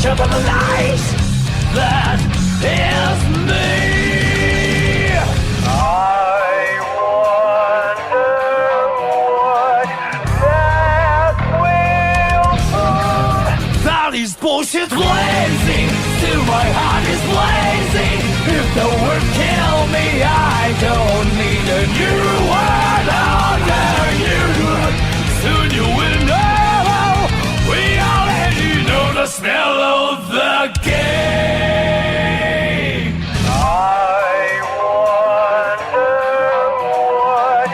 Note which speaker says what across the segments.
Speaker 1: search of the light. That is me. I wonder what that will do. That is bullshit blazing, still my heart is blazing. If the word kill me, I don't need a new word under you. Soon you will know, we already know the smell of the game. I wonder what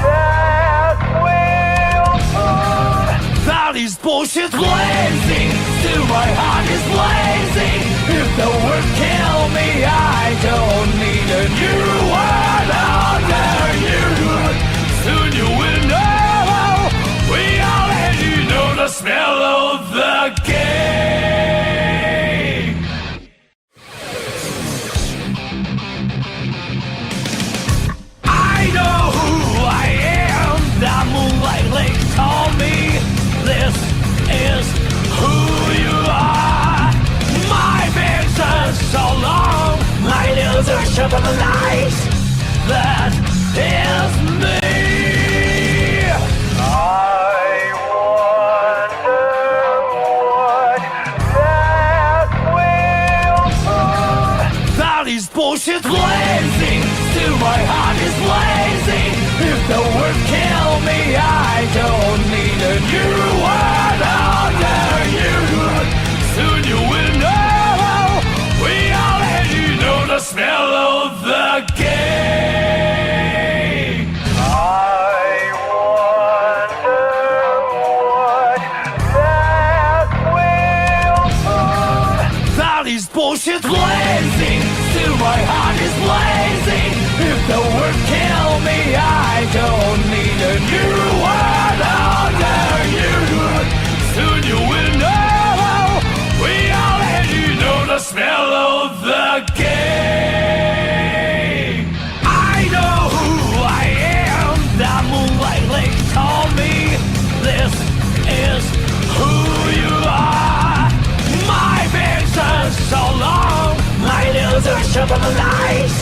Speaker 1: that will do. That is bullshit blazing, still my heart is blazing. If the word kill me, I don't need a new word under you. Soon you will know, we already know the smell of the game. I know who I am, the moonlight lake told me. This is who you are. My vision so long, my illusion of the light. That is me. I wonder what that will do. That is bullshit blazing, still my heart is blazing. If the word kill me, I don't need a new word under you. Soon you will know, we already know the smell of the game. I wonder what that will do. That is bullshit blazing, still my heart is blazing. If the word kill me, I don't need a new word under you. Soon you will know, we already know the smell of the game. I know who I am, the moonlight lake told me. This is who you are. My vision so long, my illusion of the light.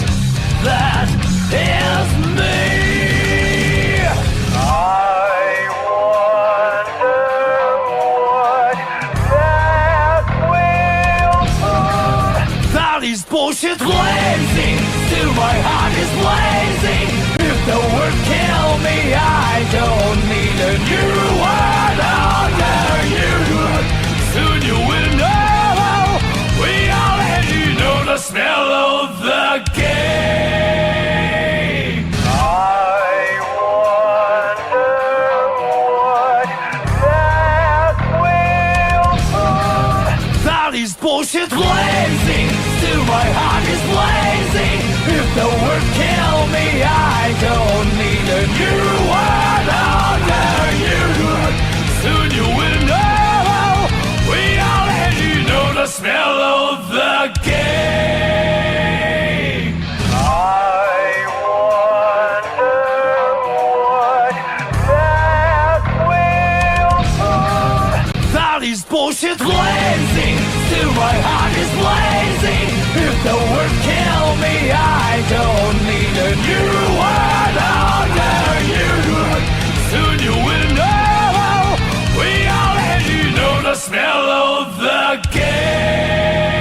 Speaker 1: That is me. I wonder what that will do. That is bullshit blazing, still my heart is blazing. If the word kill me, I don't need a new word under you. Soon you will know, we already know the smell of the game. I wonder what that will do. That is bullshit blazing, still my heart is blazing. If the word kill me, I don't need a new word under you. Soon you will know, we already know the smell of the game. I wonder what that will do. That is bullshit blazing, still my heart is blazing. If the word kill me, I don't need a new word under you. Soon you will know, we already know the smell of the game.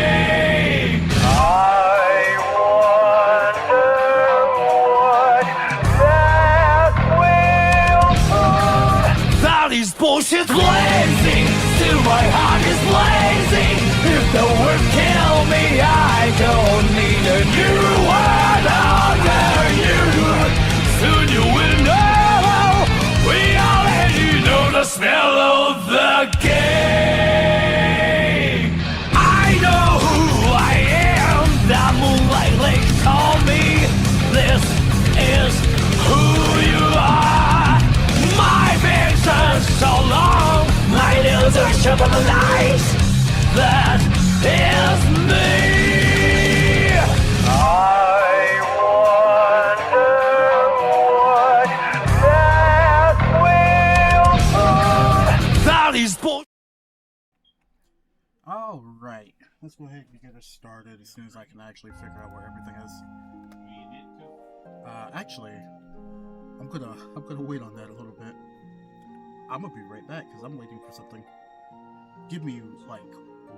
Speaker 2: Right. Let's go ahead and get us started as soon as I can actually figure out where everything is. Actually, I'm gonna wait on that a little bit. I'm gonna be right back because I'm waiting for something. Give me like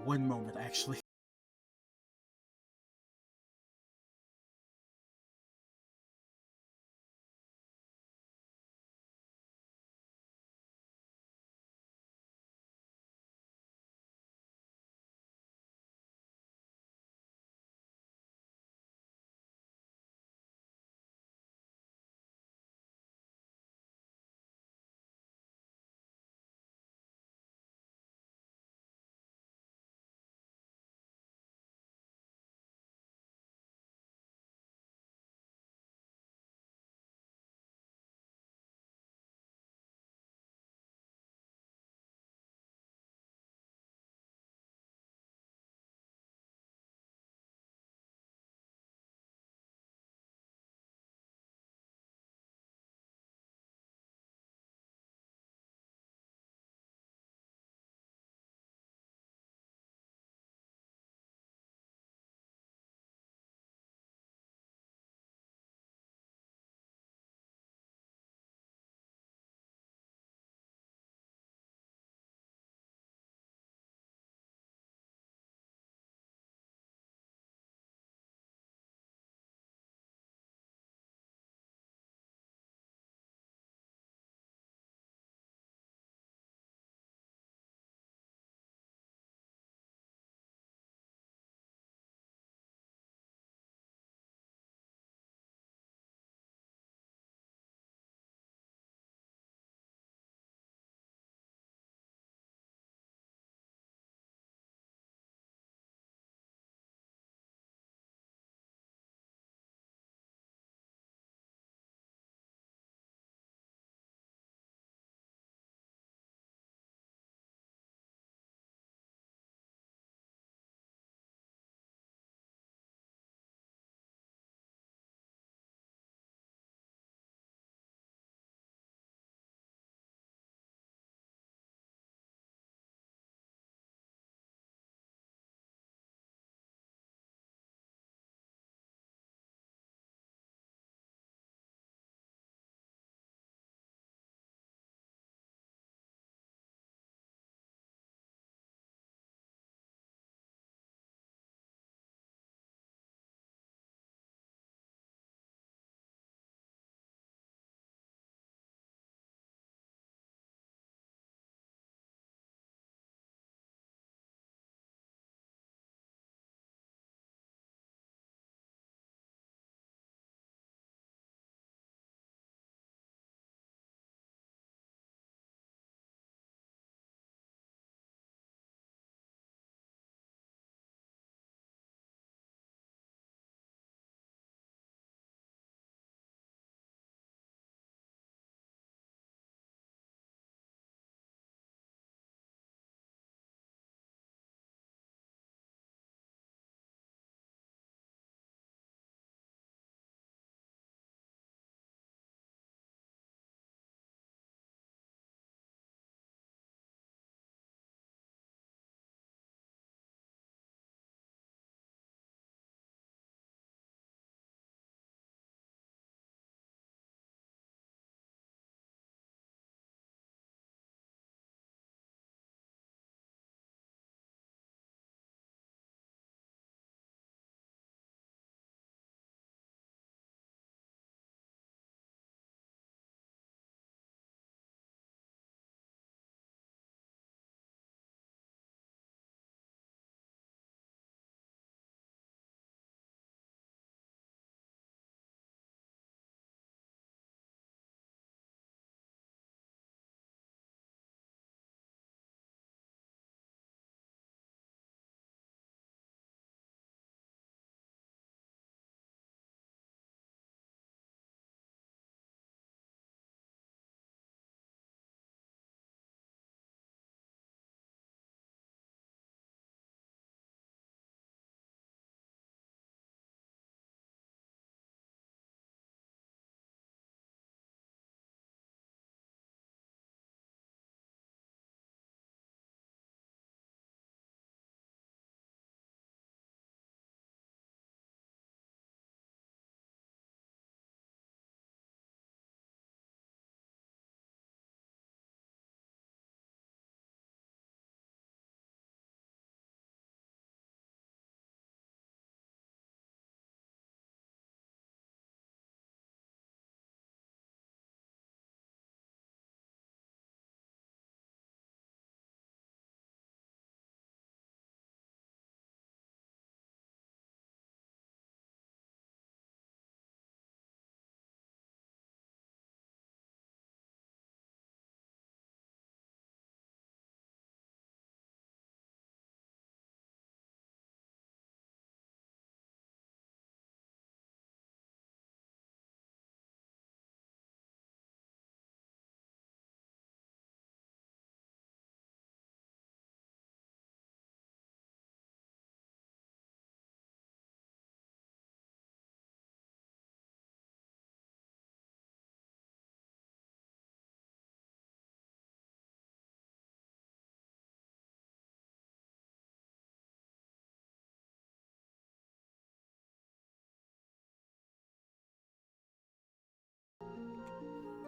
Speaker 2: 1 moment, actually.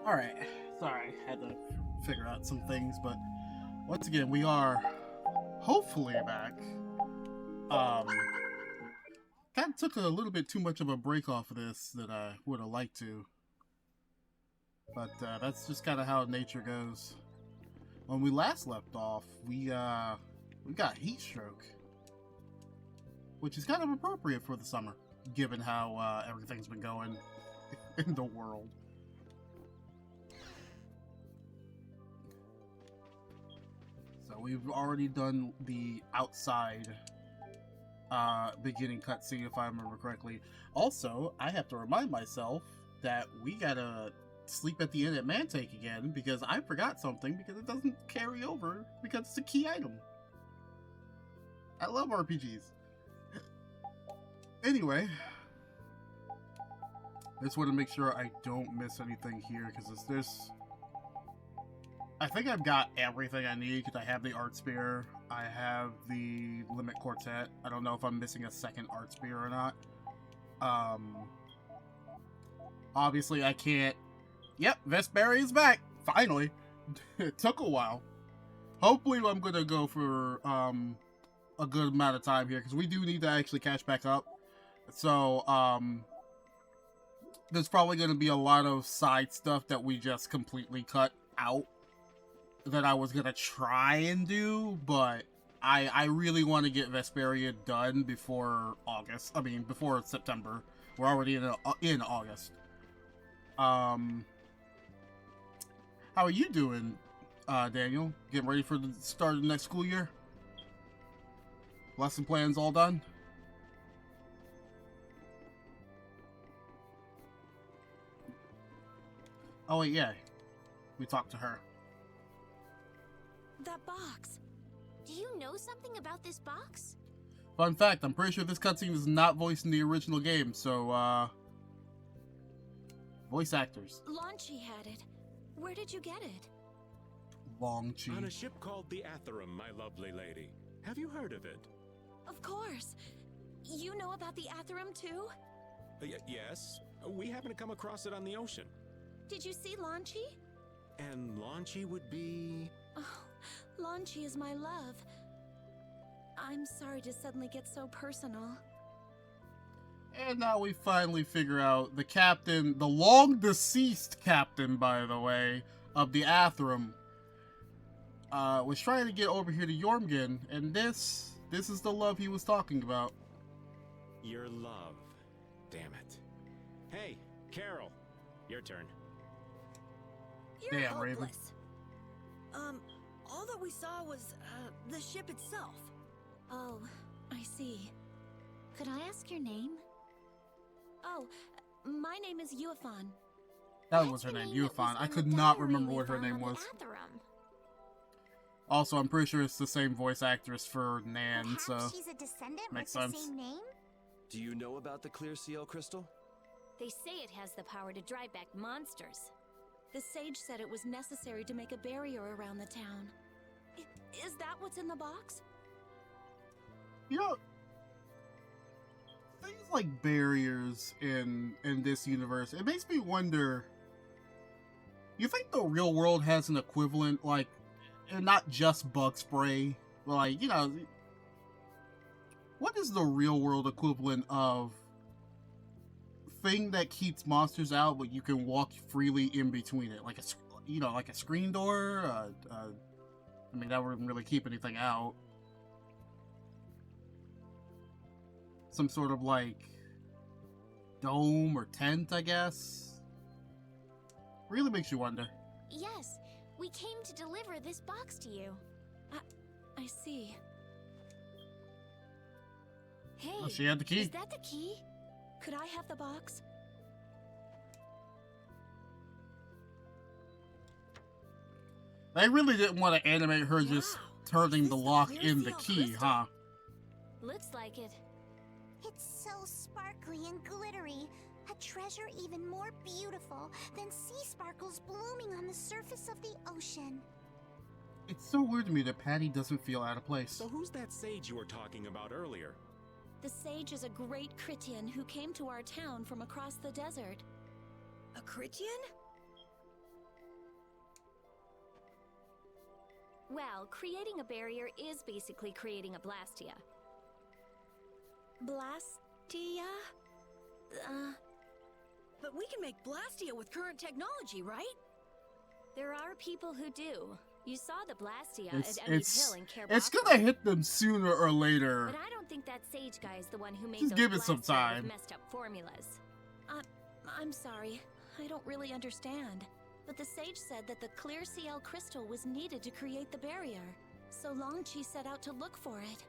Speaker 2: Alright, sorry, had to figure out some things, but once again, we are hopefully back. Kind of took a little bit too much of a break off of this that I would have liked to. But that's just kind of how nature goes. When we last left off, we got heat stroke, which is kind of appropriate for the summer, given how everything's been going in the world. So we've already done the outside beginning cutscene, if I remember correctly. Also, I have to remind myself that we gotta sleep at the inn at Mantake again, because I forgot something, because it doesn't carry over, because it's a key item. I love RPGs. Anyway, I just want to make sure I don't miss anything here, because there's... I think I've got everything I need, because I have the Art Spear, I have the Limit Quartet. I don't know if I'm missing a second Art Spear or not. Obviously I can't... Yep, Vesperia is back! Finally! It took a while. Hopefully I'm gonna go for a good amount of time here, because we do need to actually catch back up. So, there's probably gonna be a lot of side stuff that we just completely cut out that I was gonna try and do, but I really want to get Vesperia done before August. I mean, before September. We're already in August. How are you doing, Daniel? Getting ready for the start of the next school year? Lesson plans all done? Oh wait, yeah. We talked to her.
Speaker 3: That box. Do you know something about this box?
Speaker 2: Fun fact, I'm pretty sure this cutscene is not voiced in the original game, so, voice actors.
Speaker 3: Launchy had it. Where did you get it?
Speaker 2: Longchi.
Speaker 4: On a ship called the Atherum, my lovely lady. Have you heard of it?
Speaker 3: Of course. You know about the Atherum too?
Speaker 4: Yes. We happened to come across it on the ocean.
Speaker 3: Did you see Launchy?
Speaker 4: And Launchy would be...
Speaker 3: Oh, Launchy is my love. I'm sorry to suddenly get so personal.
Speaker 2: And now we finally figure out the captain, the long-deceased captain, by the way, of the Atherum, was trying to get over here to Jormungand, and this is the love he was talking about.
Speaker 4: Your love. Damn it. Hey, Carol. Your turn.
Speaker 3: You're
Speaker 2: Damn, Raven.
Speaker 3: hopeless.
Speaker 5: All that we saw was, the ship itself.
Speaker 3: Oh, I see. Could I ask your name? Oh, my name is Yuafan.
Speaker 2: That was her name, Yuafan. I could not remember what her name was. Also, I'm pretty sure it's the same voice actress for Nan, so
Speaker 6: she's a descendant
Speaker 2: makes
Speaker 6: with
Speaker 2: sense.
Speaker 6: the same name?
Speaker 7: Do you know about the Clear Seal crystal?
Speaker 3: They say it has the power to drive back monsters. The sage said it was necessary to make a barrier around the town. Is that what's in the box?
Speaker 2: You know, things like barriers in this universe, it makes me wonder, you think the real world has an equivalent, like, and not just bug spray, but like, you know, what is the real world equivalent of thing that keeps monsters out, but you can walk freely in between it, like a, you know, like a screen door? I mean, that wouldn't really keep anything out. Some sort of like dome or tent, I guess. Really makes you wonder.
Speaker 3: Yes, we came to deliver this box to you. I see. Hey,
Speaker 2: Oh, she had the key.
Speaker 3: Is that the key? Could I have the box?
Speaker 2: They really didn't want to animate her just
Speaker 5: Wow.
Speaker 2: turning
Speaker 5: Is
Speaker 2: the
Speaker 5: this
Speaker 2: lock
Speaker 5: Clear
Speaker 2: in the
Speaker 5: Seal
Speaker 2: key,
Speaker 5: crystal?
Speaker 2: huh?
Speaker 3: Looks like it.
Speaker 6: It's so sparkly and glittery. A treasure even more beautiful than sea sparkles blooming on the surface of the ocean.
Speaker 2: It's so weird to me that Patty doesn't feel out of place.
Speaker 4: So who's that sage you were talking about earlier?
Speaker 3: The sage is a great Critian who came to our town from across the desert.
Speaker 5: A Critian?
Speaker 3: Well, creating a barrier is basically creating a Blastia.
Speaker 5: Blastia? But we can make Blastia with current technology, right?
Speaker 3: There are people who do. You saw the Blastia
Speaker 2: It's
Speaker 3: at Emmy's Hill in Care
Speaker 2: it's
Speaker 3: Box.
Speaker 2: gonna hit them sooner or later.
Speaker 3: But I don't think that Sage guy is the one who made
Speaker 2: Just
Speaker 3: those
Speaker 2: give it some
Speaker 3: Blastia
Speaker 2: time.
Speaker 3: with messed up formulas.
Speaker 5: I'm sorry. I don't really understand.
Speaker 3: But the Sage said that the clear CL crystal was needed to create the barrier. So Longchi set out to look for it.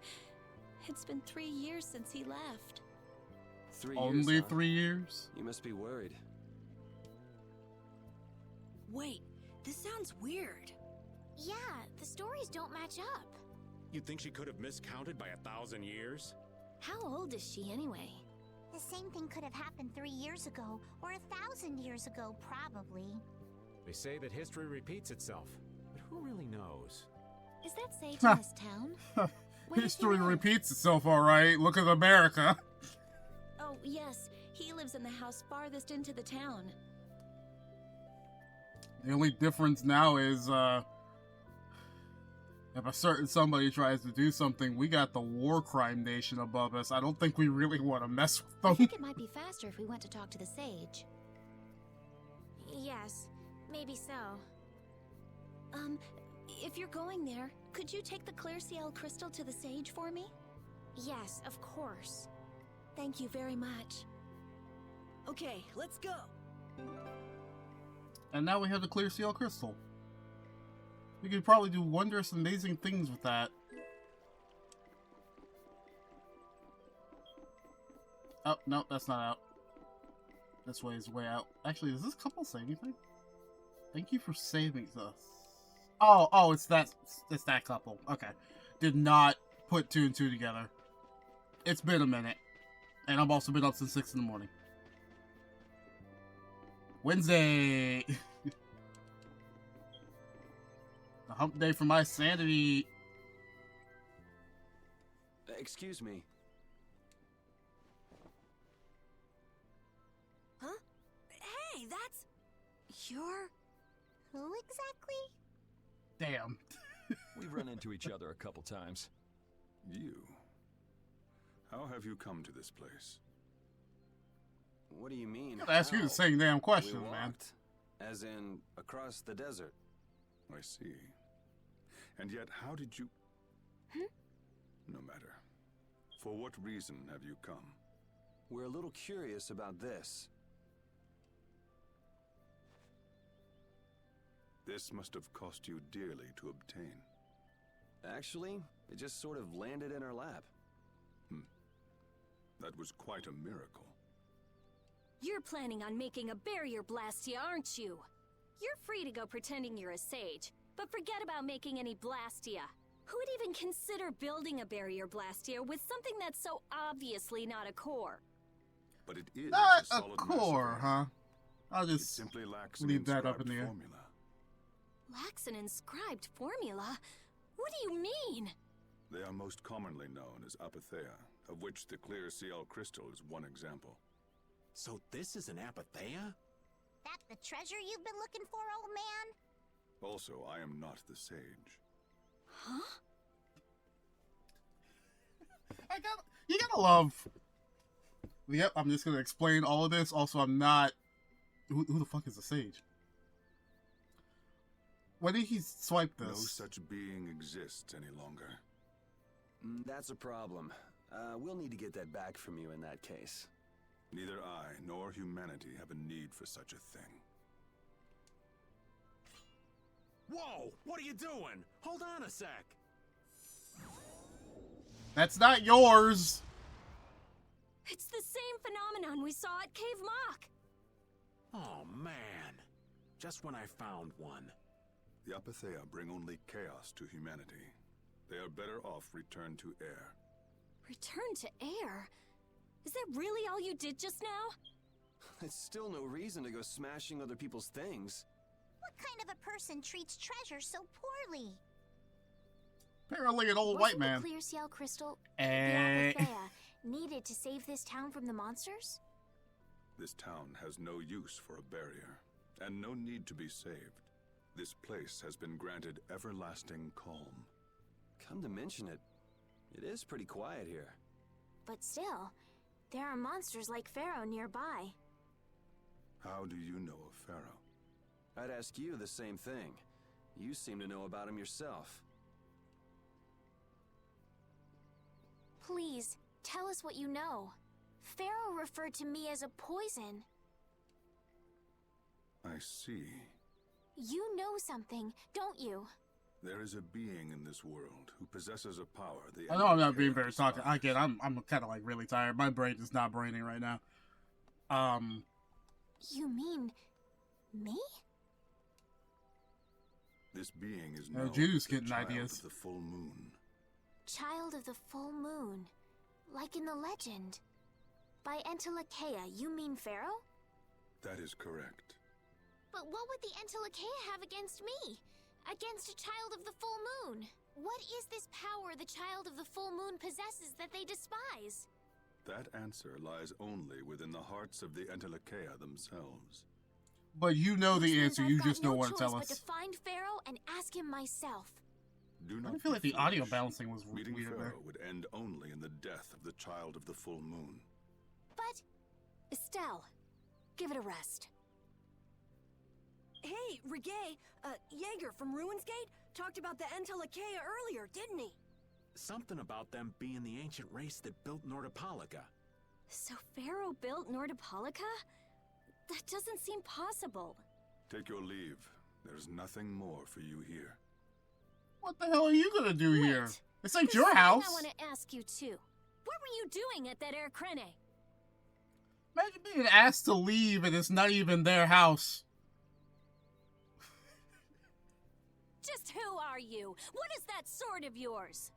Speaker 3: It's been 3 years since he left.
Speaker 7: 3 years,
Speaker 2: Only
Speaker 7: huh?
Speaker 2: 3 years?
Speaker 7: You must be worried.
Speaker 5: Wait, this sounds weird.
Speaker 3: Yeah, the stories don't match up.
Speaker 4: You think she could have miscounted by 1,000 years?
Speaker 3: How old is she anyway?
Speaker 6: The same thing could have happened 3 years ago, or 1,000 years ago, probably.
Speaker 4: They say that history repeats itself, but who really knows?
Speaker 3: Is that Sage in this town? Where does he
Speaker 2: History
Speaker 3: live?
Speaker 2: repeats itself, alright. Look at America.
Speaker 3: Oh, yes. He lives in the house farthest into the town.
Speaker 2: The only difference now is, if a certain somebody tries to do something, we got the war crime nation above us. I don't think we really want to mess with
Speaker 3: I
Speaker 2: them.
Speaker 3: think it might be faster if we went to talk to the Sage. Yes, maybe so. If you're going there, could you take the clear CL crystal to the Sage for me? Yes, of course. Thank you very much.
Speaker 5: Okay, let's go.
Speaker 2: And now we have the clear CL crystal. We could probably do wondrous, amazing things with that. Oh, no, that's not out. This way is way out. Actually, does this couple say anything? Thank you for saving us. Oh, it's that couple. Okay. Did not put 2 and 2 together. It's been a minute. And I've also been up since 6 in the morning. Wednesday! The hump day for my sanity.
Speaker 7: Excuse me.
Speaker 5: Huh? Hey, that's... You're...
Speaker 6: Who exactly?
Speaker 2: Damn.
Speaker 8: We've run into each other a couple times.
Speaker 9: You? How have you come to this place?
Speaker 7: What do you mean?
Speaker 2: I gotta ask you the same damn question,
Speaker 7: We
Speaker 2: man.
Speaker 7: walked, as in across the desert.
Speaker 9: I see. And yet, how did you... No matter. For what reason have you come?
Speaker 7: We're a little curious about this.
Speaker 9: This must have cost you dearly to obtain.
Speaker 7: Actually, it just sort of landed in our lap.
Speaker 9: That was quite a miracle.
Speaker 3: You're planning on making a barrier Blastia, aren't you? You're free to go pretending you're a Sage, but forget about making any Blastia. Who would even consider building a barrier Blastia with something that's so obviously not a core?
Speaker 9: But it is
Speaker 2: Not a
Speaker 9: solid
Speaker 2: core,
Speaker 9: mass of
Speaker 2: huh? I'll
Speaker 9: It
Speaker 2: just
Speaker 9: simply lacks
Speaker 2: leave
Speaker 9: an
Speaker 2: that up in
Speaker 9: inscribed
Speaker 2: the air.
Speaker 9: formula.
Speaker 3: Lacks an inscribed formula? What do you mean?
Speaker 9: They are most commonly known as apatheia, of which the clear CL crystal is one example.
Speaker 4: So this is an apatheia?
Speaker 6: That the treasure you've been looking for, old man?
Speaker 9: Also, I am not the sage.
Speaker 3: Huh?
Speaker 2: You gotta love. Yep, I'm just gonna explain all of this. Also, I'm not. Who the fuck is a sage? When did he swipe this?
Speaker 9: No such being exists any longer.
Speaker 7: That's a problem. We'll need to get that back from you in that case.
Speaker 9: Neither I nor humanity have a need for such a thing.
Speaker 4: Whoa! What are you doing? Hold on a sec.
Speaker 2: That's not yours.
Speaker 3: It's the same phenomenon we saw at Cave Mock.
Speaker 4: Oh man. Just when I found one.
Speaker 9: The apatheia bring only chaos to humanity. They are better off returned to air.
Speaker 3: Return to air? Is that really all you did just now?
Speaker 7: It's still no reason to go smashing other people's things.
Speaker 6: What kind of a person treats treasure so poorly?
Speaker 2: Apparently, an old white
Speaker 3: Wasn't
Speaker 2: man.
Speaker 3: the clear CL crystal,
Speaker 2: Eh.
Speaker 3: the Apatheia, needed to save this town from the monsters?
Speaker 9: This town has no use for a barrier, and no need to be saved. This place has been granted everlasting calm.
Speaker 7: Come to mention it, it is pretty quiet here.
Speaker 10: But still, there are monsters like Pharaoh nearby.
Speaker 9: How do you know of Pharaoh?
Speaker 7: I'd ask you the same thing. You seem to know about him yourself.
Speaker 10: Please, tell us what you know. Pharaoh referred to me as a poison.
Speaker 9: I see.
Speaker 10: You know something, don't you?
Speaker 9: There is a being in this world who possesses a power the
Speaker 2: I know I'm not
Speaker 9: Entelakea
Speaker 2: being very talkative.
Speaker 9: despise.
Speaker 2: Again, I'm kind of like really tired. My brain is not braining right now.
Speaker 10: You mean me?
Speaker 9: This being is
Speaker 2: Oh,
Speaker 9: known
Speaker 2: Jude's
Speaker 9: as the
Speaker 2: getting
Speaker 9: Child
Speaker 2: ideas.
Speaker 9: of the full moon.
Speaker 10: Child of the full moon. Like in the legend. By Entelakea, you mean Pharaoh?
Speaker 9: That is correct.
Speaker 10: But what would the Entelakea have against me? Against a child of the full moon? What is this power the child of the full moon possesses that they despise?
Speaker 9: That answer lies only within the hearts of the Entelakea themselves.
Speaker 2: But you know
Speaker 10: Which
Speaker 2: the
Speaker 10: means
Speaker 2: answer.
Speaker 10: I've
Speaker 2: You
Speaker 10: got
Speaker 2: just don't
Speaker 10: no
Speaker 2: want to tell
Speaker 10: choice
Speaker 2: us.
Speaker 10: but to find Pharaoh and ask him myself.
Speaker 9: Do
Speaker 2: I
Speaker 9: not
Speaker 2: feel
Speaker 9: be
Speaker 2: like the audio
Speaker 9: foolish.
Speaker 2: balancing was
Speaker 9: Meeting
Speaker 2: weird there.
Speaker 9: Pharaoh would end only in the death of the Child of the full moon.
Speaker 10: But
Speaker 3: Estelle, give it a rest.
Speaker 5: Hey, Reggae, Jaeger from Ruinsgate talked about the Entelakea earlier, didn't he?
Speaker 4: Something about them being the ancient race that built Nordopolica.
Speaker 3: So Pharaoh built Nordopolica? That doesn't seem possible.
Speaker 9: Take your leave. There's nothing more for you here.
Speaker 2: What the hell are you gonna do
Speaker 3: Wait,
Speaker 2: here? This ain't
Speaker 3: There's
Speaker 2: your
Speaker 3: something
Speaker 2: house.
Speaker 3: I want to ask you too. What were you doing at that Air Crene?
Speaker 2: Imagine being asked to leave and it's not even their house.
Speaker 3: Just who are you? What is that sword of yours?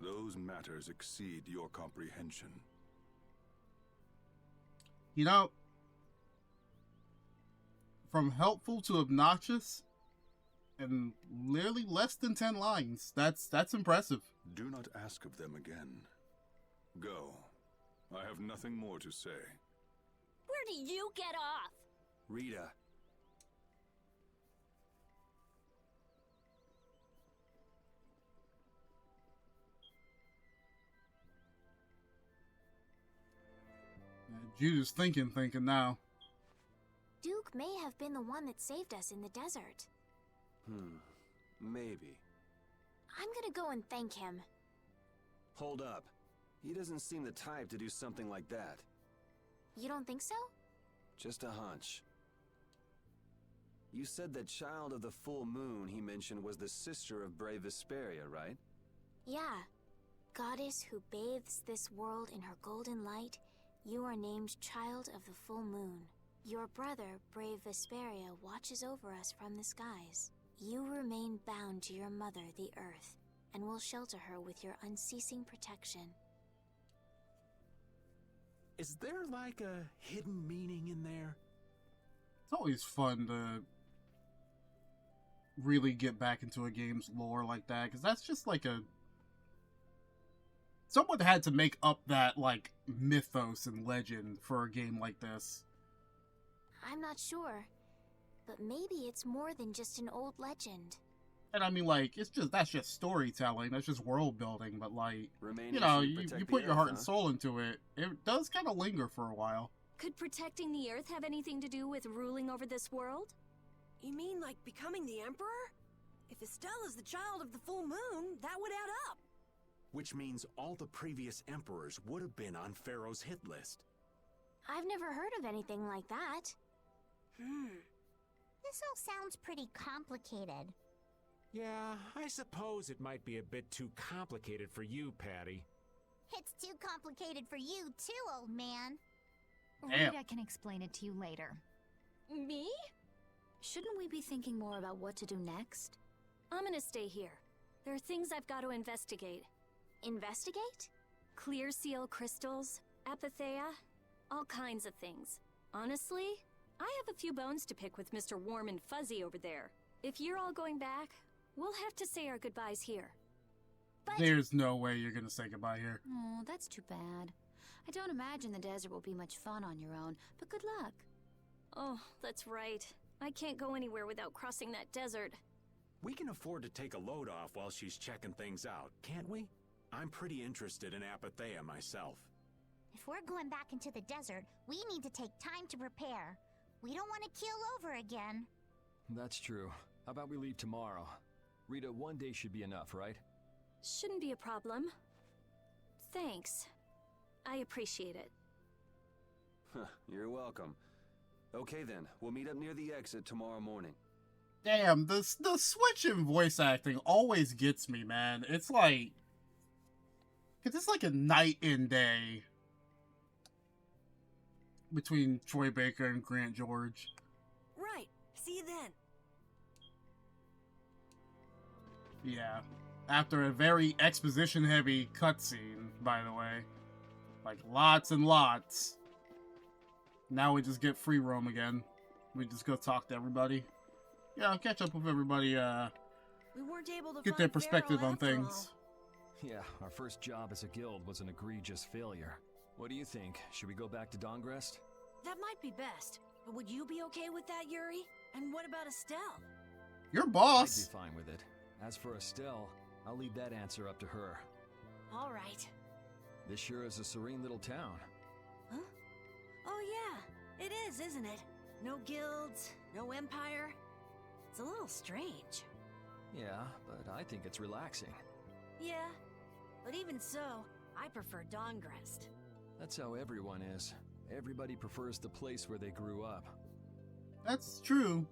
Speaker 9: Those matters exceed your comprehension.
Speaker 2: You know, from helpful to obnoxious, in literally less than 10 lines. That's impressive.
Speaker 9: Do not ask of them again. Go. I have nothing more to say.
Speaker 3: Where do you get off?
Speaker 7: Rita.
Speaker 2: Jude's thinking now.
Speaker 10: Duke may have been the one that saved us in the desert.
Speaker 7: Maybe.
Speaker 10: I'm gonna go and thank him.
Speaker 7: Hold up. He doesn't seem the type to do something like that.
Speaker 10: You don't think so?
Speaker 7: Just a hunch. You said that Child of the Full Moon he mentioned was the sister of Brave Vesperia, right?
Speaker 10: Yeah. Goddess who bathes this world in her golden light, you are named Child of the Full Moon. Your brother, Brave Vesperia, watches over us from the skies. You remain bound to your mother, the Earth, and will shelter her with your unceasing protection.
Speaker 4: Is there like a hidden meaning in there?
Speaker 2: It's always fun to really get back into a game's lore like that, because that's just like a... Someone had to make up that, like, mythos and legend for a game like this.
Speaker 10: I'm not sure, but maybe it's more than just an old legend.
Speaker 2: And I mean, like, that's just storytelling, that's just world building, but like,
Speaker 7: Remaining
Speaker 2: you know,
Speaker 7: to
Speaker 2: you
Speaker 7: protect
Speaker 2: put
Speaker 7: the
Speaker 2: your heart
Speaker 7: Earth,
Speaker 2: and
Speaker 7: huh?
Speaker 2: soul into it, it does kind of linger for a while.
Speaker 3: Could protecting the Earth have anything to do with ruling over this world?
Speaker 5: You mean like becoming the Emperor? If Estelle is the child of the full moon, that would add up.
Speaker 4: Which means all the previous emperors would have been on Pharaoh's hit list.
Speaker 10: I've never heard of anything like that.
Speaker 6: This all sounds pretty complicated.
Speaker 4: Yeah, I suppose it might be a bit too complicated for you, Patty.
Speaker 6: It's too complicated for you, too, old man.
Speaker 2: Damn.
Speaker 11: Rita can explain it to you later.
Speaker 3: Me?
Speaker 11: Shouldn't we be thinking more about what to do next?
Speaker 3: I'm gonna stay here. There are things I've got to investigate.
Speaker 10: Investigate?
Speaker 3: Clear seal crystals, apatheia, all kinds of things. Honestly, I have a few bones to pick with Mr. Warm and Fuzzy over there. If you're all going back, we'll have to say our goodbyes here.
Speaker 10: But
Speaker 2: There's no way you're gonna say goodbye here.
Speaker 11: Oh, that's too bad. I don't imagine the desert will be much fun on your own, but good luck.
Speaker 3: Oh, that's right. I can't go anywhere without crossing that desert.
Speaker 4: We can afford to take a load off while she's checking things out, can't we? I'm pretty interested in Apathea myself.
Speaker 6: If we're going back into the desert, we need to take time to prepare. We don't want to keel over again.
Speaker 8: That's true. How about we leave tomorrow? Rita, one day should be enough, right?
Speaker 3: Shouldn't be a problem. Thanks. I appreciate it.
Speaker 7: You're welcome. Okay then, we'll meet up near the exit tomorrow morning.
Speaker 2: Damn, the switch in voice acting always gets me, man. It's like... It's like a night and day between Troy Baker and Grant George.
Speaker 5: Right. See you then.
Speaker 2: Yeah. After a very exposition-heavy cutscene, by the way. Like, lots and lots. Now we just get free roam again. We just go talk to everybody. Yeah, I'll catch up with everybody,
Speaker 5: We weren't able to
Speaker 2: get their
Speaker 5: find
Speaker 2: perspective
Speaker 5: Pharaoh
Speaker 2: on
Speaker 5: after
Speaker 2: things.
Speaker 8: Yeah, our first job as a guild was an egregious failure. What do you think? Should we go back to Dongrest?
Speaker 5: That might be best. But would you be okay with that, Yuri? And what about Estelle?
Speaker 2: Your boss!
Speaker 8: I'd be fine with it. As for Estelle, I'll leave that answer up to her.
Speaker 5: All right.
Speaker 8: This sure is a serene little town.
Speaker 5: Huh? Oh yeah, it is, isn't it? No guilds, no empire. It's a little strange.
Speaker 8: Yeah, but I think it's relaxing.
Speaker 5: Yeah, but even so, I prefer Dongrest.
Speaker 8: That's how everyone is. Everybody prefers the place where they grew up.
Speaker 2: That's true.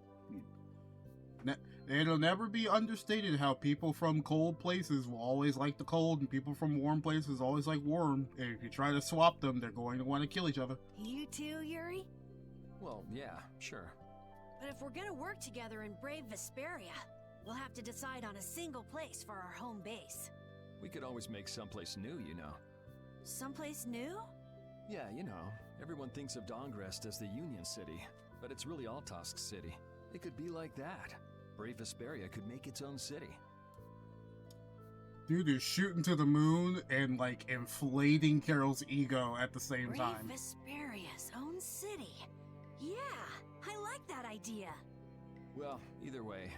Speaker 2: It'll never be understated how people from cold places will always like the cold, and people from warm places always like warm. And if you try to swap them, they're going to want to kill each other.
Speaker 5: You too, Yuri?
Speaker 8: Well, yeah, sure.
Speaker 5: But if we're gonna work together in brave Vesperia, we'll have to decide on a single place for our home base.
Speaker 8: We could always make someplace new, you know.
Speaker 5: Someplace new?
Speaker 8: Yeah, you know, everyone thinks of Dongrest as the Union City, but it's really Altosk City. It could be like that. Brave Vesperia could make its own city.
Speaker 2: Dude is shooting to the moon and, like, inflating Carol's ego at the same
Speaker 5: Brave
Speaker 2: time.
Speaker 5: Vesperia's own city. Yeah, I like that idea.
Speaker 8: Well, either way,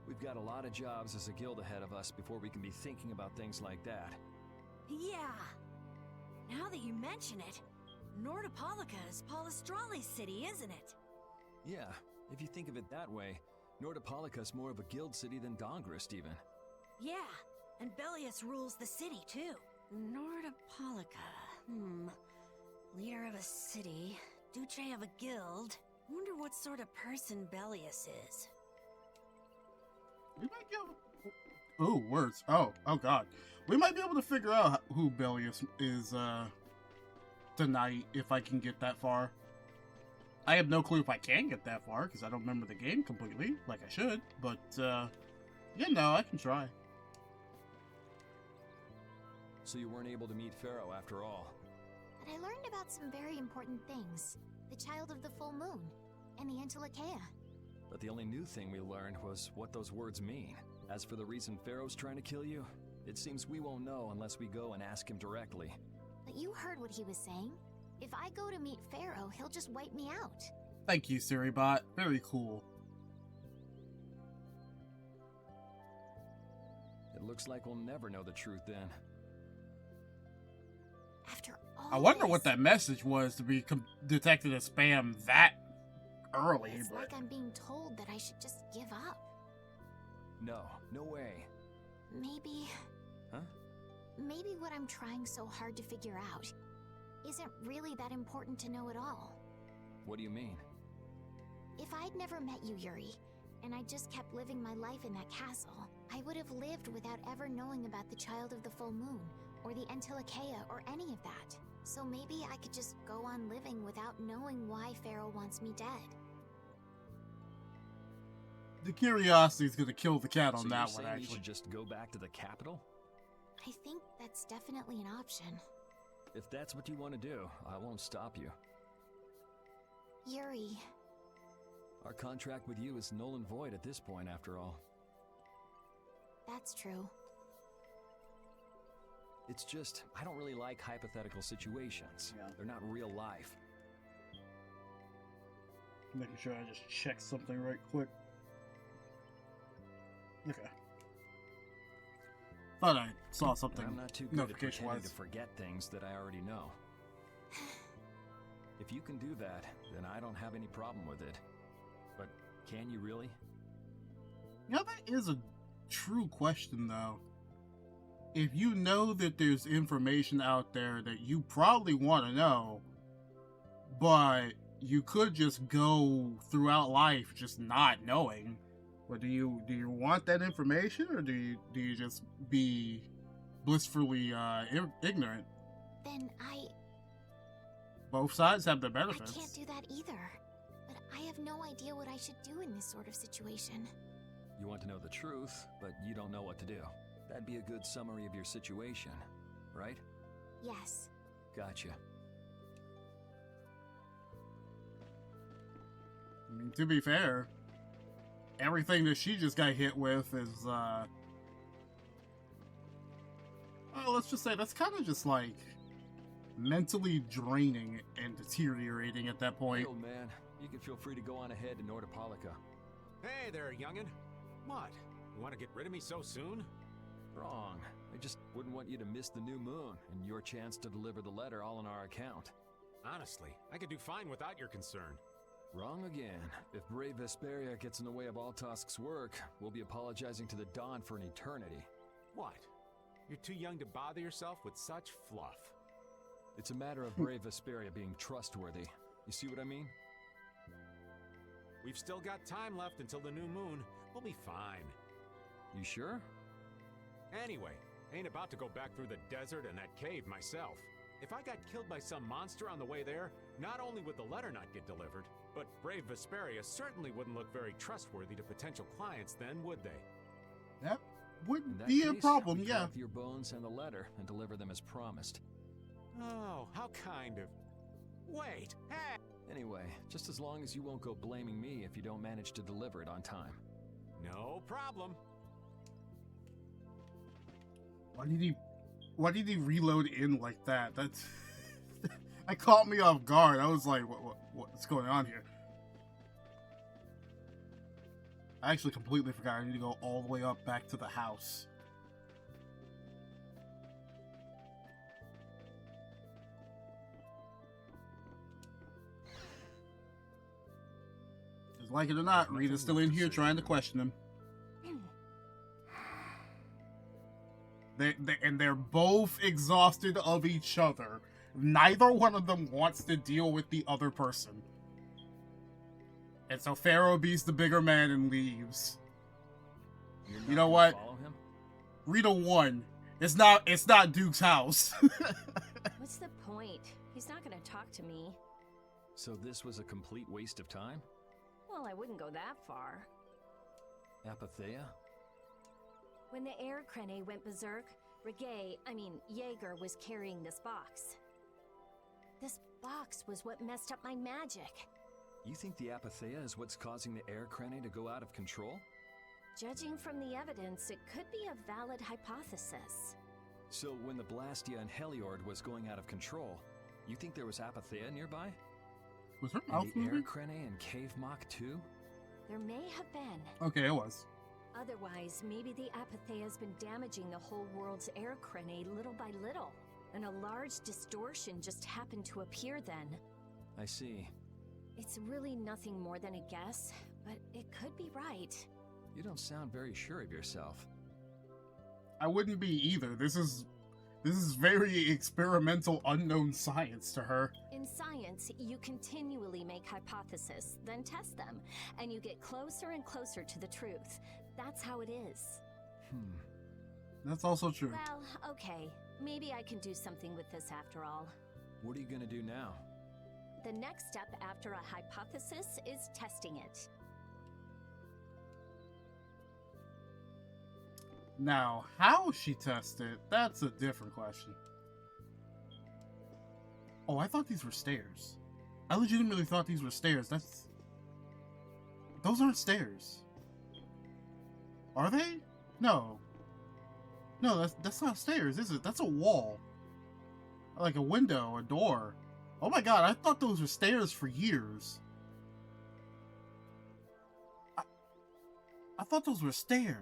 Speaker 8: we've got a lot of jobs as a guild ahead of us before we can be thinking about things like that.
Speaker 5: Yeah. Now that you mention it, Nordopolica is Palestrale's city, isn't it?
Speaker 8: Yeah, if you think of it that way, Nordopolica's more of a guild city than Dongrest, even.
Speaker 5: Yeah, and Bellius rules the city, too. Nordopolica, Leader of a city, Duce of a guild. Wonder what sort of person Bellius is.
Speaker 2: We might be able... Ooh, words. Oh god. We might be able to figure out who Bellius is, tonight, if I can get that far. I have no clue if I can get that far, because I don't remember the game completely, like I should. But, yeah, no, I can try.
Speaker 8: So you weren't able to meet Pharaoh after all.
Speaker 10: But I learned about some very important things. The child of the full moon, and the Antilocheia.
Speaker 8: But the only new thing we learned was what those words mean. As for the reason Pharaoh's trying to kill you, it seems we won't know unless we go and ask him directly.
Speaker 10: But you heard what he was saying. If I go to meet Pharaoh, he'll just wipe me out.
Speaker 2: Thank you, Siribot. Very cool.
Speaker 8: It looks like we'll never know the truth then.
Speaker 10: After all
Speaker 2: I wonder
Speaker 10: this,
Speaker 2: what that message was to be detected as spam that early.
Speaker 10: It's
Speaker 2: but...
Speaker 10: like I'm being told that I should just give up.
Speaker 8: No, no way.
Speaker 10: Maybe...
Speaker 8: Huh?
Speaker 10: Maybe what I'm trying so hard to figure out isn't really that important to know at all.
Speaker 8: What do you mean?
Speaker 10: If I'd never met you, Yuri, and I just kept living my life in that castle, I would have lived without ever knowing about the Child of the Full Moon, or the Antilocheia, or any of that. So maybe I could just go on living without knowing why Pharaoh wants me dead.
Speaker 2: The curiosity's gonna kill the cat on
Speaker 8: So
Speaker 2: that
Speaker 8: you're
Speaker 2: one,
Speaker 8: saying you
Speaker 2: actually.
Speaker 8: should just go back to the capital?
Speaker 10: I think that's definitely an option.
Speaker 8: If that's what you want to do, I won't stop you.
Speaker 10: Yuri,
Speaker 8: Our contract with you is null and void at this point, after all.
Speaker 10: that's true.
Speaker 8: It's just, I don't really like hypothetical situations.
Speaker 2: Yeah.
Speaker 8: They're not real life.
Speaker 2: Making sure I just check something right quick. Okay. Thought I saw something
Speaker 8: I'm not too good at pretending
Speaker 2: notification-wise.
Speaker 8: to forget things that I already know. If you can do that, then I don't have any problem with it. But can you really?
Speaker 2: You know, that is a true question, though. If you know that there's information out there that you probably want to know, but you could just go throughout life just not knowing, but do you want that information, or do you just be blissfully ignorant?
Speaker 10: Then
Speaker 2: Both sides have their
Speaker 10: I
Speaker 2: benefits.
Speaker 10: can't do that either. But I have no idea what I should do in this sort of situation.
Speaker 8: You want to know the truth, but you don't know what to do. That'd be a good summary of your situation, right?
Speaker 10: Yes.
Speaker 8: Gotcha.
Speaker 2: I mean, to be fair, everything that she just got hit with is, well, let's just say that's kind of just like mentally draining and deteriorating at that point.
Speaker 8: Hey, old man, you can feel free to go on ahead and order Pollica.
Speaker 4: Hey there, youngin'. What? You want to get rid of me so soon?
Speaker 8: Wrong. I just wouldn't want you to miss the new moon and your chance to deliver the letter all on our account.
Speaker 4: Honestly, I could do fine without your concern.
Speaker 8: Wrong again. If Brave Vesperia gets in the way of Altosk's work, we'll be apologizing to the Dawn for an eternity.
Speaker 4: What? You're too young to bother yourself with such fluff.
Speaker 8: It's a matter of Brave Vesperia being trustworthy. You see what I mean?
Speaker 4: We've still got time left until the new moon. We'll be fine.
Speaker 8: You sure?
Speaker 4: Anyway, ain't about to go back through the desert and that cave myself. If I got killed by some monster on the way there, not only would the letter not get delivered, but Brave Vesperia certainly wouldn't look very trustworthy to potential clients then, would they?
Speaker 2: That
Speaker 8: In
Speaker 2: wouldn't
Speaker 8: that
Speaker 2: be a
Speaker 8: case,
Speaker 2: problem,
Speaker 8: we
Speaker 2: yeah.
Speaker 8: collect your bones and the letter and deliver them as promised.
Speaker 4: Oh, how kind of... Wait, hey!
Speaker 8: Anyway, just as long as you won't go blaming me if you don't manage to deliver it on time.
Speaker 4: No problem.
Speaker 2: Why did he reload in like that? That's that caught me off guard. I was like, what's going on here? I actually completely forgot I need to go all the way up back to the house. Just like it or not, Rita's still in here trying to question him. They're both exhausted of each other. Neither one of them wants to deal with the other person. And so Pharaoh beats the bigger man and leaves. You know what?
Speaker 8: Follow him?
Speaker 2: Rita won. It's not Duke's house.
Speaker 3: What's the point? He's not gonna talk to me.
Speaker 8: So this was a complete waste of time?
Speaker 3: Well, I wouldn't go that far.
Speaker 8: Apatheia?
Speaker 3: When the air crane went berserk, Jaeger was carrying this box. This box was what messed up my magic.
Speaker 8: You think the Apatheia is what's causing the air crane to go out of control?
Speaker 3: Judging from the evidence, it could be a valid hypothesis.
Speaker 8: So when the Blastia and Heliord was going out of control, you think there was Apatheia nearby?
Speaker 2: Was her mouth
Speaker 8: And the
Speaker 2: moving?
Speaker 8: air crane and Cave Mock too?
Speaker 3: There may have been.
Speaker 2: Okay, it was.
Speaker 3: Otherwise, maybe the Apatheia's been damaging the whole world's air crane little by little. And a large distortion just happened to appear then.
Speaker 8: I see.
Speaker 3: It's really nothing more than a guess, but it could be right.
Speaker 8: You don't sound very sure of yourself.
Speaker 2: I wouldn't be either. This is very experimental, unknown science to her.
Speaker 3: In science, you continually make hypotheses, then test them, and you get closer and closer to the truth. That's how it is.
Speaker 2: That's also true.
Speaker 3: Well, okay. Maybe I can do something with this after all.
Speaker 8: What are you gonna do now?
Speaker 3: The next step after a hypothesis is testing it.
Speaker 2: Now, how she tested, that's a different question. Oh, I thought these were stairs. I legitimately thought these were stairs. Those aren't stairs. Are they? No. No, that's not stairs, is it? That's a wall. Like a window, a door. Oh my god, I thought those were stairs for years. I thought those were stairs.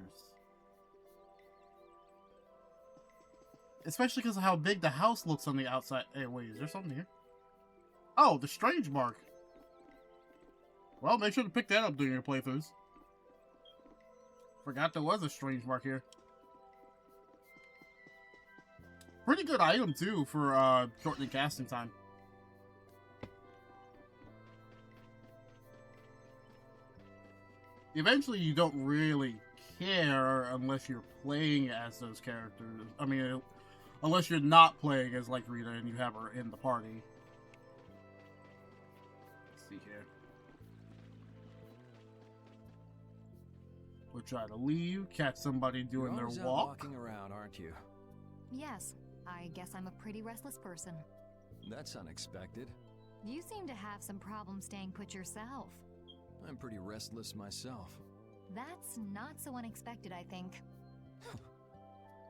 Speaker 2: Especially because of how big the house looks on the outside. Hey, wait, is there something here? Oh, the strange mark. Well, make sure to pick that up during your playthroughs. Forgot there was a strange mark here. Pretty good item, too, for shortening casting time. Eventually, you don't really care unless you're playing as those characters. I mean, unless you're not playing as, like, Rita and you have her in the party. Let's see here. We'll try to leave, catch somebody doing their
Speaker 8: You're always out
Speaker 2: walk.
Speaker 8: walking around, aren't you?
Speaker 11: Yes, I guess I'm a pretty restless person.
Speaker 8: That's unexpected.
Speaker 11: You seem to have some problems staying put yourself.
Speaker 8: I'm pretty restless myself.
Speaker 11: That's not so unexpected, I think.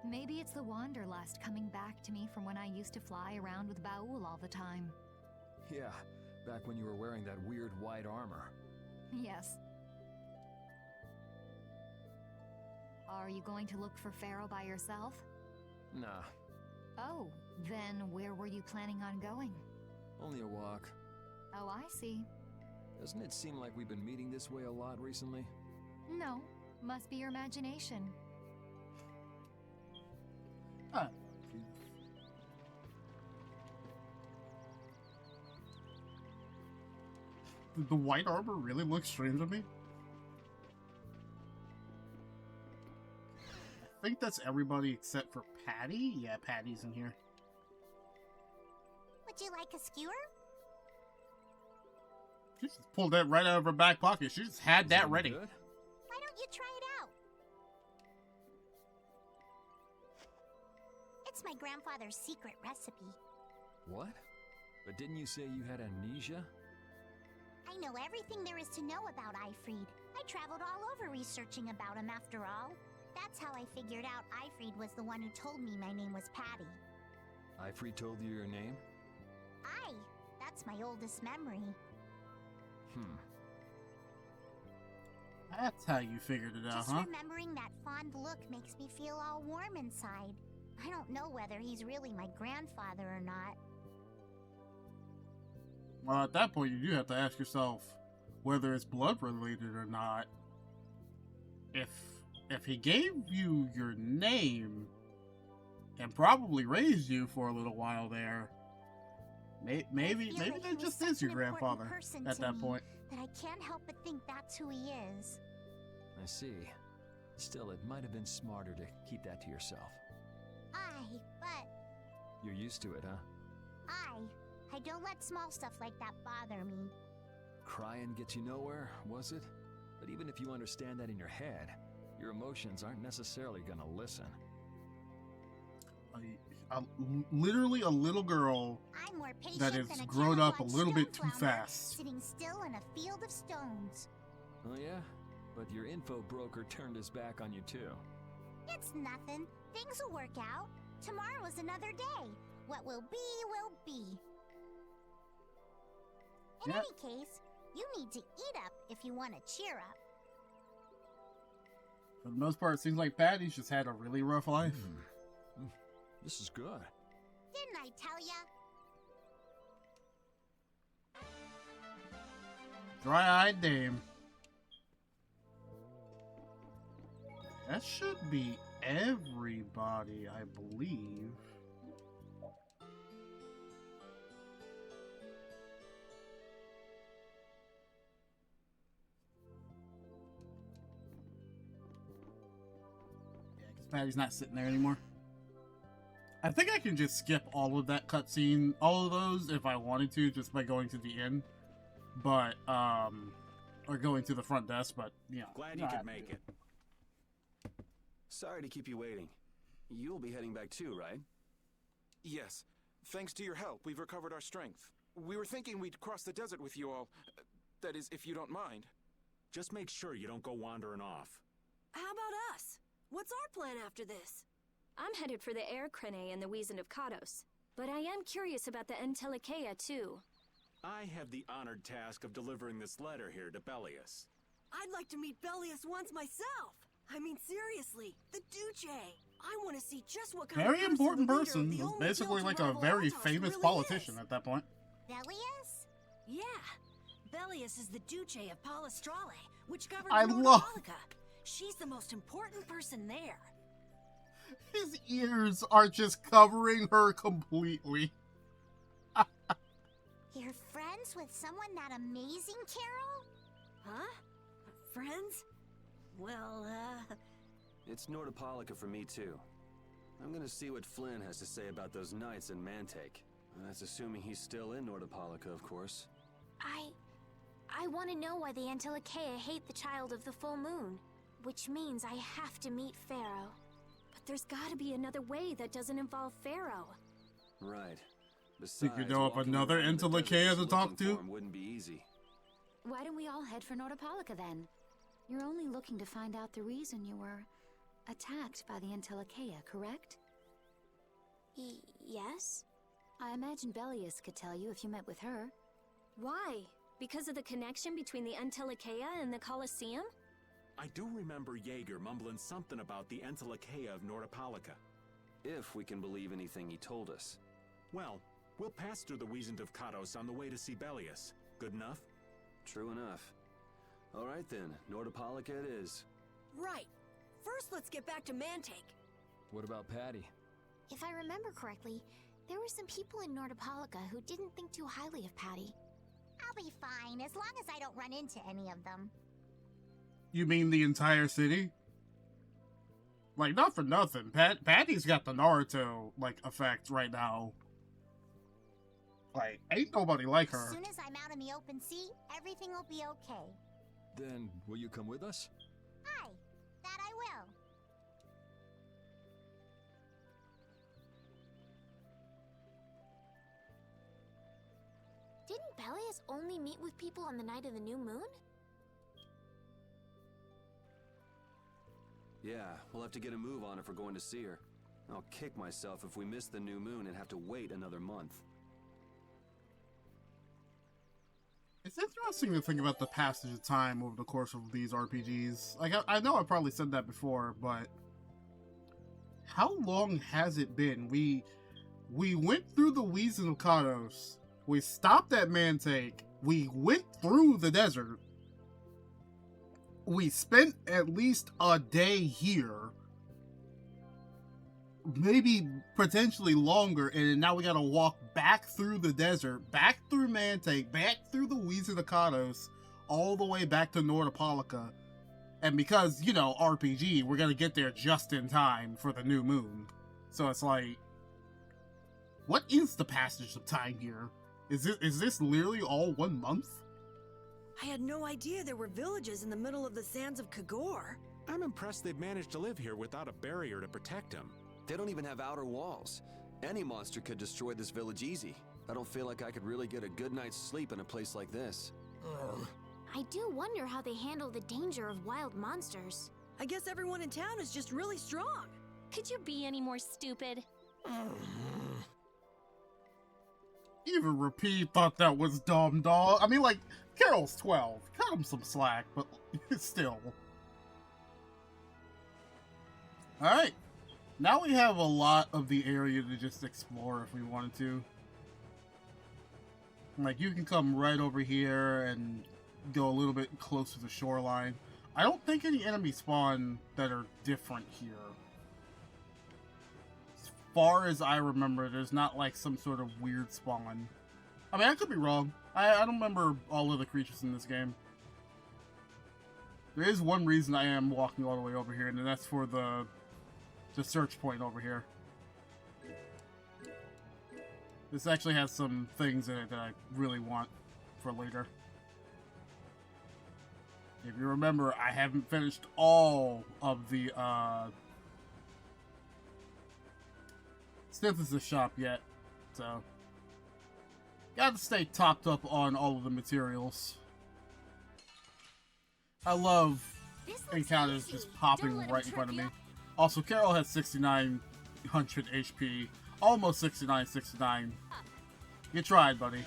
Speaker 11: Maybe it's the wanderlust coming back to me from when I used to fly around with Baul all the time.
Speaker 8: Yeah, back when you were wearing that weird white armor.
Speaker 11: Yes. Are you going to look for Pharaoh by yourself?
Speaker 8: Nah,
Speaker 11: Oh, then where were you planning on going?
Speaker 8: only a walk.
Speaker 11: Oh, I see.
Speaker 8: Doesn't it seem like we've been meeting this way a lot recently?
Speaker 11: No, must be your imagination.
Speaker 2: Ah. Did the white armor really look strange to me? I think that's everybody except for Patty. Yeah, Patty's in here.
Speaker 6: Would you like a skewer?
Speaker 2: She just pulled that right out of her back pocket. She just had that ready.
Speaker 8: Good?
Speaker 6: Why don't you try it out? It's my grandfather's secret recipe.
Speaker 8: What? But didn't you say you had amnesia?
Speaker 6: I know everything there is to know about Eifried. I traveled all over researching about him after all. That's how I figured out Eifried was the one who told me my name was Patty.
Speaker 8: Eifried told you your name?
Speaker 6: That's my oldest memory.
Speaker 2: That's how you figured it out,
Speaker 6: Just
Speaker 2: huh?
Speaker 6: remembering that fond look makes me feel all warm inside. I don't know whether he's really my grandfather or not.
Speaker 2: Well, at that point, you do have to ask yourself whether it's blood related or not. If he gave you your name and probably raised you for a little while there, maybe
Speaker 6: like
Speaker 2: that
Speaker 6: he was
Speaker 2: just
Speaker 6: such
Speaker 2: is your
Speaker 6: an important
Speaker 2: grandfather
Speaker 6: person
Speaker 2: at
Speaker 6: to
Speaker 2: that
Speaker 6: me
Speaker 2: point.
Speaker 6: that I can't help but think that's who he is.
Speaker 8: I see. Still, it might have been smarter to keep that to yourself.
Speaker 6: But
Speaker 8: You're used to it, huh?
Speaker 6: I don't let small stuff like that bother me.
Speaker 8: Crying gets you nowhere, was it? But even if you understand that in your head, your emotions aren't necessarily gonna listen.
Speaker 2: Literally a little girl
Speaker 6: I'm more patient
Speaker 2: that has
Speaker 6: than a
Speaker 2: grown up a
Speaker 6: camouflage
Speaker 2: little bit
Speaker 6: stone
Speaker 2: too
Speaker 6: flounder
Speaker 2: fast.
Speaker 6: sitting still in a field of stones.
Speaker 8: Oh yeah? But your info broker turned his back on you too.
Speaker 6: It's nothing. Things will work out. Tomorrow is another day. What will be, will be. In
Speaker 2: Yep.
Speaker 6: any case, you need to eat up if you want to cheer up.
Speaker 2: For the most part, it seems like Patty's just had a really rough life.
Speaker 8: This is good.
Speaker 6: Didn't I tell ya?
Speaker 2: Dry-eyed dame. That should be everybody, I believe. Yeah, because Patty's not sitting there anymore. I think I can just skip all of that cutscene, all of those, if I wanted to, just by going to the inn. But, or going to the front desk, but, you know.
Speaker 4: Glad you could make it.
Speaker 7: Sorry to keep you waiting. You'll be heading back too, right?
Speaker 12: Yes. Thanks to your help, we've recovered our strength. We were thinking we'd cross the desert with you all. That is, if you don't mind.
Speaker 4: Just make sure you don't go wandering off.
Speaker 5: How about us? What's our plan after this?
Speaker 3: I'm headed for the Air Crane and the Wizened of Kados. But I am curious about the Entelikeia, too.
Speaker 4: I have the honored task of delivering this letter here to Belius.
Speaker 5: I'd like to meet Bellius once myself. I mean, seriously, the Duce. I want to see just what kind
Speaker 2: Very
Speaker 5: of
Speaker 2: important
Speaker 5: the leader
Speaker 2: person.
Speaker 5: of the
Speaker 2: Was
Speaker 5: only
Speaker 2: basically
Speaker 5: guild
Speaker 2: like
Speaker 5: to
Speaker 2: a
Speaker 5: rival
Speaker 2: very
Speaker 5: Altos
Speaker 2: famous
Speaker 5: really
Speaker 2: politician
Speaker 5: is.
Speaker 2: at that point.
Speaker 6: Bellius?
Speaker 5: Yeah. Bellius is the Duce of Palestrale, which governs
Speaker 2: I
Speaker 5: North
Speaker 2: love-
Speaker 5: Apolica. She's the most important person there.
Speaker 2: His ears are just covering her completely.
Speaker 6: You're friends with someone that amazing, Carol?
Speaker 5: Huh? Friends? Well,
Speaker 7: It's Nordopolica for me, too. I'm gonna see what Flynn has to say about those knights in Mantake. That's assuming he's still in Nordopolica, of course.
Speaker 10: I want to know why the Antilochea hate the child of the full moon, which means I have to meet Pharaoh.
Speaker 3: But there's gotta be another way that doesn't involve Pharaoh.
Speaker 7: Right. Besides,
Speaker 2: Think you know of
Speaker 7: walking
Speaker 2: another
Speaker 7: around the
Speaker 2: Antilochea
Speaker 7: desert
Speaker 2: to talk
Speaker 7: looking
Speaker 2: to?
Speaker 7: for him wouldn't be easy.
Speaker 11: Why don't we all head for Nordopolica then? You're only looking to find out the reason you were attacked by the Antilochea, correct?
Speaker 10: Yes?
Speaker 11: I imagine Bellius could tell you if you met with her.
Speaker 3: Why? Because of the connection between the Antilochea and the Colosseum?
Speaker 4: I do remember Jaeger mumbling something about the Antilochea of Nordopolica.
Speaker 7: If we can believe anything he told us.
Speaker 4: Well, we'll pass through the Wiesent of Kados on the way to Sibelius. Good enough?
Speaker 7: True enough. All right then, Nordopolica it is.
Speaker 5: right. First, let's get back to Mantake.
Speaker 8: What about Patty?
Speaker 10: If I remember correctly, there were some people in Nordopolica who didn't think too highly of Patty.
Speaker 6: I'll be fine, as long as I don't run into any of them.
Speaker 2: You mean the entire city? Like, not for nothing. Patty's got the Naruto, like, effect right now. Like, ain't nobody like her.
Speaker 6: As soon as I'm out in the open sea, everything will be okay.
Speaker 8: Then, will you come with us?
Speaker 6: Aye, that I will.
Speaker 10: Didn't Bellius only meet with people on the night of the new moon?
Speaker 7: Yeah, we'll have to get a move on if we're going to see her. I'll kick myself if we miss the new moon and have to wait another month.
Speaker 2: It's interesting to think about the passage of time over the course of these RPGs. Like, I know I probably said that before, but how long has it been? We went through the Wiesent of Kados. We stopped at Mantake. We went through the desert. We spent at least a day here. Maybe potentially longer, and now we gotta walk back through the desert, back through Mantake, back through the Wiesent of Kados, all the way back to Nordopolica. And because, you know, RPG, we're gonna get there just in time for the new moon. So it's like, what is the passage of time here? Is this literally all 1 month?
Speaker 5: I had no idea there were villages in the middle of the sands of Kagor.
Speaker 4: I'm impressed they've managed to live here without a barrier to protect them.
Speaker 7: They don't even have outer walls. Any monster could destroy this village easy. I don't feel like I could really get a good night's sleep in a place like this.
Speaker 10: I do wonder how they handle the danger of wild monsters.
Speaker 5: I guess everyone in town is just really strong.
Speaker 3: Could you be any more stupid?
Speaker 2: Even Repeat thought that was dumb, dog. I mean, like, Carol's 12. Cut him some slack, but still. Alright. Now we have a lot of the area to just explore if we wanted to. Like, you can come right over here and go a little bit closer to the shoreline. I don't think any enemies spawn that are different here. As far as I remember, there's not like some sort of weird spawn. I mean, I could be wrong. I don't remember all of the creatures in this game. There is one reason I am walking all the way over here, and that's for the search point over here. This actually has some things in it that I really want for later. If you remember, I haven't finished all of the synthesis shop yet, so gotta stay topped up on all of the materials. I love encounters just popping right in front of me. Also, Carol has 6,900 HP, almost 69. You tried, buddy.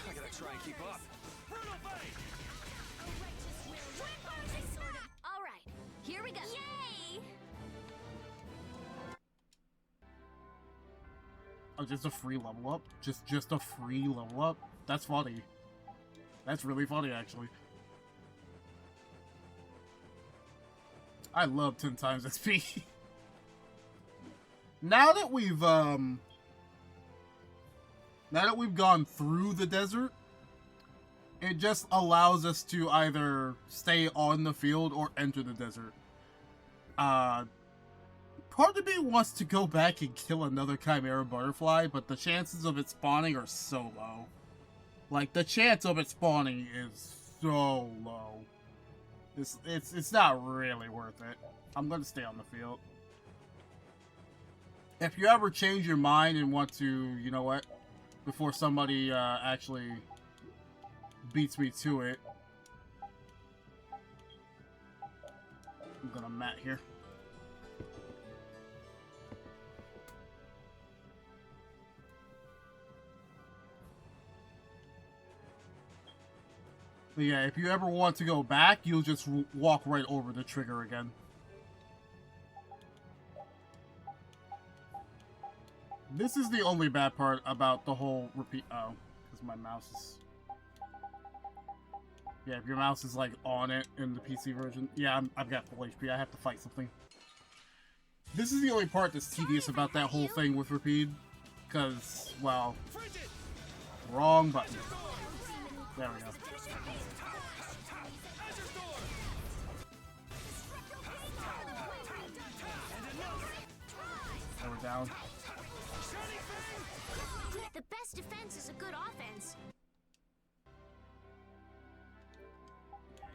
Speaker 7: I gotta try and keep up.
Speaker 3: Alright, here we go. Yay!
Speaker 2: Oh, just a free level up? Just a free level up? That's funny. That's really funny, actually. I love 10 times XP. Now that we've gone through the desert, it just allows us to either stay on the field or enter the desert. Part of me wants to go back and kill another Chimera butterfly, but the chances of it spawning are so low. Like, the chance of it spawning is so low. It's not really worth it. I'm gonna stay on the field. If you ever change your mind and want to, you know what, before somebody actually beats me to it, I'm gonna mat here. But yeah, if you ever want to go back, you'll just walk right over the trigger again. This is the only bad part about the whole repeat. Oh, because my mouse is. Yeah, if your mouse is like on it in the PC version. Yeah, I've got full HP. I have to fight something. This is the only part that's tedious about that whole thing with repeat. Because, well, wrong button. There we go. So we're down.
Speaker 10: The best defense is a good offense.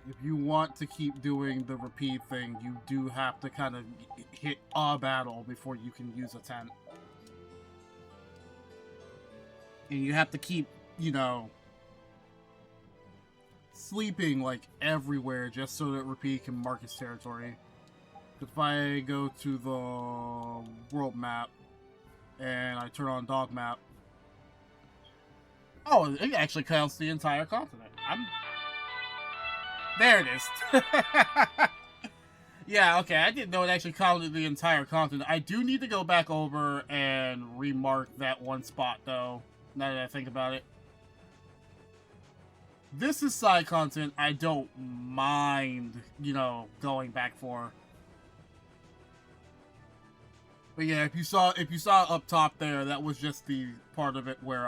Speaker 2: If you want to keep doing the repeat thing, you do have to kind of hit a battle before you can use a tent. And you have to keep, you know, sleeping like everywhere just so that repeat can mark its territory. If I go to the world map and I turn on dog map, oh, it actually counts the entire continent. There it is. Yeah, okay, I didn't know it actually counted the entire continent. I do need to go back over and remark that one spot, though, now that I think about it. This is side content I don't mind, you know, going back for. But yeah, if you saw up top there, that was just the part of it where,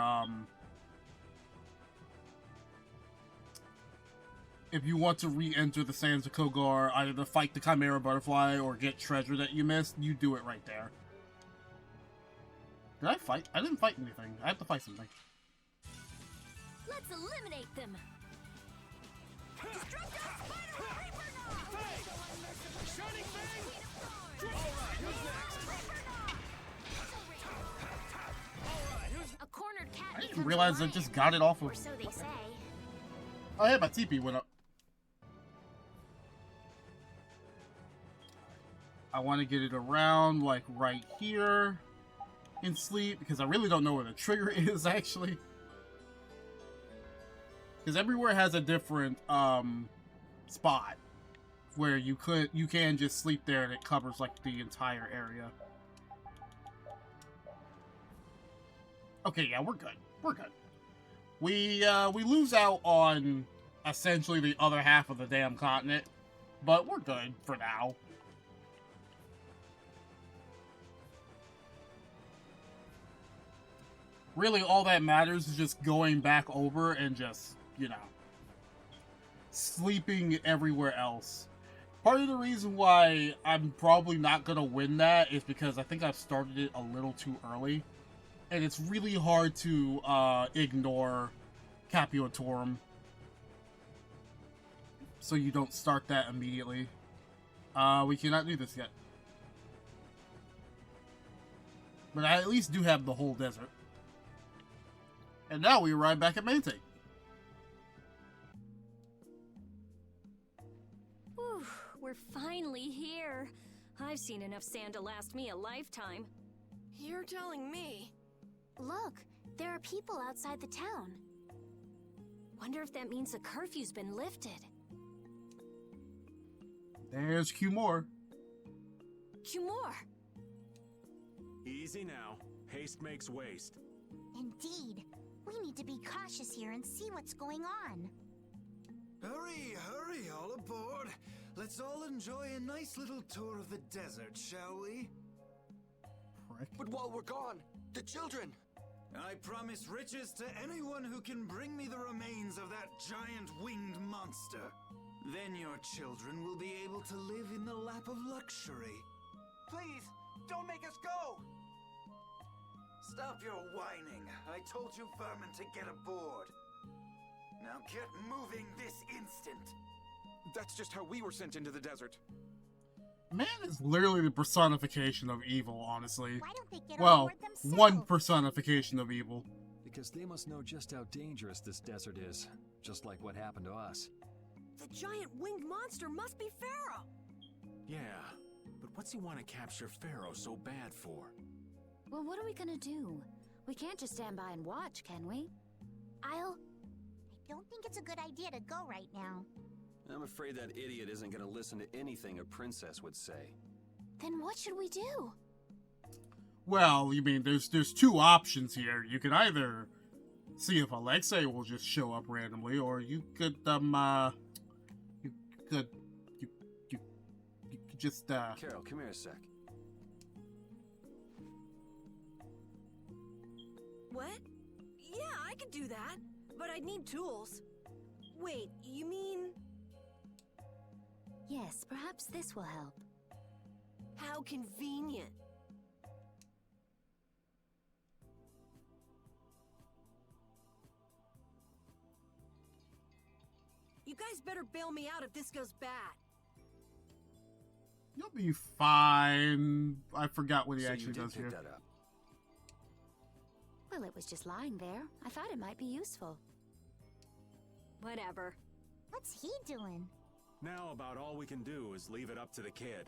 Speaker 2: if you want to re-enter the Sands of Kogar, either to fight the Chimera Butterfly or get treasure that you missed, you do it right there. Did I fight? I didn't fight anything. I have to fight something.
Speaker 3: Let's eliminate them. A cornered cat.
Speaker 2: I didn't realize I just got it off of.
Speaker 3: Or so they say.
Speaker 2: Oh yeah, my TP went up. I want to get it around, like, right here in sleep, because I really don't know where the trigger is, actually. Because everywhere has a different, spot where you can just sleep there and it covers, like, the entire area. Okay, yeah, we're good. We're good. We lose out on, essentially, the other half of the damn continent, but we're good for now. Really, all that matters is just going back over and just, you know, sleeping everywhere else. Part of the reason why I'm probably not going to win that is because I think I've started it a little too early. And it's really hard to ignore Capuatorum. So you don't start that immediately. We cannot do this yet. But I at least do have the whole desert. And now we arrive back at Mantake.
Speaker 3: Whew, we're finally here. I've seen enough sand to last me a lifetime.
Speaker 5: You're telling me.
Speaker 10: Look, there are people outside the town.
Speaker 3: Wonder if that means the curfew's been lifted.
Speaker 2: There's Q-More.
Speaker 3: Q-More!
Speaker 4: Easy now. Haste makes waste.
Speaker 6: Indeed. We need to be cautious here and see what's going on.
Speaker 13: Hurry, hurry, all aboard. Let's all enjoy a nice little tour of the desert, shall we?
Speaker 2: Prick.
Speaker 12: But while we're gone, the children!
Speaker 13: I promise riches to anyone who can bring me the remains of that giant winged monster. Then your children will be able to live in the lap of luxury.
Speaker 12: Please, don't make us go!
Speaker 13: Stop your whining. I told you vermin to get aboard. Now get moving this instant.
Speaker 12: That's just how we were sent into the desert.
Speaker 2: Man is literally the personification of evil, honestly.
Speaker 6: Why don't they get
Speaker 2: Well,
Speaker 6: on board themselves?
Speaker 2: one personification of evil.
Speaker 8: Because they must know just how dangerous this desert is, just like what happened to us.
Speaker 5: The giant winged monster must be Pharaoh!
Speaker 4: Yeah, but what's he want to capture Pharaoh so bad for?
Speaker 11: Well, what are we gonna do? We can't just stand by and watch, can we?
Speaker 6: I don't think it's a good idea to go right now.
Speaker 7: I'm afraid that idiot isn't going to listen to anything a princess would say.
Speaker 11: Then what should we do?
Speaker 2: Well, you mean there's two options here. You could either see if Alexei will just show up randomly, or you could you could just
Speaker 7: Carol, come here a sec.
Speaker 5: What? Yeah, I could do that, but I'd need tools. Wait, you mean...
Speaker 11: Yes, perhaps this will help.
Speaker 5: How convenient. You guys better bail me out if this goes bad.
Speaker 2: you'll be fine. I forgot what he
Speaker 7: So
Speaker 2: actually
Speaker 7: you did
Speaker 2: does
Speaker 7: pick
Speaker 2: here.
Speaker 7: that up.
Speaker 11: Well, it was just lying there. I thought it might be useful.
Speaker 3: Whatever.
Speaker 6: What's he doing?
Speaker 4: Now about all we can do is leave it up to the kid.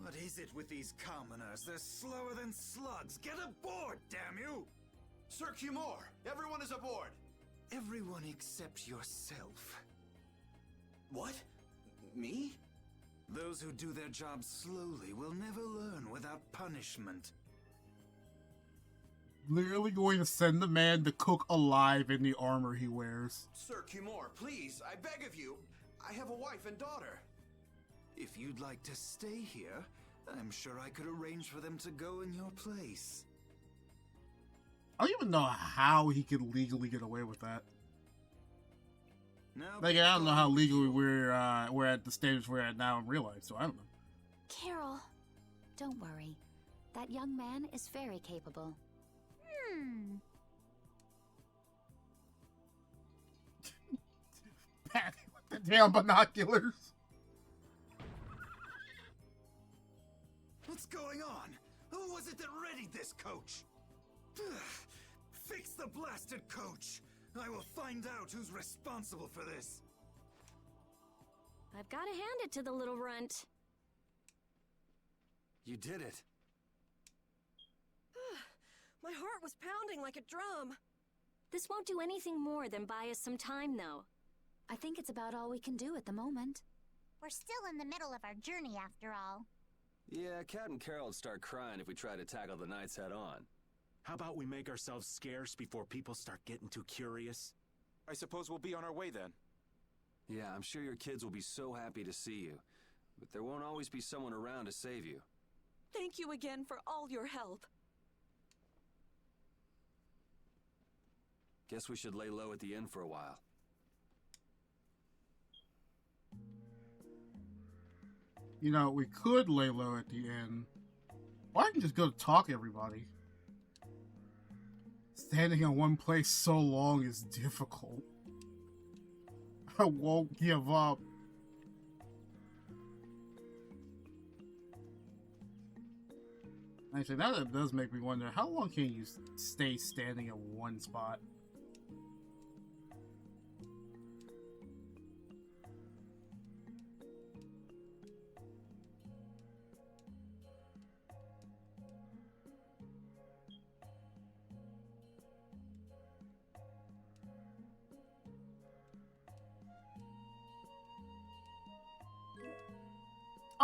Speaker 13: What is it with these commoners? They're slower than slugs. Get aboard, damn you!
Speaker 12: Sir Q-More, everyone is aboard!
Speaker 13: Everyone except yourself.
Speaker 12: What? Me?
Speaker 13: Those who do their jobs slowly will never learn without punishment.
Speaker 2: Literally going to send the man to cook alive in the armor he wears.
Speaker 12: Sir Q-More, please, I beg of you. I have a wife and daughter.
Speaker 13: If you'd like to stay here, I'm sure I could arrange for them to go in your place.
Speaker 2: I don't even know how he could legally get away with that.
Speaker 13: Now,
Speaker 2: Like, I don't know how legally we're at the stage we're at now in real life, so I don't know.
Speaker 11: Carol, don't worry. That young man is very capable.
Speaker 2: Patty with the damn binoculars.
Speaker 13: What's going on? Who was it that readied this coach? Fix the blasted coach! I will find out who's responsible for this.
Speaker 3: I've got to hand it to the little runt.
Speaker 7: You did it.
Speaker 5: My heart was pounding like a drum.
Speaker 3: This won't do anything more than buy us some time, though.
Speaker 11: I think it's about all we can do at the moment.
Speaker 6: We're still in the middle of our journey after all.
Speaker 7: Yeah, Cat and Carol would start crying if we tried to tackle the knights head on.
Speaker 4: How about we make ourselves scarce before people start getting too curious?
Speaker 12: I suppose we'll be on our way then.
Speaker 7: Yeah, I'm sure your kids will be so happy to see you. But there won't always be someone around to save you.
Speaker 5: Thank you again for all your help.
Speaker 7: Guess we should lay low at the inn for a while.
Speaker 2: You know, we could lay low at the end. Or I can just go talk to everybody. Standing in one place so long is difficult. I won't give up. Actually, now that does make me wonder, how long can you stay standing in one spot?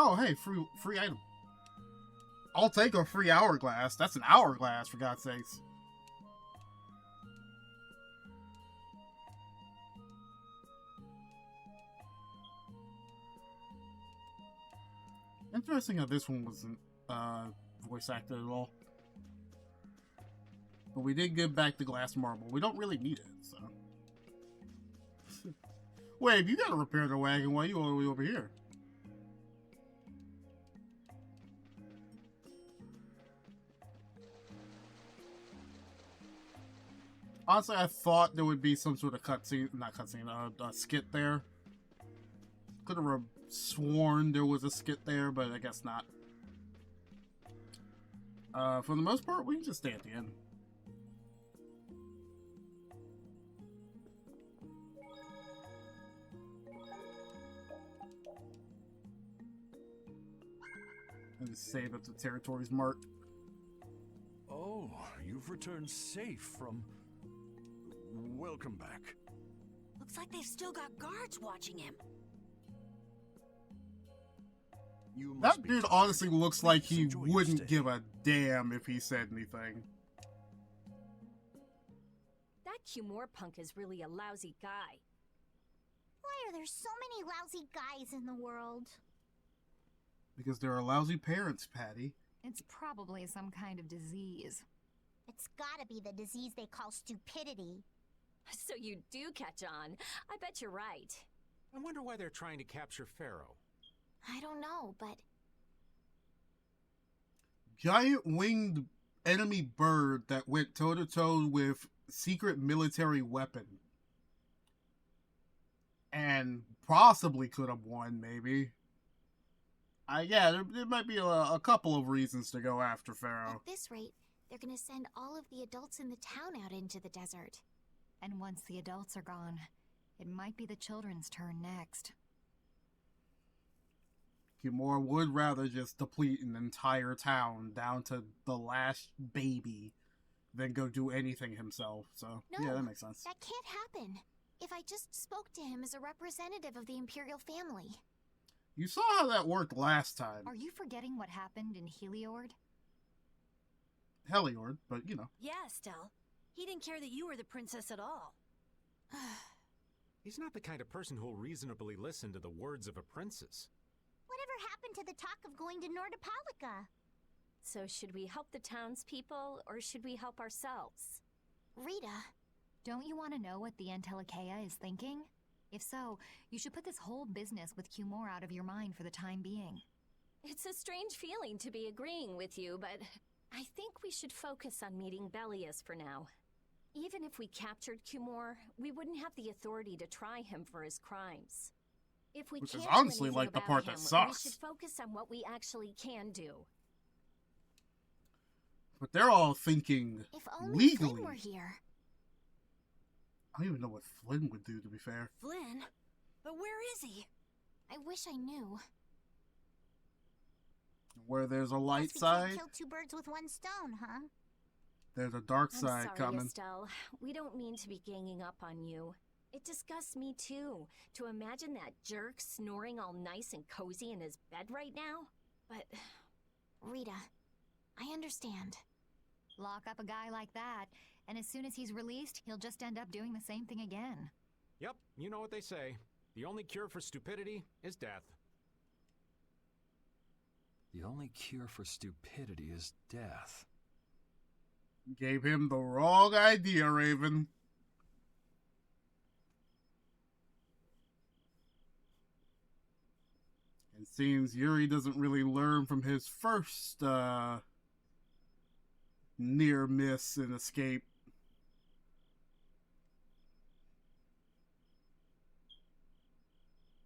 Speaker 2: Oh, hey, free item. I'll take a free hourglass. That's an hourglass, for God's sakes. Interesting how this one wasn't voice acted at all. But we did give back the glass marble. We don't really need it, so. Wait, you gotta repair the wagon while you all the way over here. Honestly, I thought there would be some sort of skit there. Could have sworn there was a skit there, but I guess not. For the most part, we can just stay at the end. And just save up the territories marked.
Speaker 14: Oh, you've returned safe from... Welcome back.
Speaker 5: Looks like they've still got guards watching him.
Speaker 2: That dude honestly looks like he wouldn't give a damn if he said anything.
Speaker 3: That Cumore punk is really a lousy guy.
Speaker 6: Why are there so many lousy guys in the world?
Speaker 2: Because there are lousy parents, Patty.
Speaker 11: It's probably some kind of disease.
Speaker 6: It's gotta be the disease they call stupidity.
Speaker 3: So you do catch on. I bet you're right.
Speaker 4: I wonder why they're trying to capture Pharaoh.
Speaker 10: I don't know, but...
Speaker 2: Giant winged enemy bird that went toe-to-toe with secret military weapon. And possibly could have won, maybe. Yeah, there might be a couple of reasons to go after Pharaoh.
Speaker 10: At this rate, they're gonna send all of the adults in the town out into the desert.
Speaker 11: And once the adults are gone, it might be the children's turn next.
Speaker 2: Cumore would rather just deplete an entire town down to the last baby than go do anything himself. So,
Speaker 10: No,
Speaker 2: yeah, that makes sense.
Speaker 10: That can't happen. If I just spoke to him as a representative of the Imperial family.
Speaker 2: You saw how that worked last time.
Speaker 11: Are you forgetting what happened in Heliord?
Speaker 2: Heliord, but you know.
Speaker 5: Yeah, Estelle. He didn't care that you were the princess at all.
Speaker 4: He's not the kind of person who'll reasonably listen to the words of a princess.
Speaker 6: Whatever happened to the talk of going to Nordopolica?
Speaker 3: So should we help the townspeople, or should we help ourselves?
Speaker 10: Rita,
Speaker 11: don't you want to know what the Entelekea is thinking? If so, you should put this whole business with Cumore out of your mind for the time being.
Speaker 3: It's a strange feeling to be agreeing with you, but I think we should focus on meeting Belius for now. Even if we captured Cumore, we wouldn't have the authority to try him for his crimes. If we
Speaker 2: Which
Speaker 3: can't
Speaker 2: is
Speaker 3: do
Speaker 2: honestly
Speaker 3: anything
Speaker 2: like the
Speaker 3: about
Speaker 2: part that
Speaker 3: him,
Speaker 2: sucks.
Speaker 3: we should focus on what we actually can do.
Speaker 2: But they're all thinking
Speaker 10: if only
Speaker 2: legally.
Speaker 10: Flynn were here.
Speaker 2: I don't even know what Flynn would do, to be fair.
Speaker 5: Flynn? But where is he?
Speaker 10: I wish I knew.
Speaker 2: Where there's a light
Speaker 6: Guess we
Speaker 2: side,
Speaker 6: can't kill two birds with one stone, huh?
Speaker 2: there's a dark
Speaker 3: I'm
Speaker 2: side
Speaker 3: sorry,
Speaker 2: coming.
Speaker 3: Estelle. We don't mean to be ganging up on you. It disgusts me too, to imagine that jerk snoring all nice and cozy in his bed right now. But...
Speaker 10: Rita, I understand.
Speaker 11: Lock up a guy like that, and as soon as he's released, he'll just end up doing the same thing again.
Speaker 4: Yep, you know what they say. The only cure for stupidity is death.
Speaker 8: The only cure for stupidity is death.
Speaker 2: Gave him the wrong idea, Raven. It seems Yuri doesn't really learn from his first near miss and escape.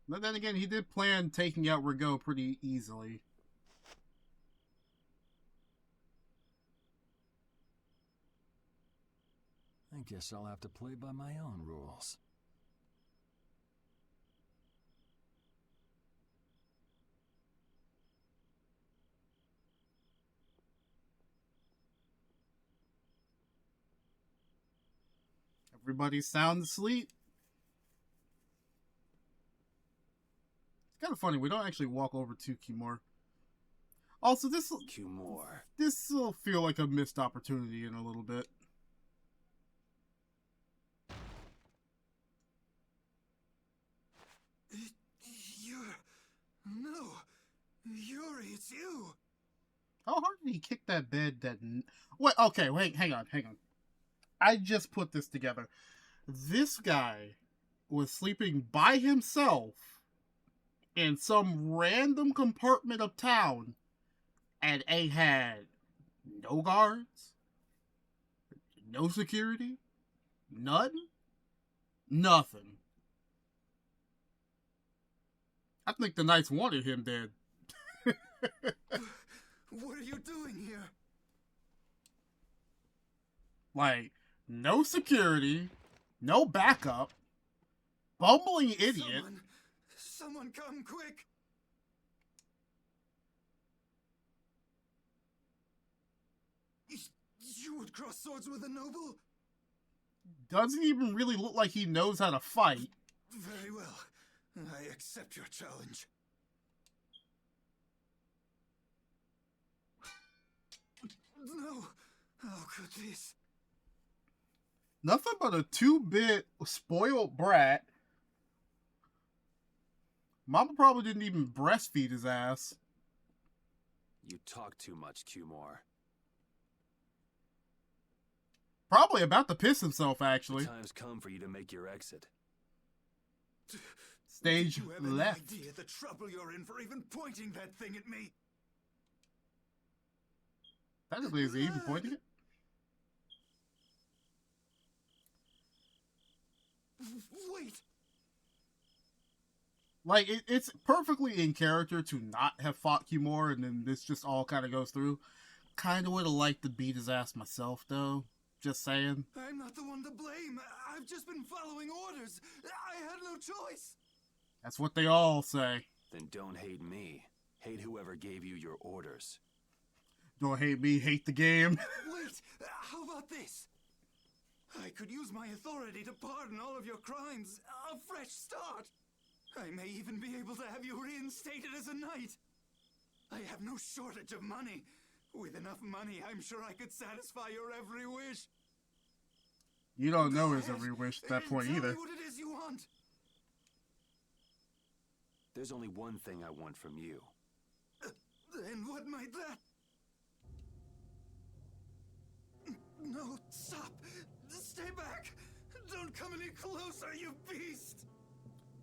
Speaker 2: But then again, he did plan taking out Rigaud pretty easily.
Speaker 8: I guess I'll have to play by my own rules.
Speaker 2: Everybody's sound asleep. It's Kind of funny, we don't actually walk over to Kimura. Also, this will feel like a missed opportunity in a little bit.
Speaker 13: No, Yuri, it's you.
Speaker 2: How hard did he kick that bed that... Wait, okay, wait, hang on. I just put this together. This guy was sleeping by himself in some random compartment of town and A had no guards, no security, nothing. I think the Knights wanted him dead.
Speaker 13: What are you doing here?
Speaker 2: Like, no security, no backup, bumbling idiot.
Speaker 13: Someone come quick! You would cross swords with a noble?
Speaker 2: Doesn't even really look like he knows how to fight.
Speaker 13: Very well. I accept your challenge. No. How could this?
Speaker 2: Nothing but a 2-bit spoiled brat. Mama probably didn't even breastfeed his ass.
Speaker 7: You talk too much, Kimura.
Speaker 2: Probably about to piss himself, actually.
Speaker 7: The time's come for you to make your exit.
Speaker 2: Stage
Speaker 13: Do you have
Speaker 2: left.
Speaker 13: any idea the trouble you're in for even pointing that thing at me?
Speaker 2: Technically, is he even pointing it?
Speaker 13: Wait.
Speaker 2: Like, it's perfectly in character to not have fought Kimura, and then this just all kind of goes through. Kind of would have liked to beat his ass myself, though. Just saying.
Speaker 13: I'm not the one to blame. I've just been following orders. I had no choice.
Speaker 2: That's what they all say.
Speaker 7: Then don't hate me. Hate whoever gave you your orders.
Speaker 2: Don't hate me, hate the game.
Speaker 13: Wait, how about this? I could use my authority to pardon all of your crimes. A fresh start. I may even be able to have you reinstated as a knight. I have no shortage of money. With enough money, I'm sure I could satisfy your every wish.
Speaker 2: You don't know his every wish at that point
Speaker 13: Tell
Speaker 2: either.
Speaker 13: me what it is you want.
Speaker 7: There's only one thing I want from you.
Speaker 13: And what might that? No, stop! Stay back! Don't come any closer, you beast!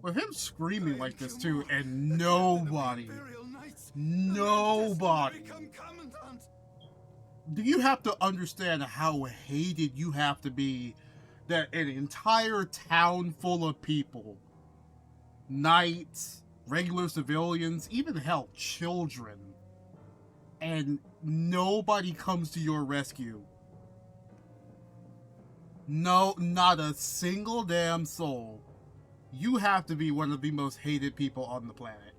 Speaker 2: With him screaming like this too, and nobody, do you have to understand how hated you have to be that an entire town full of people, knights, regular civilians, even hell, children, and nobody comes to your rescue? No, not a single damn soul. You have to be one of the most hated people on the planet.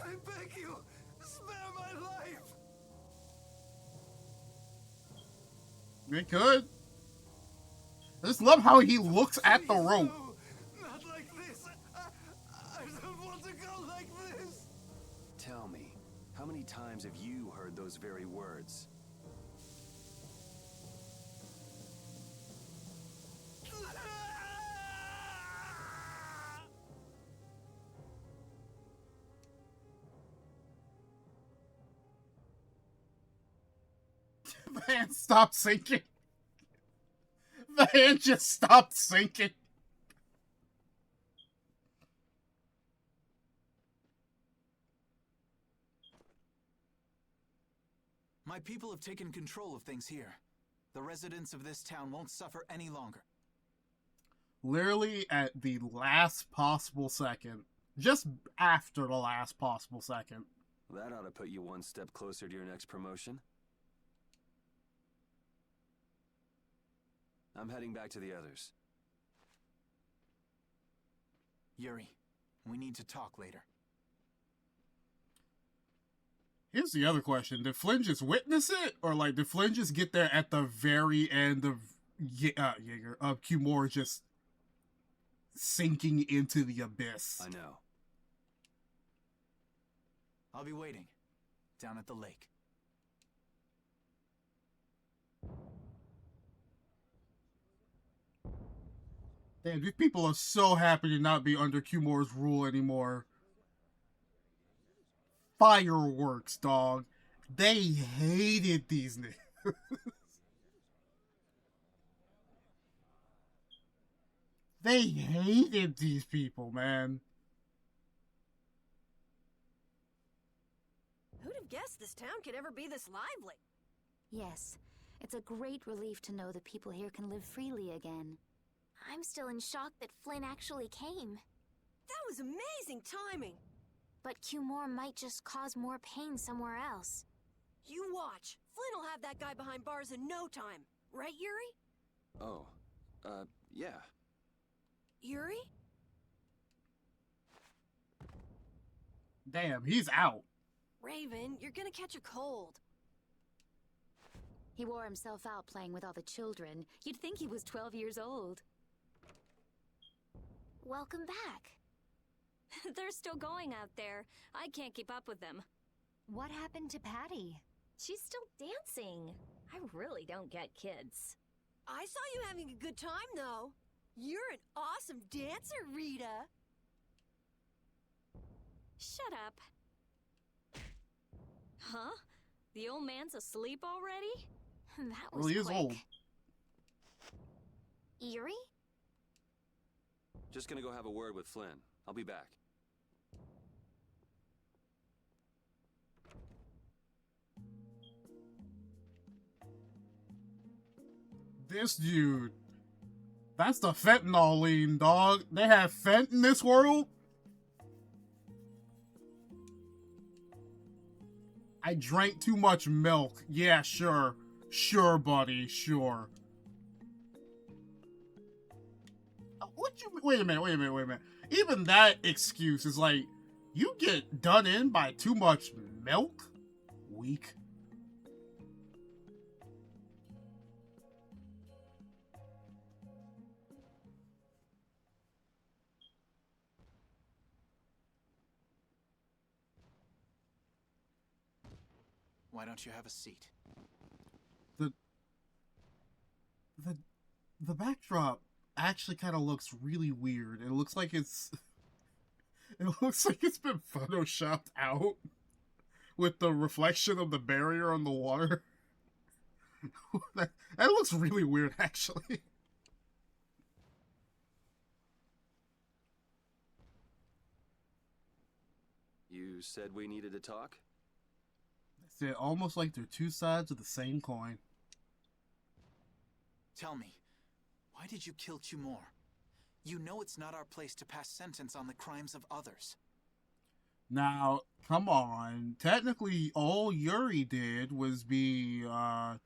Speaker 13: I beg you, spare my life!
Speaker 2: It could. I just love how he looks at the rope.
Speaker 13: Not like this! I don't want to go like this!
Speaker 7: Tell me, how many times have you heard those very words?
Speaker 2: The hand stopped sinking. The hand just stopped sinking.
Speaker 15: My people have taken control of things here. The residents of this town won't suffer any longer.
Speaker 2: Literally at the last possible second. Just after the last possible second.
Speaker 7: That ought to put you one step closer to your next promotion. I'm heading back to the others.
Speaker 15: Yuri, we need to talk later.
Speaker 2: Here's the other question. Did Flynn just witness it? Or, like, did Flynn just get there at the very end of Kimura just sinking into the abyss.
Speaker 7: I know.
Speaker 15: I'll be waiting. Down at the lake.
Speaker 2: Damn, these people are so happy to not be under Cumor's rule anymore. Fireworks, dog. They hated these niggas. They hated these people, man.
Speaker 5: Who'd have guessed this town could ever be this lively?
Speaker 11: Yes, it's a great relief to know the people here can live freely again.
Speaker 10: I'm still in shock that Flynn actually came.
Speaker 5: That was amazing timing!
Speaker 10: But Cumor might just cause more pain somewhere else.
Speaker 5: You watch. Flynn will have that guy behind bars in no time. Right, Yuri?
Speaker 7: Oh, yeah.
Speaker 5: Yuri?
Speaker 2: Damn, he's out.
Speaker 5: Raven, you're gonna catch a cold.
Speaker 11: He wore himself out playing with all the children. You'd think he was 12 years old.
Speaker 10: Welcome back.
Speaker 3: They're still going out there. I can't keep up with them.
Speaker 11: What happened to Patty?
Speaker 3: She's still dancing. I really don't get kids.
Speaker 5: I saw you having a good time, though. You're an awesome dancer, Rita.
Speaker 3: Shut up. Huh? The old man's asleep already?
Speaker 10: That was
Speaker 2: Well, he is
Speaker 10: quick.
Speaker 2: old.
Speaker 10: Yuri?
Speaker 7: Just gonna go have a word with Flynn. I'll be back.
Speaker 2: This dude. That's the fentanyl lean, dog. They have fent in this world? I drank too much milk. Yeah, sure. Sure, buddy. Sure. What you... Wait a minute. Even that excuse is like, you get done in by too much milk? Weak.
Speaker 15: Why don't you have a seat?
Speaker 2: The backdrop actually kind of looks really weird. It looks like it's... It looks like it's been photoshopped out with the reflection of the barrier on the water. that looks really weird, actually.
Speaker 7: You said we needed to talk?
Speaker 2: It's almost like they're two sides of the same coin.
Speaker 15: Tell me, why did you kill Cumor? You know it's not our place to pass sentence on the crimes of others.
Speaker 2: Now, come on. Technically, all Yuri did was be a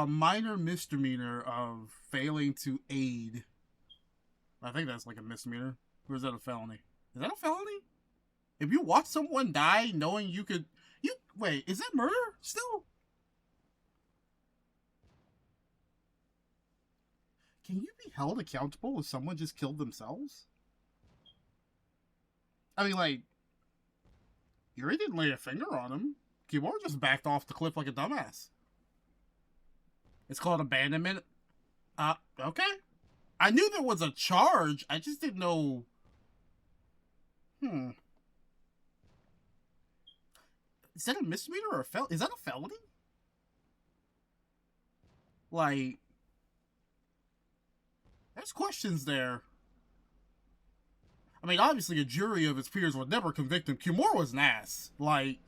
Speaker 2: minor misdemeanor of failing to aid. I think that's like a misdemeanor. Or is that a felony? Is that a felony? If you watch someone die knowing you could... Wait, is that murder still? Can you be held accountable if someone just killed themselves? I mean, like, Yuri didn't lay a finger on him. Cumor just backed off the cliff like a dumbass. It's called abandonment. Okay. I knew there was a charge. I just didn't know... Is that a misdemeanor or a felony? Is that a felony? Like... There's questions there. I mean, obviously a jury of his peers would never convict him. Cumor was an ass. Like,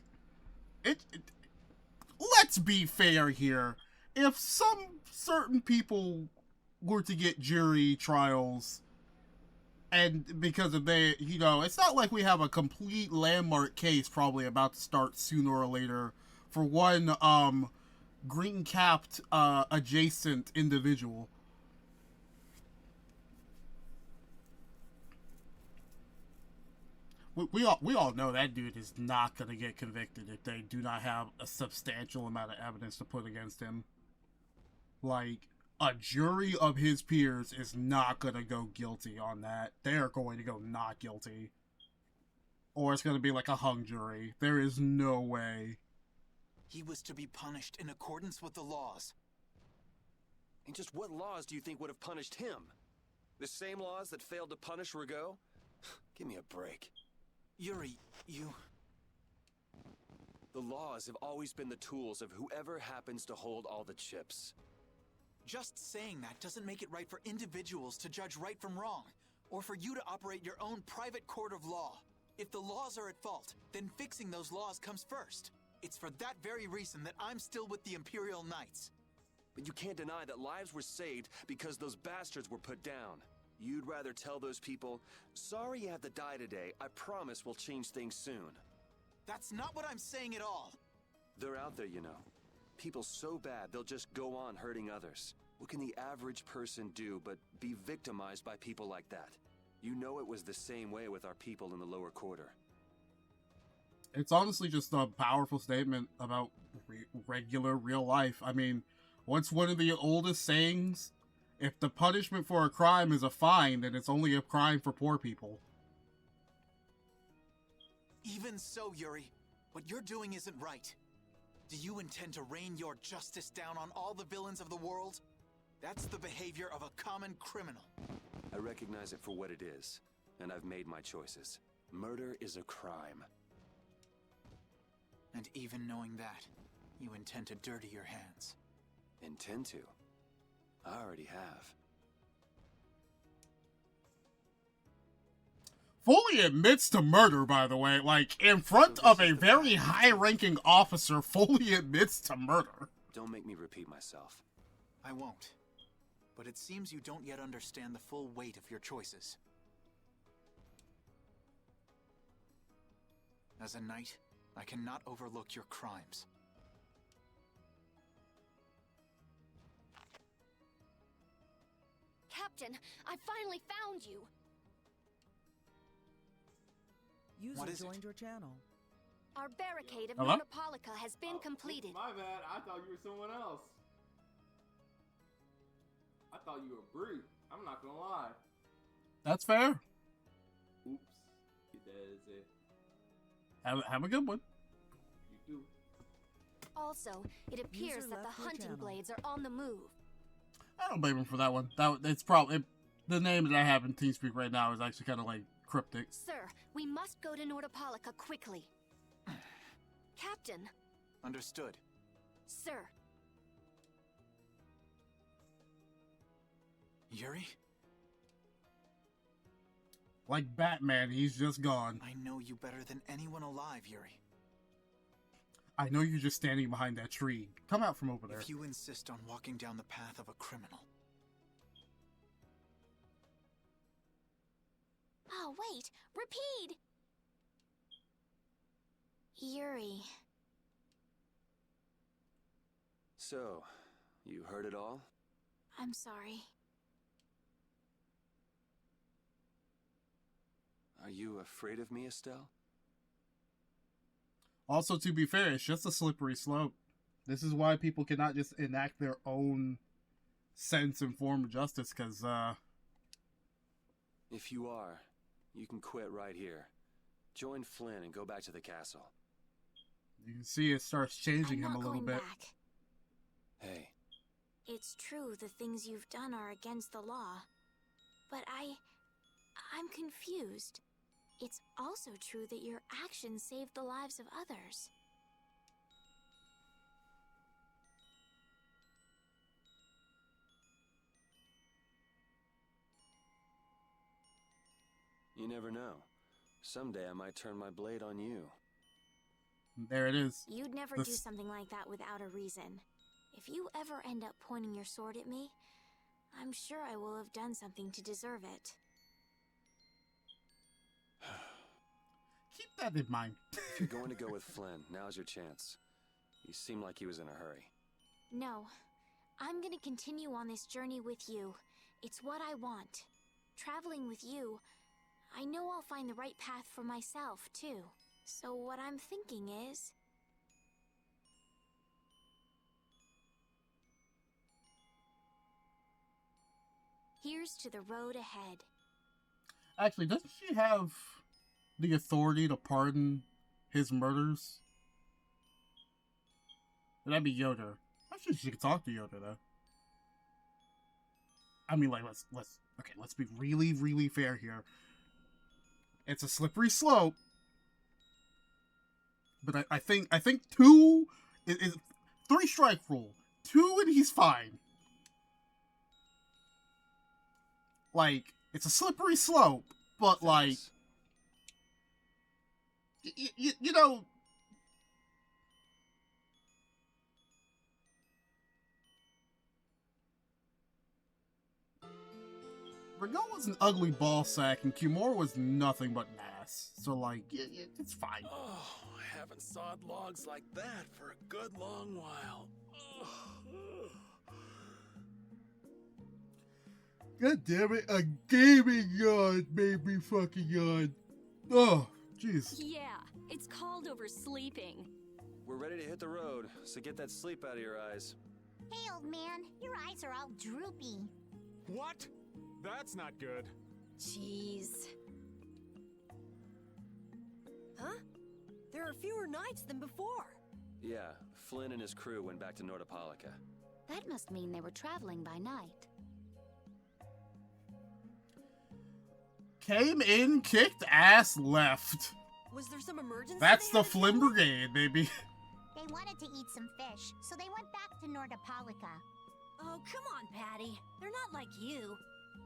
Speaker 2: let's be fair here. If some certain people were to get jury trials, and because of that, you know, it's not like we have a complete landmark case probably about to start sooner or later for one, green-capped, adjacent individual. We all know that dude is not going to get convicted if they do not have a substantial amount of evidence to put against him. Like, a jury of his peers is not gonna go guilty on that. They are going to go not guilty. Or it's gonna be like a hung jury. There is no way.
Speaker 15: He was to be punished in accordance with the laws.
Speaker 7: And just what laws do you think would have punished him? The same laws that failed to punish Rigaud? Give me a break.
Speaker 15: Yuri, you...
Speaker 7: The laws have always been the tools of whoever happens to hold all the chips.
Speaker 15: Just saying that doesn't make it right for individuals to judge right from wrong, or for you to operate your own private court of law. If the laws are at fault, then fixing those laws comes first. It's for that very reason that I'm still with the Imperial Knights.
Speaker 7: But you can't deny that lives were saved because those bastards were put down. You'd rather tell those people, sorry you have to die today, I promise we'll change things soon.
Speaker 15: That's not what I'm saying at all.
Speaker 7: They're out there, you know. People so bad they'll just go on hurting others. What can the average person do but be victimized by people like that? You know it was the same way with our people in the lower quarter.
Speaker 2: It's honestly just a powerful statement about regular real life. I mean, what's one of the oldest sayings? If the punishment for a crime is a fine, then it's only a crime for poor people.
Speaker 15: Even so, Yuri, what you're doing isn't right. Do you intend to rain your justice down on all the villains of the world? That's the behavior of a common criminal.
Speaker 7: I recognize it for what it is, and I've made my choices. Murder is a crime.
Speaker 15: And even knowing that, you intend to dirty your hands.
Speaker 7: Intend to? I already have.
Speaker 2: Fully admits to murder, by the way. Like, in front of a very high-ranking officer, fully admits to murder.
Speaker 7: Don't make me repeat myself.
Speaker 15: I won't. But it seems you don't yet understand the full weight of your choices. As a knight, I cannot overlook your crimes.
Speaker 3: Captain, I finally found you!
Speaker 16: User
Speaker 15: What is
Speaker 16: joined your channel.
Speaker 3: Our barricade of
Speaker 2: Hello?
Speaker 3: Notopolica has been completed.
Speaker 17: My bad, I thought you were someone else. I thought you were Bree. I'm not gonna lie.
Speaker 2: That's fair.
Speaker 17: Oops. That is it.
Speaker 2: Have a good one.
Speaker 17: You do.
Speaker 3: Also, it appears
Speaker 16: User
Speaker 3: that the
Speaker 16: left your
Speaker 3: hunting
Speaker 16: channel.
Speaker 3: blades are on the move.
Speaker 2: I don't blame him for that one. It's probably the name that I have in TeamSpeak right now is actually kind of like cryptic.
Speaker 3: Sir, we must go to Notopolica quickly. Captain.
Speaker 15: Understood.
Speaker 3: Sir.
Speaker 15: Yuri?
Speaker 2: Like Batman, he's just gone.
Speaker 15: I know you better than anyone alive, Yuri.
Speaker 2: I know you're just standing behind that tree. Come out from over there.
Speaker 15: If you insist on walking down the path of a criminal.
Speaker 10: Oh, wait! Repeat! Yuri.
Speaker 7: So, you heard it all?
Speaker 10: I'm sorry.
Speaker 7: Are you afraid of me, Estelle?
Speaker 2: Also, to be fair, it's just a slippery slope. This is why people cannot just enact their own sense and form of justice, because,
Speaker 7: If you are, you can quit right here. Join Flynn and go back to the castle.
Speaker 2: you can see it starts changing him
Speaker 10: I'm
Speaker 2: a
Speaker 10: not
Speaker 2: little
Speaker 10: going
Speaker 2: bit.
Speaker 10: back.
Speaker 7: Hey,
Speaker 10: It's true the things you've done are against the law. But I'm confused. It's also true that your actions saved the lives of others.
Speaker 7: you never know. Someday I might turn my blade on you.
Speaker 2: There it is.
Speaker 10: You'd never
Speaker 2: The
Speaker 10: do
Speaker 2: s-
Speaker 10: something like that without a reason. If you ever end up pointing your sword at me, I'm sure I will have done something to deserve it.
Speaker 2: Keep that in mind.
Speaker 7: If you're going to go with Flynn, now's your chance. You seem like he was in a hurry.
Speaker 10: No, I'm gonna continue on this journey with you. It's what I want. Traveling with you, I know I'll find the right path for myself, too. So what I'm thinking is... Here's to the road ahead.
Speaker 2: Actually, doesn't she have the authority to pardon his murders? That'd be Yoda. I'm sure she could talk to Yoda though. I mean, like, let's be really, really fair here. It's a slippery slope, but I think two is 3-strike rule. 2 and he's fine. Like, it's a slippery slope, but like, you know. Regal was an ugly ball sack, and Kimura was nothing but an ass. So, like, it's fine.
Speaker 14: Oh, I haven't sawed logs like that for a good long while.
Speaker 2: God damn it, a gaming yawn made me fucking yawn. Oh, jeez.
Speaker 3: Yeah, it's called oversleeping.
Speaker 7: We're ready to hit the road, so get that sleep out of your eyes.
Speaker 6: Hey, old man, your eyes are all droopy.
Speaker 4: What? That's not good.
Speaker 5: Jeez. Huh? There are fewer nights than before.
Speaker 7: Yeah, Flynn and his crew went back to Nordopolica.
Speaker 11: That must mean they were traveling by night.
Speaker 2: Came in, kicked ass, left.
Speaker 5: Was there some emergency?
Speaker 2: That's the Flynn Brigade, baby.
Speaker 6: They wanted to eat some fish, so they went back to Nordopolica.
Speaker 5: Oh, come on, Patty. They're not like you.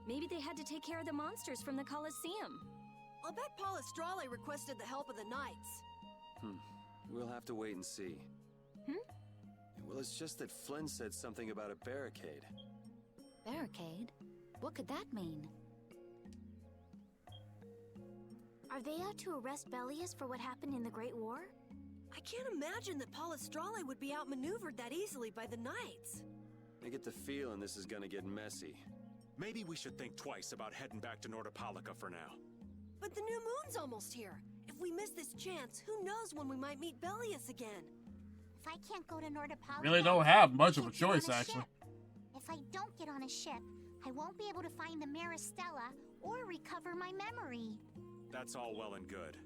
Speaker 3: Maybe they had to take care of the monsters from the Colosseum.
Speaker 5: I'll bet Paul Estrale requested the help of the Knights.
Speaker 7: We'll have to wait and see. Well, it's just that Flynn said something about a barricade.
Speaker 11: Barricade? What could that mean?
Speaker 10: Are they out to arrest Bellius for what happened in the Great War?
Speaker 5: I can't imagine that Paul Estrale would be outmaneuvered that easily by the Knights.
Speaker 7: I get the feeling this is gonna get messy.
Speaker 4: Maybe we should think twice about heading back to Nordopolica for now.
Speaker 5: But the new moon's almost here. If we miss this chance, who knows when we might meet Bellius again?
Speaker 6: If I can't go to Nordopolica,
Speaker 2: Really don't have much of a
Speaker 6: I can't get on
Speaker 2: choice,
Speaker 6: a
Speaker 2: actually.
Speaker 6: ship. If I don't get on a ship, I won't be able to find the Maristella or recover my memory.
Speaker 4: That's all well and good.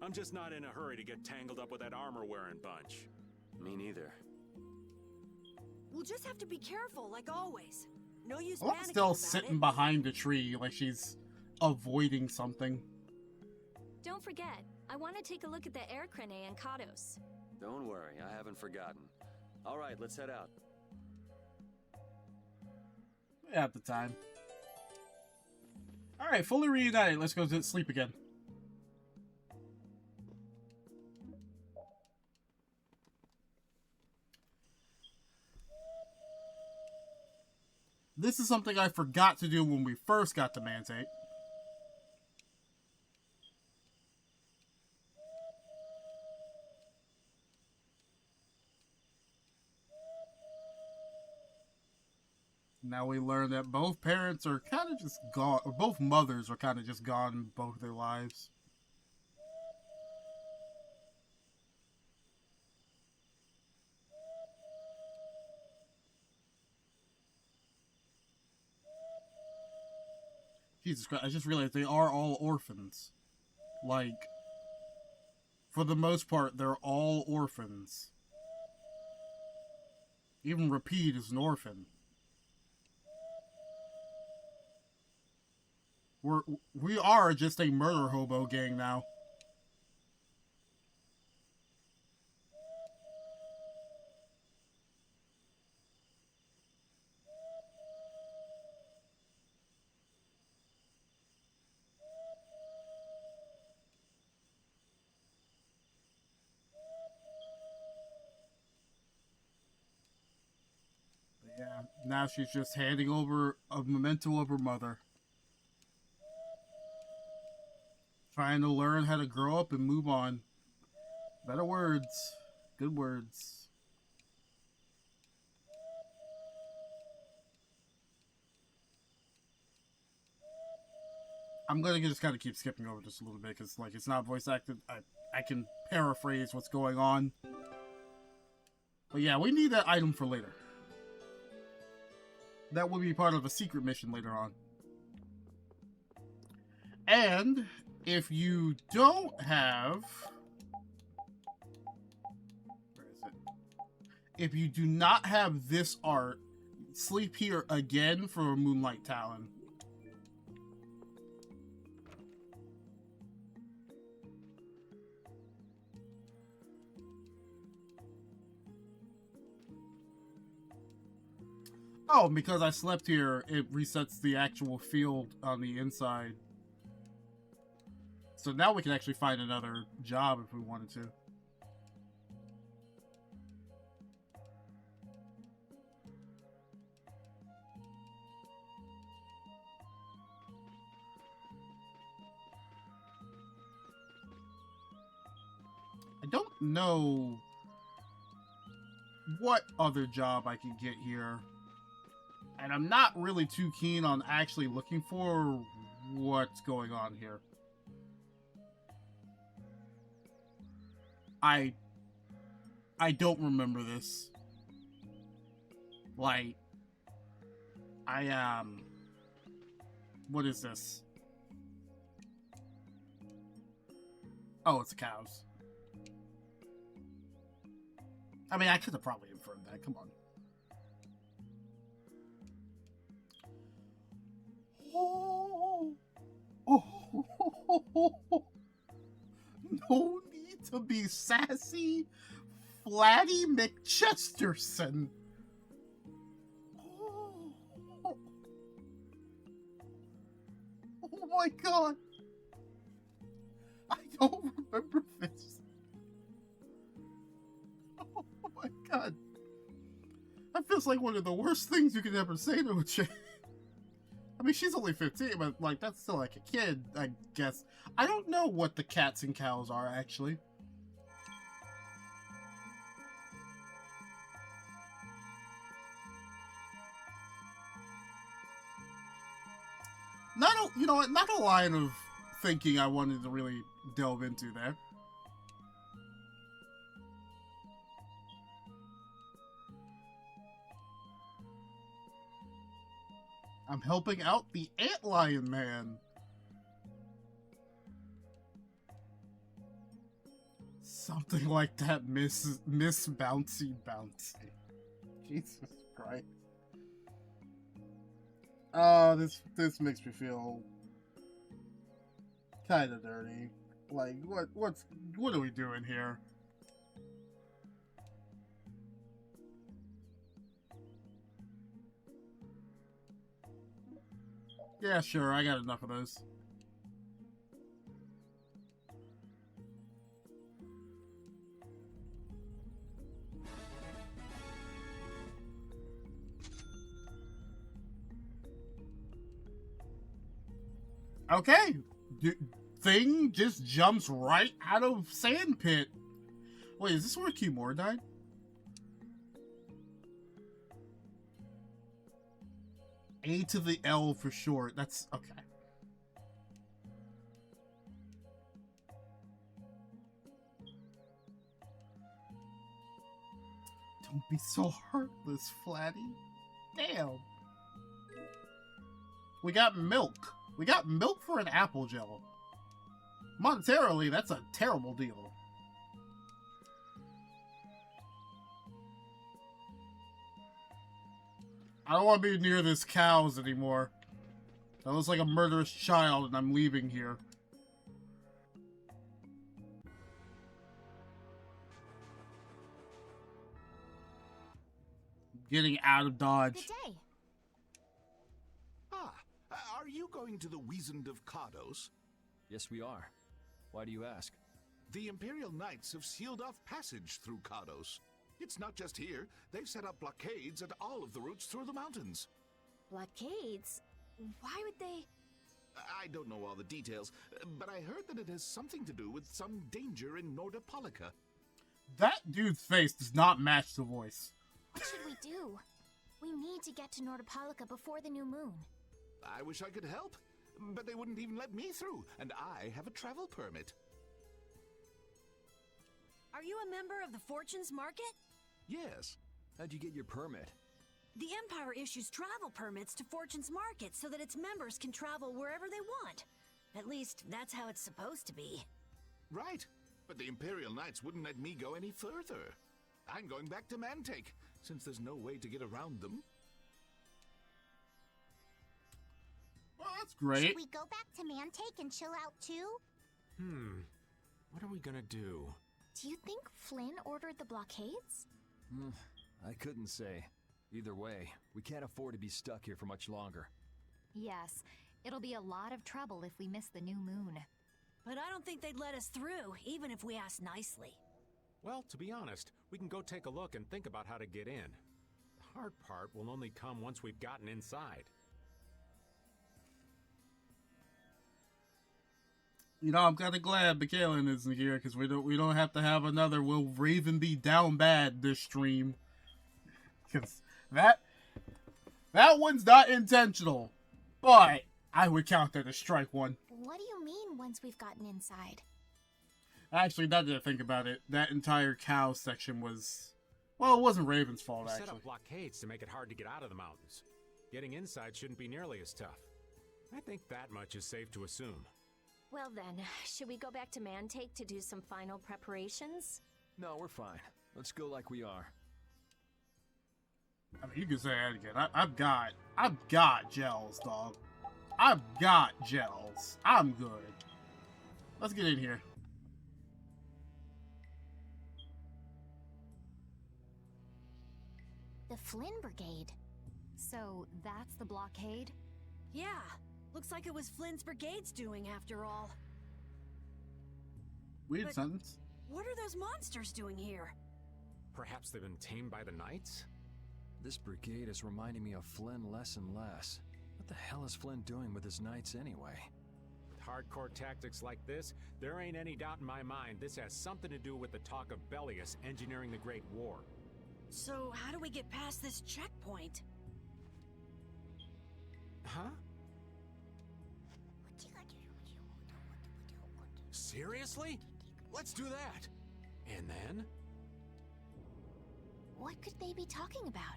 Speaker 4: I'm just not in a hurry to get tangled up with that armor-wearing bunch.
Speaker 7: Me neither.
Speaker 5: We'll just have to be careful, like always. No use
Speaker 2: I'm
Speaker 5: panicking
Speaker 2: still
Speaker 5: about
Speaker 2: sitting
Speaker 5: it.
Speaker 2: behind a tree like she's avoiding something.
Speaker 3: Don't forget, I want to take a look at the air crane and Kados.
Speaker 7: Don't worry, I haven't forgotten. All right, let's head out.
Speaker 2: At the time. Alright, fully reunited. Let's go to sleep again. This is something I forgot to do when we first got to Mantate. Now we learn that both parents are kind of just gone, or both mothers are kind of just gone in both their lives. Jesus Christ, I just realized they are all orphans. Like, for the most part, they're all orphans. Even Rapide is an orphan. We are just a murder hobo gang now. Yeah, now she's just handing over a memento of her mother. Trying to learn how to grow up and move on. Better words. Good words. I'm gonna just kind of keep skipping over this a little bit because, like, it's not voice acted. I can paraphrase what's going on. But yeah, we need that item for later. That will be part of a secret mission later on. And if you don't have... Where is it? If you do not have this art, sleep here again for a Moonlight Talon. Oh, because I slept here, it resets the actual field on the inside. So now we can actually find another job if we wanted to. I don't know what other job I could get here. And I'm not really too keen on actually looking for what's going on here. I don't remember this. Like, what is this? Oh, it's the cows. I mean, I could have probably inferred that. Come on. No need to be sassy, Flatty McChesterson. Oh my god. I don't remember this. Oh my god. That feels like one of the worst things you could ever say to a chick. I mean, she's only 15, but, like, that's still like a kid, I guess. I don't know what the cats and cows are, actually. You know what, not a line of thinking I wanted to really delve into there. I'm helping out the Antlion Man. Something like that, Miss Bouncy Bouncy. Jesus Christ. Oh, this makes me feel kind of dirty. Like, what are we doing here? Yeah, sure, I got enough of those. Okay, thing just jumps right out of sand pit. Wait, is this where Kimura died? A to the L for short. That's okay. Don't be so heartless, Flatty. Damn. We got milk. We got milk for an apple gel. Monetarily, that's a terrible deal. I don't want to be near this cows anymore. That looks like a murderous child, and I'm leaving here. Getting out of Dodge.
Speaker 16: Good day.
Speaker 18: Ah, are you going to the Wizened of Cardos?
Speaker 8: Yes, we are. Why do you ask?
Speaker 18: The Imperial Knights have sealed off passage through Cardos. It's not just here. They've set up blockades at all of the routes through the mountains.
Speaker 5: Blockades? Why would they...
Speaker 18: I don't know all the details, but I heard that it has something to do with some danger in Nordopolica.
Speaker 2: That dude's face does not match the voice.
Speaker 10: What should we do? We need to get to Nordopolica before the new moon.
Speaker 18: I wish I could help, but they wouldn't even let me through, and I have a travel permit.
Speaker 5: Are you a member of the Fortunes Market?
Speaker 18: Yes.
Speaker 8: How'd you get your permit?
Speaker 5: The Empire issues travel permits to Fortunes Market so that its members can travel wherever they want. At least, that's how it's supposed to be.
Speaker 18: Right, but the Imperial Knights wouldn't let me go any further. I'm going back to Mantake, since there's no way to get around them.
Speaker 2: Well, that's great.
Speaker 6: Should we go back to Mantake and chill out too?
Speaker 4: What are we gonna do?
Speaker 11: Do you think Flynn ordered the blockades?
Speaker 8: I couldn't say. Either way, we can't afford to be stuck here for much longer.
Speaker 11: Yes, it'll be a lot of trouble if we miss the new moon.
Speaker 5: But I don't think they'd let us through, even if we asked nicely.
Speaker 4: Well, to be honest, we can go take a look and think about how to get in. The hard part will only come once we've gotten inside.
Speaker 2: You know, I'm kind of glad Mikhailin isn't here because we don't have to have another "Will Raven be down bad" this stream, because that one's not intentional, but I would count that as strike one.
Speaker 10: What do you mean once we've gotten inside?
Speaker 2: Actually, now that I think about it, that entire cow section was, well, it wasn't Raven's fault
Speaker 4: We set
Speaker 2: actually.
Speaker 4: up blockades to make it hard to get out of the mountains. Getting inside shouldn't be nearly as tough. I think that much is safe to assume.
Speaker 3: Well then, should we go back to Mantake to do some final preparations?
Speaker 8: No, we're fine. Let's go like we are.
Speaker 2: I mean, you can say that again. I've got gels, dog. I've got gels. I'm good. Let's get in here.
Speaker 11: The Flynn Brigade. So that's the blockade?
Speaker 5: Yeah, looks like it was Flynn's brigade's doing after all.
Speaker 2: Weird
Speaker 5: But
Speaker 2: sentence.
Speaker 5: what are those monsters doing here?
Speaker 4: Perhaps they've been tamed by the knights?
Speaker 8: This brigade is reminding me of Flynn less and less. What the hell is Flynn doing with his knights anyway?
Speaker 4: With hardcore tactics like this, there ain't any doubt in my mind this has something to do with the talk of Bellius engineering the Great War.
Speaker 5: So how do we get past this checkpoint?
Speaker 4: Huh? Seriously? Let's do that. And then?
Speaker 11: What could they be talking about?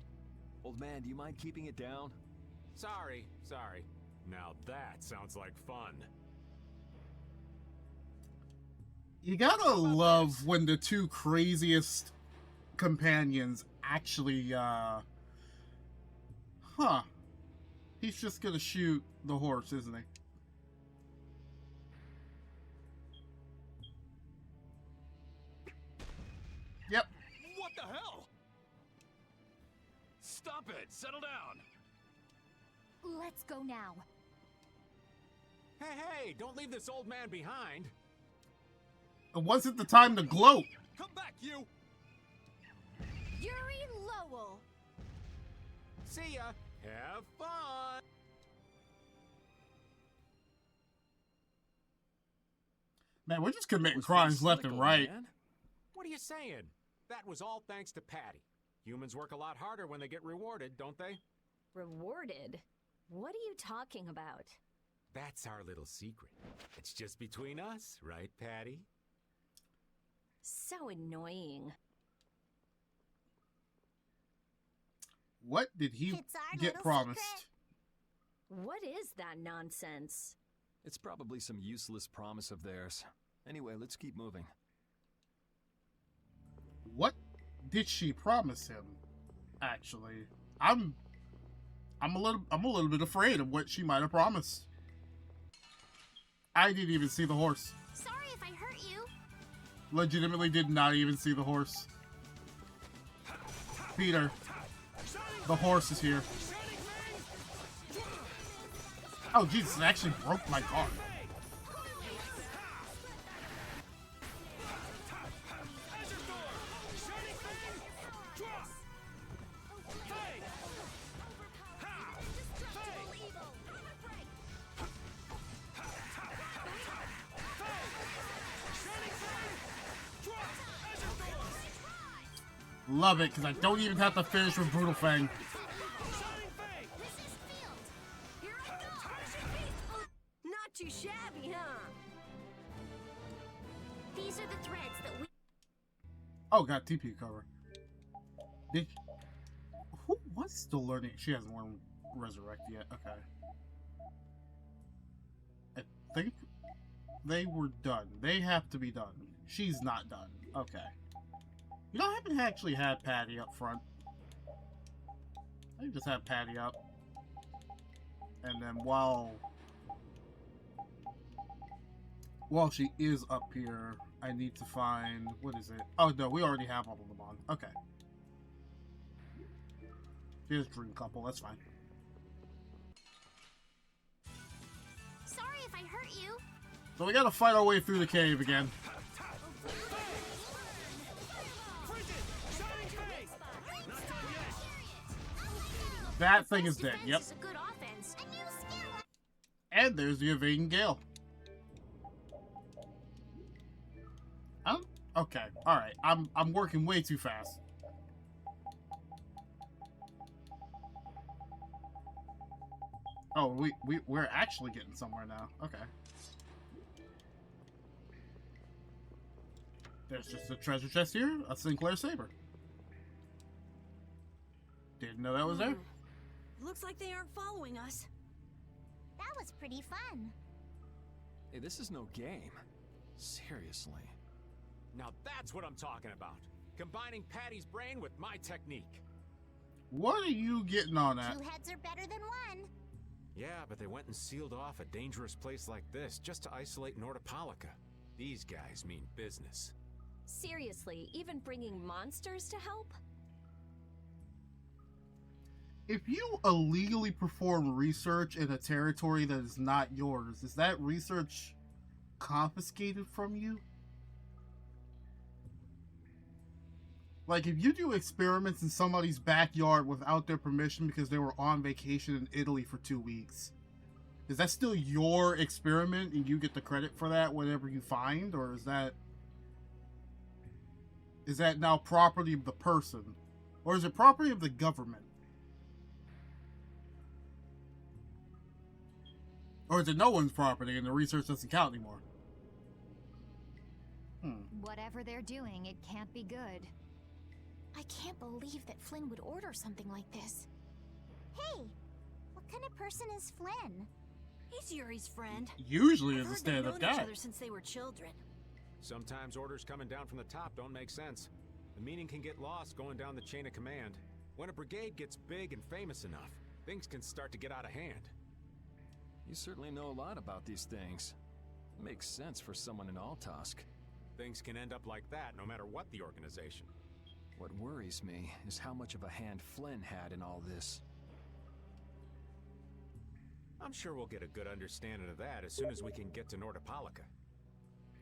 Speaker 8: Old man, do you mind keeping it down?
Speaker 4: Sorry. Now that sounds like fun.
Speaker 2: You gotta love when the two craziest companions actually, He's just gonna shoot the horse, isn't he? Yep.
Speaker 8: What the hell? Stop it! Settle down!
Speaker 11: Let's go now.
Speaker 4: Hey, don't leave this old man behind.
Speaker 2: It wasn't the time to gloat.
Speaker 8: Come back, you!
Speaker 3: Yuri Lowell!
Speaker 4: See ya! Have fun!
Speaker 2: Man, we're just committing crimes left and right.
Speaker 4: What are you saying? That was all thanks to Patty. Humans work a lot harder when they get rewarded, don't they?
Speaker 3: Rewarded? What are you talking about?
Speaker 4: That's our little secret. It's just between us, right, Patty?
Speaker 3: So annoying.
Speaker 2: What did he
Speaker 6: It's our
Speaker 2: get
Speaker 6: little
Speaker 2: promised?
Speaker 6: secret.
Speaker 3: What is that nonsense?
Speaker 8: It's probably some useless promise of theirs. Anyway, let's keep moving.
Speaker 2: What did she promise him? Actually, I'm a little bit afraid of what she might have promised. I didn't even see the horse.
Speaker 6: Sorry if I hurt you.
Speaker 2: Legitimately did not even see the horse. Peter, the horse is here. Oh Jesus, it actually broke my car. Love it, because I don't even have to finish with Brutal Fang.
Speaker 5: Not too shabby, huh?
Speaker 6: These are the threads that we...
Speaker 2: Oh, got TP cover. Who was still learning? She hasn't learned Resurrect yet. Okay. I think they were done. They have to be done. She's not done. Okay. You know, I haven't actually had Patty up front. I can just have Patty up. And then while she is up here, I need to find... What is it? Oh, no, we already have all of them on. Okay. Here's Dream Couple. That's fine.
Speaker 6: Sorry if I hurt you.
Speaker 2: So we gotta fight our way through the cave again. That thing is dead. Yep. And there's the evading gale. Okay. All right. I'm working way too fast. Oh, we're actually getting somewhere now. Okay. There's just a treasure chest here, a Sinclair saber. Didn't know that was there.
Speaker 5: Looks like they aren't following us.
Speaker 6: That was pretty fun.
Speaker 8: Hey, this is no game. Seriously.
Speaker 4: Now that's what I'm talking about. Combining Patty's brain with my technique.
Speaker 2: What are you getting on at?
Speaker 6: 2 heads are better than 1.
Speaker 4: Yeah, but they went and sealed off a dangerous place like this just to isolate Nordopolica. These guys mean business.
Speaker 3: Seriously, even bringing monsters to help?
Speaker 2: If you illegally perform research in a territory that is not yours, is that research confiscated from you? Like, if you do experiments in somebody's backyard without their permission because they were on vacation in Italy for 2 weeks, is that still your experiment and you get the credit for that, whatever you find? Or is that now property of the person? Or is it property of the government? Or is it no one's property and the research doesn't count anymore?
Speaker 11: Whatever they're doing, it can't be good.
Speaker 10: I can't believe that Flynn would order something like this.
Speaker 6: Hey, what kind of person is Flynn?
Speaker 5: He's Yuri's friend.
Speaker 2: Usually
Speaker 5: I've
Speaker 2: is a
Speaker 5: heard
Speaker 2: stand-up
Speaker 5: they've known each
Speaker 2: guy.
Speaker 5: other since they were children.
Speaker 4: Sometimes orders coming down from the top don't make sense. The meaning can get lost going down the chain of command. When a brigade gets big and famous enough, things can start to get out of hand.
Speaker 8: You certainly know a lot about these things. Makes sense for someone in Altosk.
Speaker 4: Things can end up like that no matter what the organization.
Speaker 8: What worries me is how much of a hand Flynn had in all this.
Speaker 4: I'm sure we'll get a good understanding of that as soon as we can get to Nordopolica.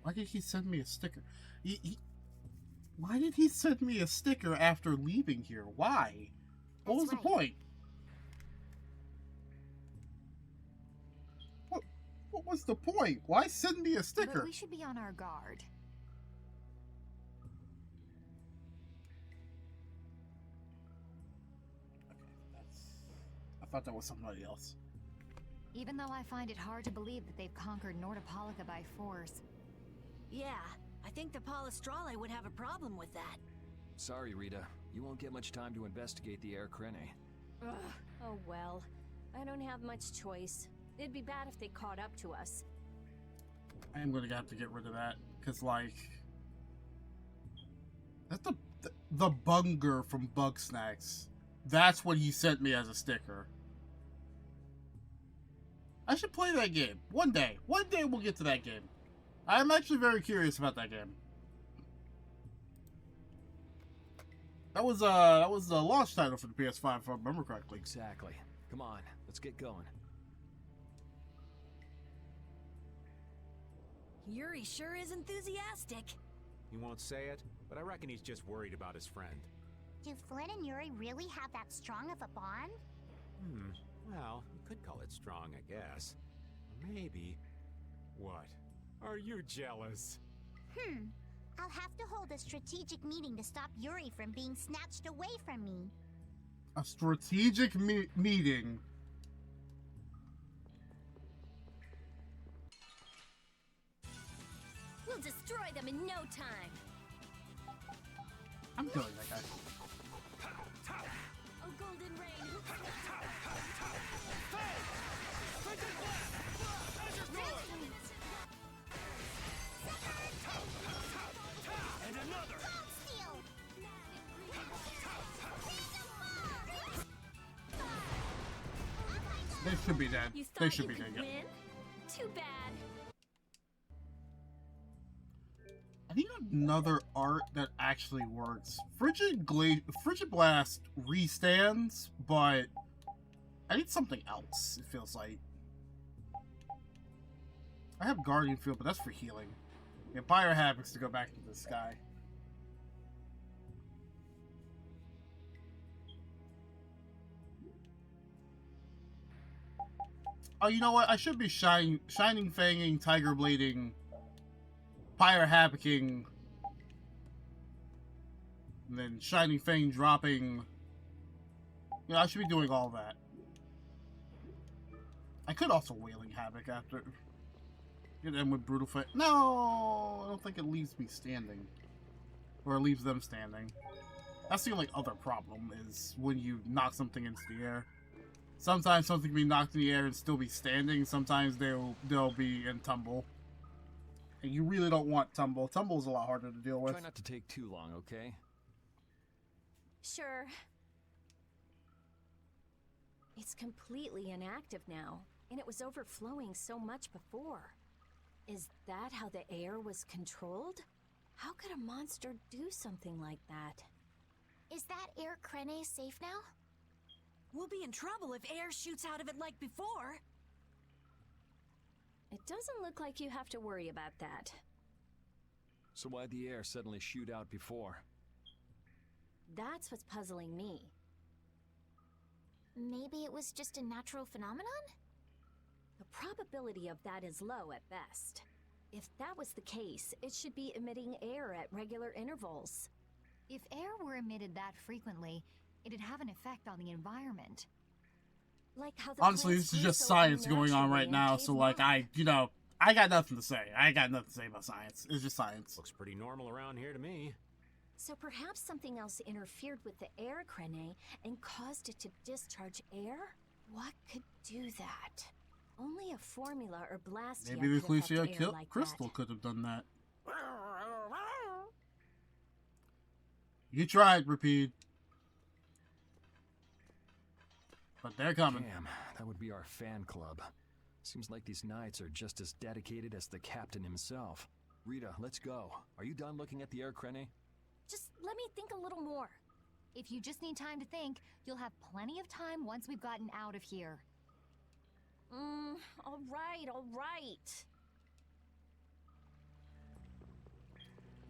Speaker 2: Why did he send me a sticker? Why did he send me a sticker after leaving here? Why? What was the point? What was the point? Why send me a sticker?
Speaker 11: But we should be on our guard.
Speaker 2: I thought that was somebody else.
Speaker 11: Even though I find it hard to believe that they've conquered Nordopolica by force.
Speaker 5: Yeah, I think the Palestrale would have a problem with that.
Speaker 8: Sorry, Rita. You won't get much time to investigate the Air Krene.
Speaker 3: Ugh. Oh well. I don't have much choice. It'd be bad if they caught up to us.
Speaker 2: I am gonna have to get rid of that, because, like... That's the Bunger from Bug Snacks. That's what he sent me as a sticker. I should play that game. One day. One day we'll get to that game. I'm actually very curious about that game. That was the launch title for the PS5, if I remember correctly.
Speaker 8: Exactly. Come on, let's get going.
Speaker 5: Yuri sure is enthusiastic.
Speaker 4: He won't say it, but I reckon he's just worried about his friend.
Speaker 6: Do Flynn and Yuri really have that strong of a bond?
Speaker 4: Well, you could call it strong, I guess. Maybe. What? Are you jealous?
Speaker 6: I'll have to hold a strategic meeting to stop Yuri from being snatched away from me.
Speaker 2: A strategic meeting.
Speaker 3: We'll destroy them in no time.
Speaker 2: I'm killing that guy.
Speaker 3: Oh, Golden Rain.
Speaker 1: another.
Speaker 2: They should be dead.
Speaker 3: You
Speaker 2: They
Speaker 3: thought
Speaker 2: should
Speaker 3: you
Speaker 2: be
Speaker 3: could
Speaker 2: dead. Yeah.
Speaker 3: win? Too bad.
Speaker 2: I need another art that actually works. Frigid Blast restands, but I need something else. It feels like I have Guardian Field, but that's for healing. Yeah, Pyre Havocs to go back into the sky. Oh, you know what? I should be Shining Fanging, Tiger Blading, Pyre Havocing, and then Shining Fang dropping. You know, I should be doing all that. I could also Wailing Havoc after. And then with Brutal Fight. No! I don't think it leaves me standing. Or it leaves them standing. That's the only other problem, is when you knock something into the air. Sometimes something can be knocked in the air and still be standing. Sometimes they'll be in tumble. And you really don't want tumble. Tumble is a lot harder to deal with.
Speaker 8: Try not to take too long, okay?
Speaker 3: Sure. It's completely inactive now, and it was overflowing so much before. Is that how the air was controlled? How could a monster do something like that?
Speaker 10: Is that air Krene safe now?
Speaker 5: We'll be in trouble if air shoots out of it like before.
Speaker 3: It doesn't look like you have to worry about that.
Speaker 8: So why'd the air suddenly shoot out before?
Speaker 3: That's what's puzzling me.
Speaker 10: Maybe it was just a natural phenomenon?
Speaker 3: The probability of that is low at best. If that was the case, it should be emitting air at regular intervals.
Speaker 11: If air were emitted that frequently, it'd have an effect on the environment.
Speaker 3: Like how the
Speaker 2: Honestly,
Speaker 3: plants
Speaker 2: this is
Speaker 3: grew
Speaker 2: just
Speaker 3: so
Speaker 2: science going on
Speaker 3: unnaturally
Speaker 2: right
Speaker 3: in
Speaker 2: now,
Speaker 3: Cave
Speaker 2: so like
Speaker 3: Mountain.
Speaker 2: I got nothing to say. I got nothing to say about science. It's just science.
Speaker 4: Looks pretty normal around here to me.
Speaker 3: So perhaps something else interfered with the air Krene and caused it to discharge air? What could do that? Only a formula or Blastia
Speaker 2: Maybe the
Speaker 3: could affect
Speaker 2: Ecclesia
Speaker 3: air like
Speaker 2: Crystal
Speaker 3: that.
Speaker 2: could have done that. You tried, Repeat. But they're coming.
Speaker 8: Damn, that would be our fan club. Seems like these knights are just as dedicated as the captain himself. Rita, let's go. Are you done looking at the air Krene?
Speaker 3: Just let me think a little more.
Speaker 11: If you just need time to think, you'll have plenty of time once we've gotten out of here.
Speaker 3: All right.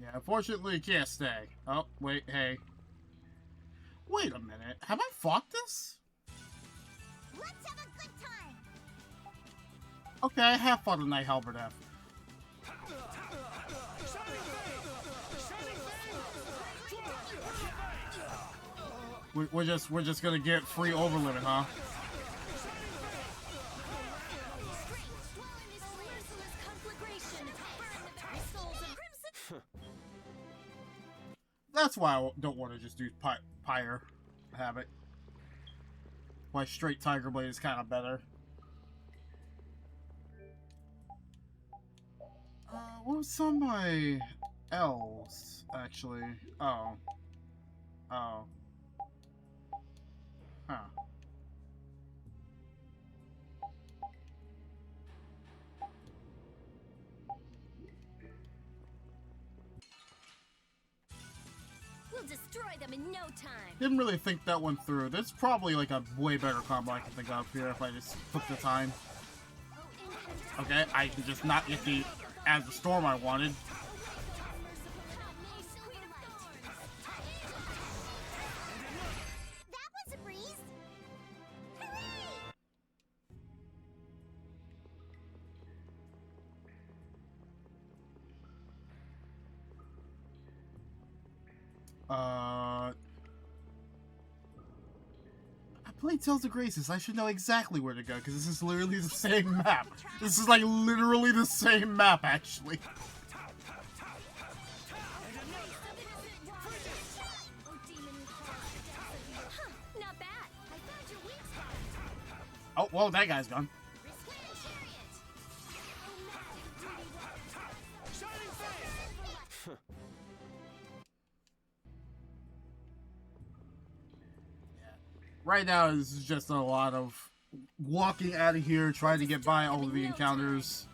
Speaker 2: Yeah, unfortunately, you can't stay. Oh, wait, hey. Wait a minute. Have I fought this?
Speaker 6: Let's have a good time.
Speaker 2: Okay, I have fought a Knight Halberdeth. We're just gonna get free overlimit, huh? That's why I don't want to just do Pyre Havoc. Why straight Tiger Blade is kind of better. What was some of my elves, actually? Oh. Huh.
Speaker 3: We'll destroy them in no time.
Speaker 2: Didn't really think that one through. There's probably like a way better combo I can think of here if I just took the time. Okay, I can just not get the as the storm I wanted.
Speaker 6: That was a breeze.
Speaker 2: I played Tales of Graces. I should know exactly where to go because this is literally the same map. This is like literally the same map, actually.
Speaker 3: Not bad. I found your weak spot.
Speaker 2: Oh, well, that guy's gone. Right now, this is just a lot of walking out of here, trying to get by all of the encounters.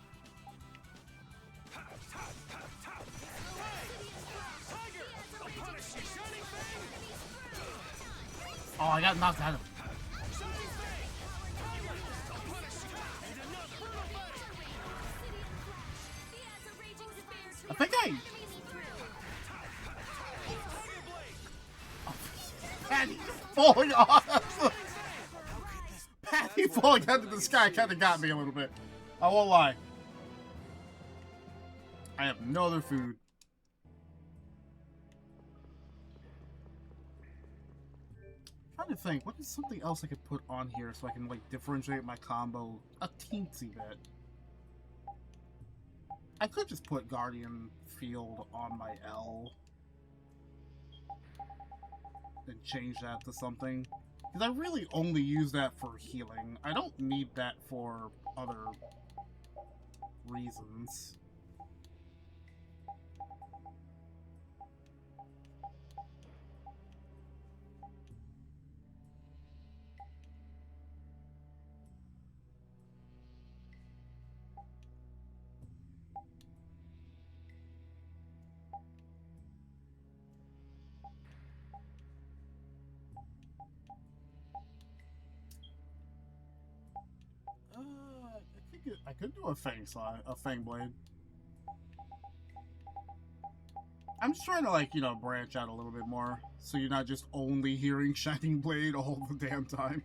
Speaker 2: Oh, I got knocked out of him. I think I... Patty falling off! Patty falling out of the sky kind of got me a little bit. I won't lie. I have no other food. I'm trying to think, what is something else I could put on here so I can, like, differentiate my combo a teensy bit? I could just put Guardian Field on my L and change that to something. Because I really only use that for healing. I don't need that for other reasons. I could do a Fang Blade. I'm just trying to, like, you know, branch out a little bit more, so you're not just only hearing Shining Blade all the damn time.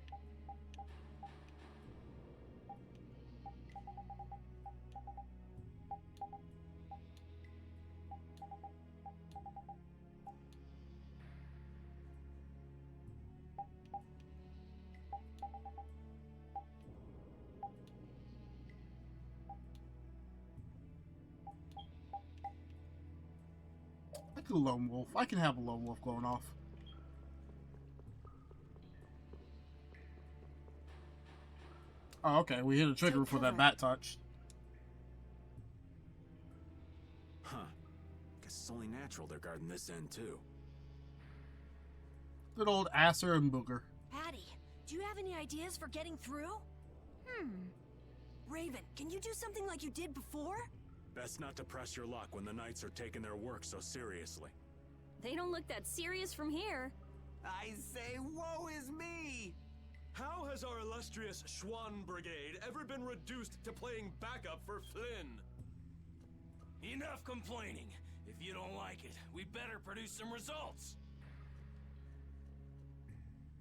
Speaker 2: A lone wolf. I can have a lone wolf going off. Oh, okay. We hit a trigger for that bat touch.
Speaker 4: Huh. Guess it's only natural they're guarding this end, too.
Speaker 2: Good old Acer and Booger.
Speaker 5: Patty, do you have any ideas for getting through? Raven, can you do something like you did before?
Speaker 4: Best not to press your luck when the knights are taking their work so seriously.
Speaker 3: They don't look that serious from here.
Speaker 13: I say, woe is me!
Speaker 16: How has our illustrious Schwann Brigade ever been reduced to playing backup for Flynn?
Speaker 14: Enough complaining. If you don't like it, we better produce some results.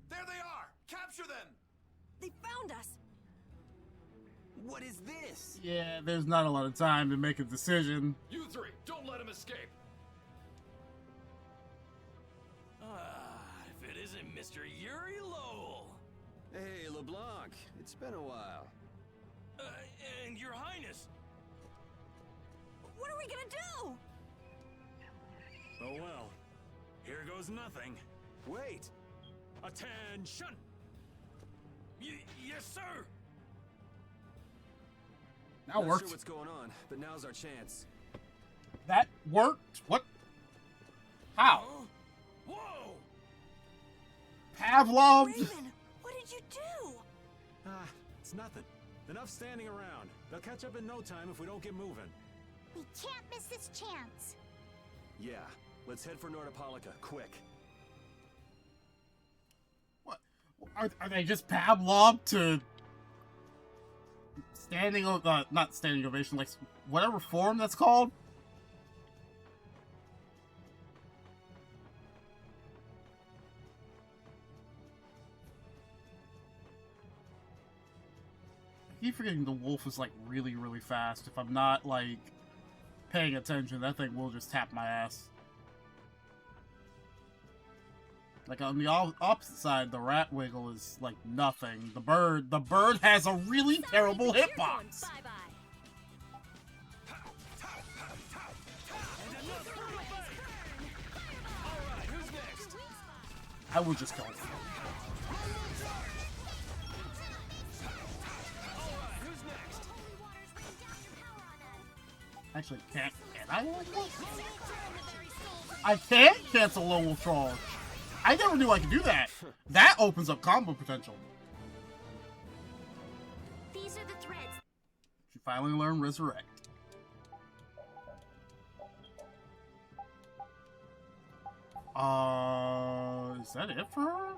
Speaker 13: There they are! Capture them!
Speaker 5: They found us!
Speaker 13: What is this?
Speaker 2: Yeah, there's not a lot of time to make a decision.
Speaker 16: You three, don't let him escape!
Speaker 14: If it isn't Mr. Yuri Lowell!
Speaker 7: Hey, LeBlanc, it's been a while.
Speaker 14: And Your Highness!
Speaker 5: What are we gonna do?
Speaker 4: Oh well. Here goes nothing.
Speaker 7: Wait!
Speaker 14: Attention! Yes, sir!
Speaker 2: That
Speaker 7: Not
Speaker 2: worked.
Speaker 7: sure what's going on, but now's our chance.
Speaker 2: That worked? What? How?
Speaker 14: Whoa!
Speaker 2: Pavlov?
Speaker 5: Raven, what did you do?
Speaker 4: It's nothing. Enough standing around. They'll catch up in no time if we don't get moving.
Speaker 6: We can't miss this chance.
Speaker 7: Yeah, let's head for Nordopolica, quick.
Speaker 2: What? Are they just Pavlov to standing, not standing ovation, like whatever form that's called? I keep forgetting the wolf is like really, really fast. If I'm not like paying attention, that thing will just tap my ass. Like on the opposite side, the rat wiggle is like nothing. The bird has a really terrible hitbox. I would just kill it. Actually, can I? I can cancel Lone Wolf Charge. I never knew I could do that. That opens up combo potential.
Speaker 3: These are the threads.
Speaker 2: She finally learned Resurrect. Is that it for her?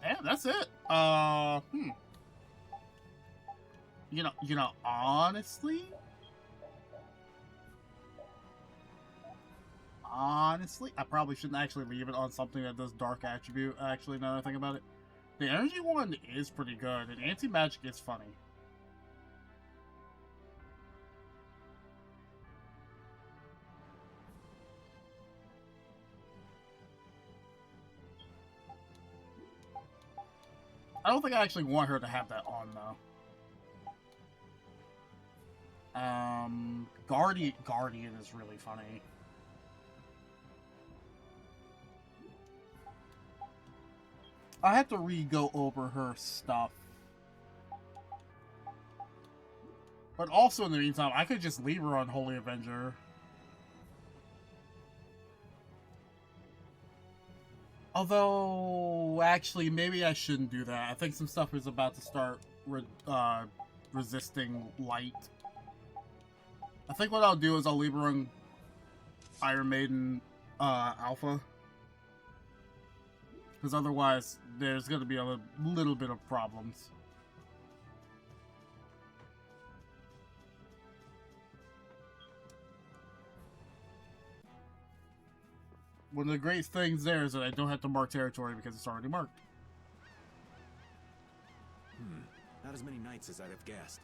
Speaker 2: Yeah, that's it. You know, honestly, I probably shouldn't actually leave it on something that does dark attribute, actually, now that I think about it. The energy one is pretty good, and anti-magic is funny. I don't think I actually want her to have that on, though. Guardian is really funny. I have to re-go over her stuff. But also in the meantime, I could just leave her on Holy Avenger. Although, actually, maybe I shouldn't do that. I think some stuff is about to start resisting light. I think what I'll do is I'll leave her on Iron Maiden Alpha. Because otherwise, there's going to be a little bit of problems. One of the great things there is that I don't have to mark territory because it's already marked.
Speaker 4: Not as many knights as I'd have guessed.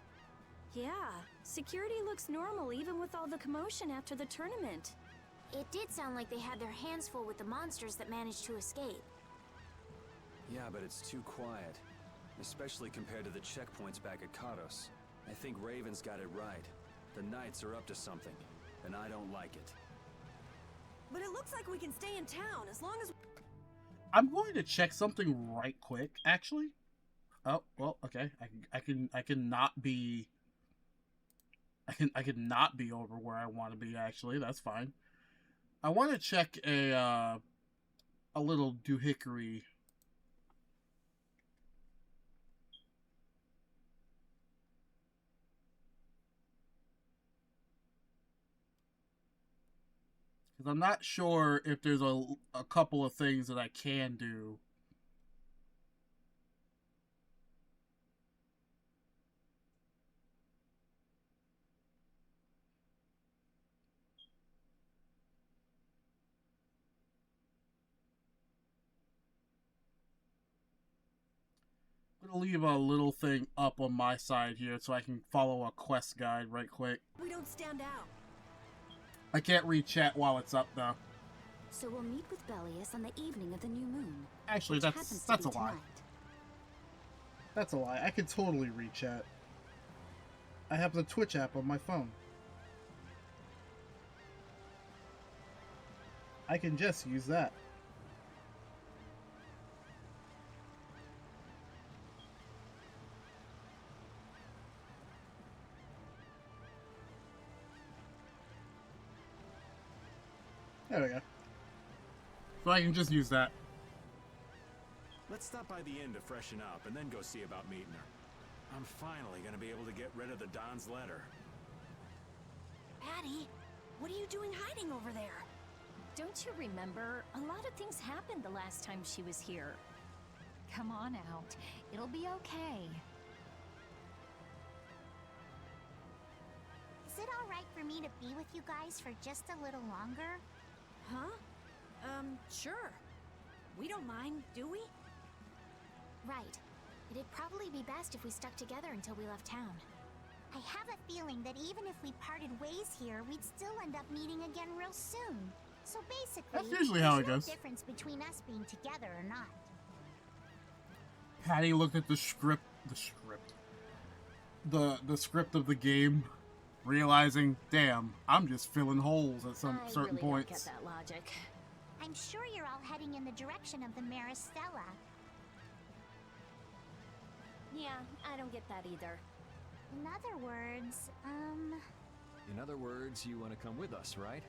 Speaker 3: Yeah, security looks normal even with all the commotion after the tournament.
Speaker 10: It did sound like they had their hands full with the monsters that managed to escape.
Speaker 7: Yeah, but it's too quiet. Especially compared to the checkpoints back at Kados. I think Raven's got it right. The Knights are up to something, and I don't like it.
Speaker 5: But it looks like we can stay in town as long as...
Speaker 2: I'm going to check something right quick, actually. Oh, well, okay. I can not be over where I want to be, actually. That's fine. I want to check a little doohickery. Because I'm not sure if there's a couple of things that I can do. I'm going to leave a little thing up on my side here so I can follow a quest guide right quick.
Speaker 5: we don't stand out.
Speaker 2: I can't read chat while it's up, though.
Speaker 11: So we'll meet with Belius on the evening of the new moon.
Speaker 2: Actually,
Speaker 11: which happens
Speaker 2: that's
Speaker 11: to
Speaker 2: a
Speaker 11: be
Speaker 2: lie.
Speaker 11: tonight.
Speaker 2: That's a lie. I can totally read chat. I have the Twitch app on my phone. I can just use that. There we go. So I can just use that.
Speaker 4: Let's stop by the inn to freshen up and then go see about meeting her. I'm finally gonna be able to get rid of the Don's letter.
Speaker 5: Patty, what are you doing hiding over there?
Speaker 3: Don't you remember? A lot of things happened the last time she was here.
Speaker 11: Come on out. It'll be okay.
Speaker 6: Is it alright for me to be with you guys for just a little longer?
Speaker 5: Huh? Sure. We don't mind, do we?
Speaker 10: Right. It'd probably be best if we stuck together until we left town.
Speaker 6: I have a feeling that even if we parted ways here, we'd still end up meeting again real soon. So basically,
Speaker 2: That's usually how it
Speaker 6: there's
Speaker 2: goes.
Speaker 6: no difference between us being together or not.
Speaker 2: Patty looked at the script of the game, realizing, damn, I'm just filling holes at some certain
Speaker 3: I really
Speaker 2: points.
Speaker 3: don't get that logic.
Speaker 6: I'm sure you're all heading in the direction of the Maristella.
Speaker 3: Yeah, I don't get that either.
Speaker 6: In other words,
Speaker 8: In other words, you want to come with us, right?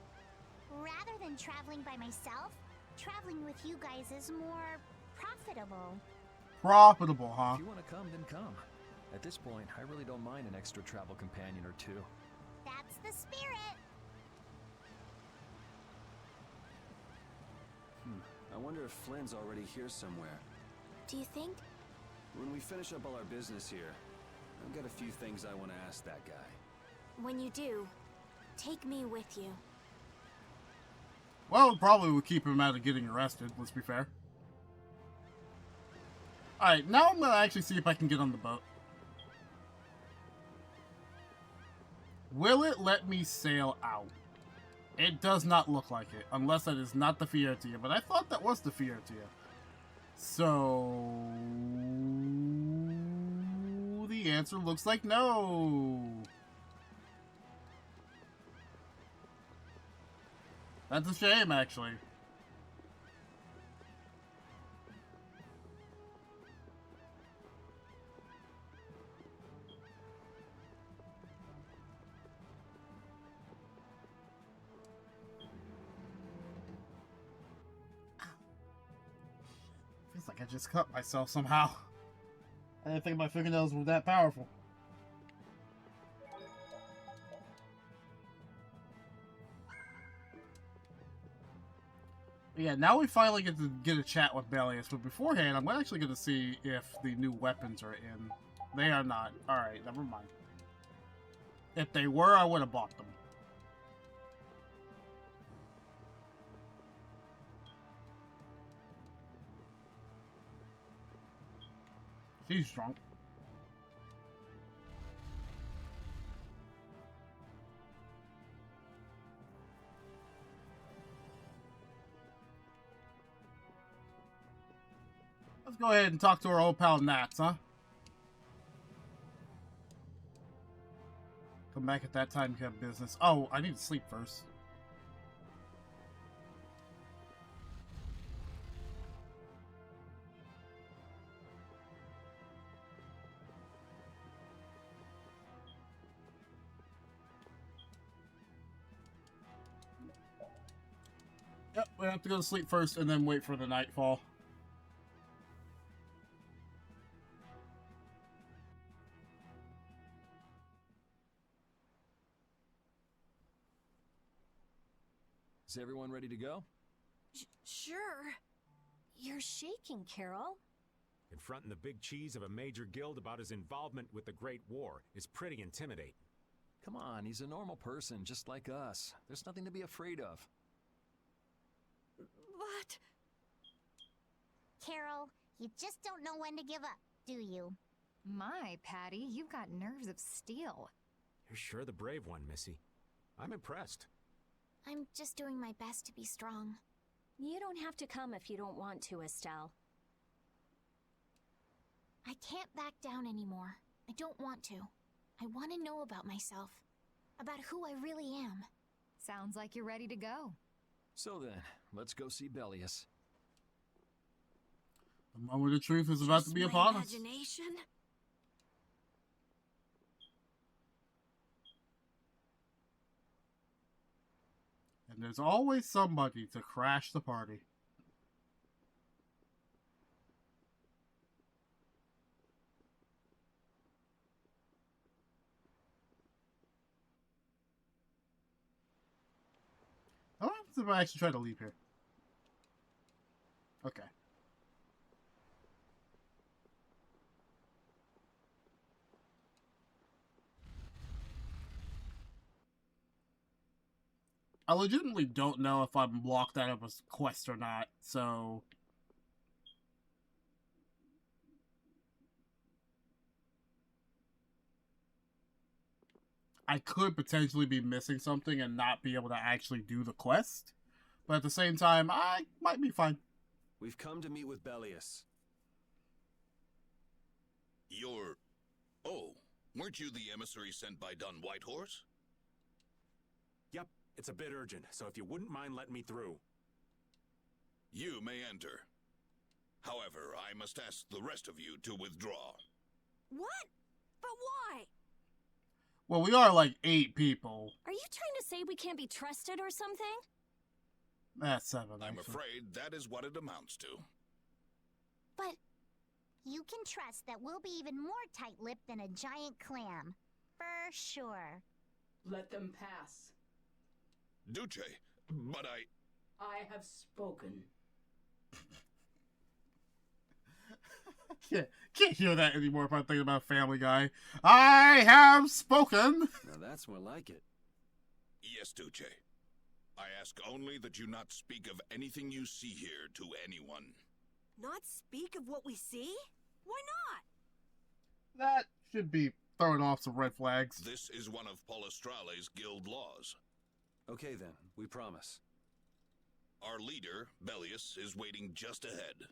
Speaker 6: Rather than traveling by myself, traveling with you guys is more profitable.
Speaker 2: Profitable, huh?
Speaker 8: If you want to come, then come. At this point, I really don't mind an extra travel companion or two.
Speaker 6: That's the spirit.
Speaker 7: I wonder if Flynn's already here somewhere.
Speaker 10: Do you think?
Speaker 7: When we finish up all our business here, I've got a few things I want to ask that guy.
Speaker 10: When you do, take me with you.
Speaker 2: Well, it probably would keep him out of getting arrested, let's be fair. Alright, now I'm gonna actually see if I can get on the boat. Will it let me sail out? It does not look like it, unless that is not the Fiertia, but I thought that was the Fiertia. So... the answer looks like no. That's a shame, actually. Feels like I just cut myself somehow. I didn't think my fingernails were that powerful. Yeah, now we finally get to get a chat with Belius, but beforehand, I'm actually going to see if the new weapons are in. They are not. Alright, never mind. If they were, I would have bought them. She's drunk. Let's go ahead and talk to our old pal Nats, huh? Come back at that time to have business. Oh, I need to sleep first. Yep, we have to go to sleep first and then wait for the nightfall.
Speaker 8: Is everyone ready to go?
Speaker 5: Sure.
Speaker 3: You're shaking, Carol.
Speaker 4: Confronting the big cheese of a major guild about his involvement with the Great War is pretty intimidating.
Speaker 8: Come on, he's a normal person, just like us. There's nothing to be afraid of.
Speaker 5: But...
Speaker 6: Carol, you just don't know when to give up, do you?
Speaker 11: My, Patty, you've got nerves of steel.
Speaker 4: You're sure the brave one, Missy. I'm impressed.
Speaker 10: I'm just doing my best to be strong.
Speaker 3: You don't have to come if you don't want to, Estelle.
Speaker 10: I can't back down anymore. I don't want to. I want to know about myself. About who I really am.
Speaker 11: Sounds like you're ready to go.
Speaker 8: So then, let's go see Belius.
Speaker 2: The moment of truth is about to be upon us.
Speaker 5: Imagination?
Speaker 2: And there's always somebody to crash the party. What happens if I actually try to leave here? Okay. I legitimately don't know if I'm locked out of a quest or not, so... I could potentially be missing something and not be able to actually do the quest. But at the same time, I might be fine.
Speaker 7: We've come to meet with Belius.
Speaker 18: You're... Oh, weren't you the emissary sent by Don Whitehorse?
Speaker 4: Yep, it's a bit urgent, so if you wouldn't mind letting me through.
Speaker 18: You may enter. However, I must ask the rest of you to withdraw.
Speaker 5: What? But why?
Speaker 2: Well, we are like 8 people.
Speaker 3: Are you trying to say we can't be trusted or something?
Speaker 2: That's 7.
Speaker 18: I'm
Speaker 2: actually.
Speaker 18: afraid that is what it amounts to.
Speaker 10: But
Speaker 6: You can trust that we'll be even more tight-lipped than a giant clam. For sure.
Speaker 19: Let them pass.
Speaker 18: Duce, but
Speaker 19: I have spoken.
Speaker 2: Can't hear that anymore if I'm thinking about Family Guy. I have spoken!
Speaker 7: Now that's more like it.
Speaker 18: Yes, Duce. I ask only that you not speak of anything you see here to anyone.
Speaker 5: Not speak of what we see? Why not?
Speaker 2: That should be throwing off some red flags.
Speaker 18: This is one of Polystrale's guild laws.
Speaker 7: Okay then, we promise.
Speaker 18: Our leader, Bellius, is waiting just ahead.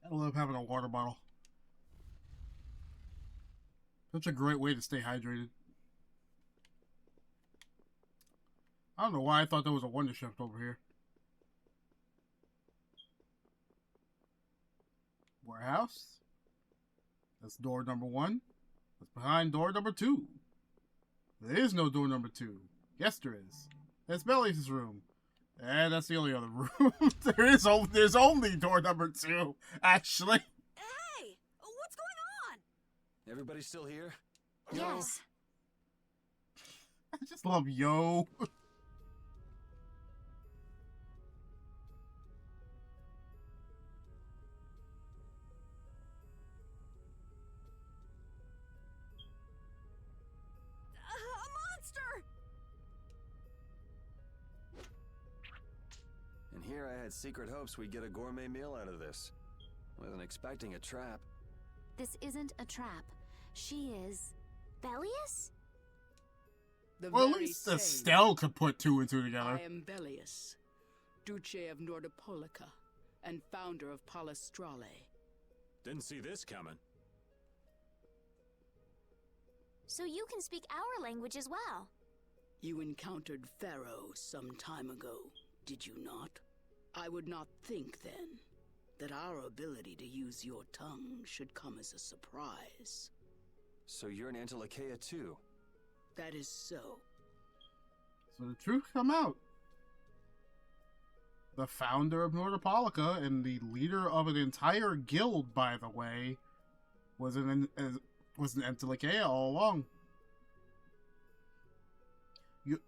Speaker 2: I love having a water bottle. Such a great way to stay hydrated. I don't know why I thought there was a wonder shift over here. Warehouse. That's door number 1. That's behind door number 2. There is no door number 2. Yes, there is. That's Bellius' room. And that's the only other room. There's only door number 2, actually.
Speaker 5: Hey! What's going on?
Speaker 7: Everybody still here?
Speaker 10: yes.
Speaker 2: I just love yo.
Speaker 5: A monster!
Speaker 7: And here I had secret hopes we'd get a gourmet meal out of this. Wasn't expecting a trap.
Speaker 11: This isn't a trap. She is...
Speaker 10: Bellius?
Speaker 19: The
Speaker 2: Well, at
Speaker 19: very
Speaker 2: least
Speaker 19: same.
Speaker 2: Estelle could put 2 and 2 together.
Speaker 19: I am Bellius, Duce of Nordopolica, and founder of Polystrale.
Speaker 4: Didn't see this coming.
Speaker 10: So you can speak our language as well.
Speaker 19: You encountered Pharaoh some time ago, did you not? I would not think then that our ability to use your tongue should come as a surprise.
Speaker 7: So you're an Antilocheia too?
Speaker 19: That is so.
Speaker 2: So the truth come out. The founder of Nordopolica and the leader of an entire guild, by the way, was an Antilocheia all along. You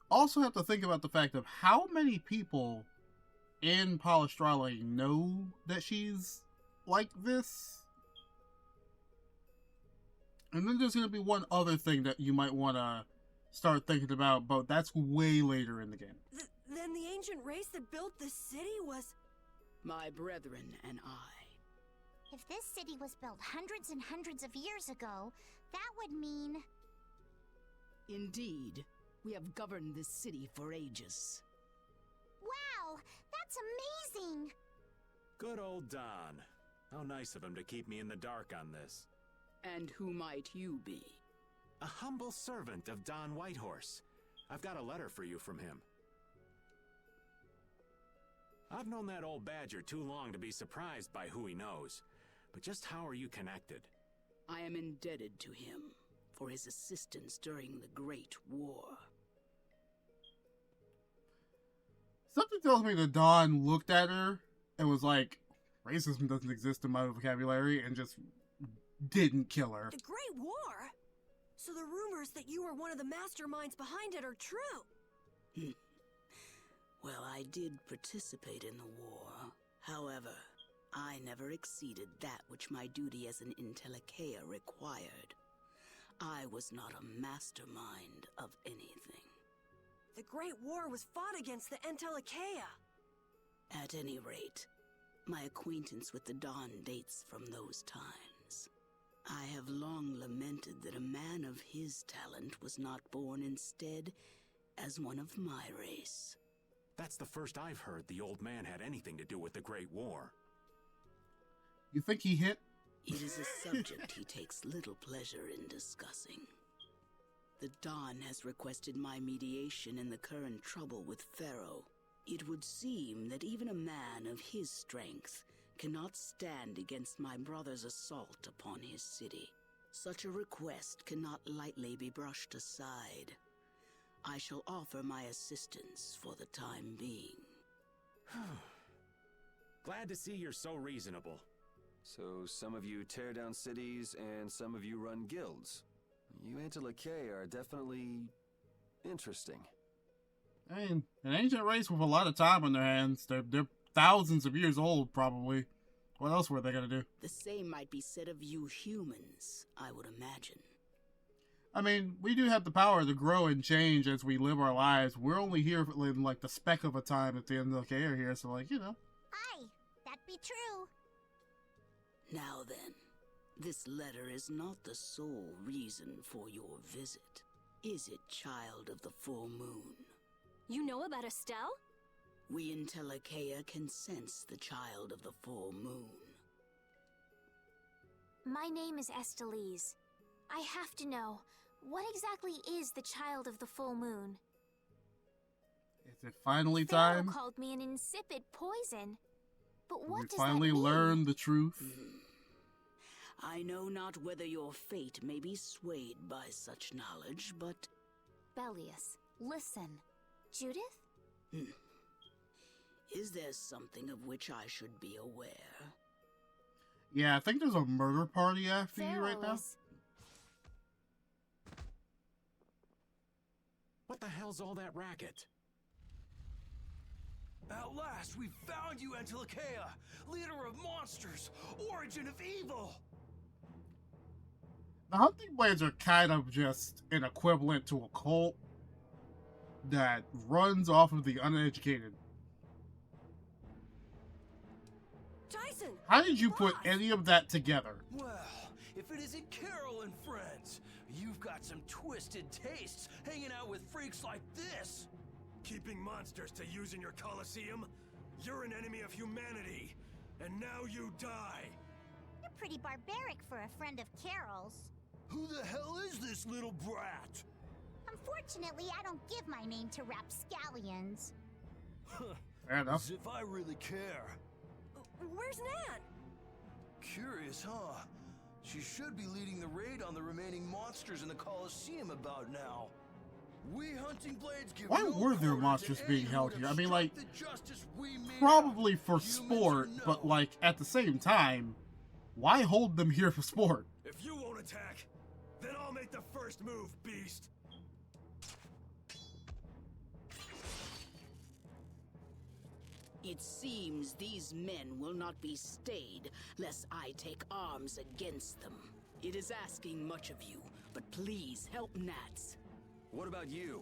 Speaker 2: also have to think about the fact of how many people in Polystrale know that she's like this. And then there's going to be one other thing that you might want to start thinking about, but that's way later in the game.
Speaker 5: Then the ancient race that built this city was...
Speaker 19: My brethren and I.
Speaker 6: If this city was built hundreds and hundreds of years ago, that would mean...
Speaker 19: Indeed, we have governed this city for ages.
Speaker 6: Wow! That's amazing!
Speaker 4: Good old Don. How nice of him to keep me in the dark on this.
Speaker 19: And who might you be?
Speaker 4: A humble servant of Don Whitehorse. I've got a letter for you from him. I've known that old badger too long to be surprised by who he knows. But just how are you connected?
Speaker 19: I am indebted to him for his assistance during the Great War.
Speaker 2: Something tells me that Dawn looked at her and was like, racism doesn't exist in my vocabulary, and just didn't kill her.
Speaker 5: The Great War? So the rumors that you were one of the masterminds behind it are true?
Speaker 19: Well, I did participate in the war. However, I never exceeded that which my duty as an Intellicheia required. I was not a mastermind of anything.
Speaker 5: The Great War was fought against the Entellicheia.
Speaker 19: At any rate, my acquaintance with the Dawn dates from those times. I have long lamented that a man of his talent was not born instead as one of my race.
Speaker 4: That's the first I've heard the old man had anything to do with the Great War.
Speaker 2: You think he hit?
Speaker 19: It is a subject he takes little pleasure in discussing. The Dawn has requested my mediation in the current trouble with Pharaoh. It would seem that even a man of his strength cannot stand against my brother's assault upon his city. Such a request cannot lightly be brushed aside. I shall offer my assistance for the time being.
Speaker 4: Glad to see you're so reasonable.
Speaker 7: So some of you tear down cities and some of you run guilds. You Antilakay are definitely interesting.
Speaker 2: I mean, an ancient race with a lot of time on their hands. They're thousands of years old, probably. What else were they gonna do?
Speaker 19: The same might be said of you humans, I would imagine.
Speaker 2: I mean, we do have the power to grow and change as we live our lives. We're only here for like the speck of a time at the end of the care here, so like, you know.
Speaker 6: Aye, that be true.
Speaker 19: Now then, this letter is not the sole reason for your visit. Is it, child of the full moon?
Speaker 3: You know about Estelle?
Speaker 19: We in Telekea can sense the child of the full moon.
Speaker 10: My name is Estelise. I have to know, what exactly is the child of the full moon?
Speaker 2: Is it finally
Speaker 10: Pharaoh
Speaker 2: time?
Speaker 10: called me an insipid poison. But
Speaker 2: We
Speaker 10: what does
Speaker 2: finally
Speaker 10: that mean?
Speaker 2: learn the truth.
Speaker 19: I know not whether your fate may be swayed by such knowledge, but...
Speaker 11: Bellius, listen.
Speaker 10: Judith?
Speaker 19: Is there something of which I should be aware?
Speaker 2: Yeah, I think there's a murder party after you right now.
Speaker 4: What the hell's all that racket?
Speaker 14: At last, we found you, Antilakea, leader of monsters, origin of evil!
Speaker 2: The Hunting Blades are kind of just an equivalent to a cult that runs off of the uneducated.
Speaker 14: Tyson!
Speaker 2: How did you put any of that together?
Speaker 14: Well, if it isn't Carol and friends, you've got some twisted tastes hanging out with freaks like this! Keeping monsters to use in your Colosseum? You're an enemy of humanity, and now you die!
Speaker 6: You're pretty barbaric for a friend of Carol's.
Speaker 14: Who the hell is this little brat?
Speaker 6: Unfortunately, I don't give my name to rapscallions.
Speaker 2: Fair enough.
Speaker 14: As if I really care.
Speaker 5: Where's Nan?
Speaker 14: Curious, huh? She should be leading the raid on the remaining monsters in the Colosseum about now. We Hunting Blades give
Speaker 2: Why
Speaker 14: no
Speaker 2: were there
Speaker 14: quarter
Speaker 2: monsters
Speaker 14: to
Speaker 2: being
Speaker 14: any
Speaker 2: held
Speaker 14: who
Speaker 2: here? I mean, like,
Speaker 14: obstruct the justice we made
Speaker 2: probably
Speaker 14: out.
Speaker 2: for
Speaker 14: Humans
Speaker 2: sport,
Speaker 14: know.
Speaker 2: but like at the same time, why hold them here for sport?
Speaker 14: If you won't attack, then I'll make the first move, beast.
Speaker 19: It seems these men will not be stayed, lest I take arms against them. It is asking much of you, but please help Nats.
Speaker 7: What about you?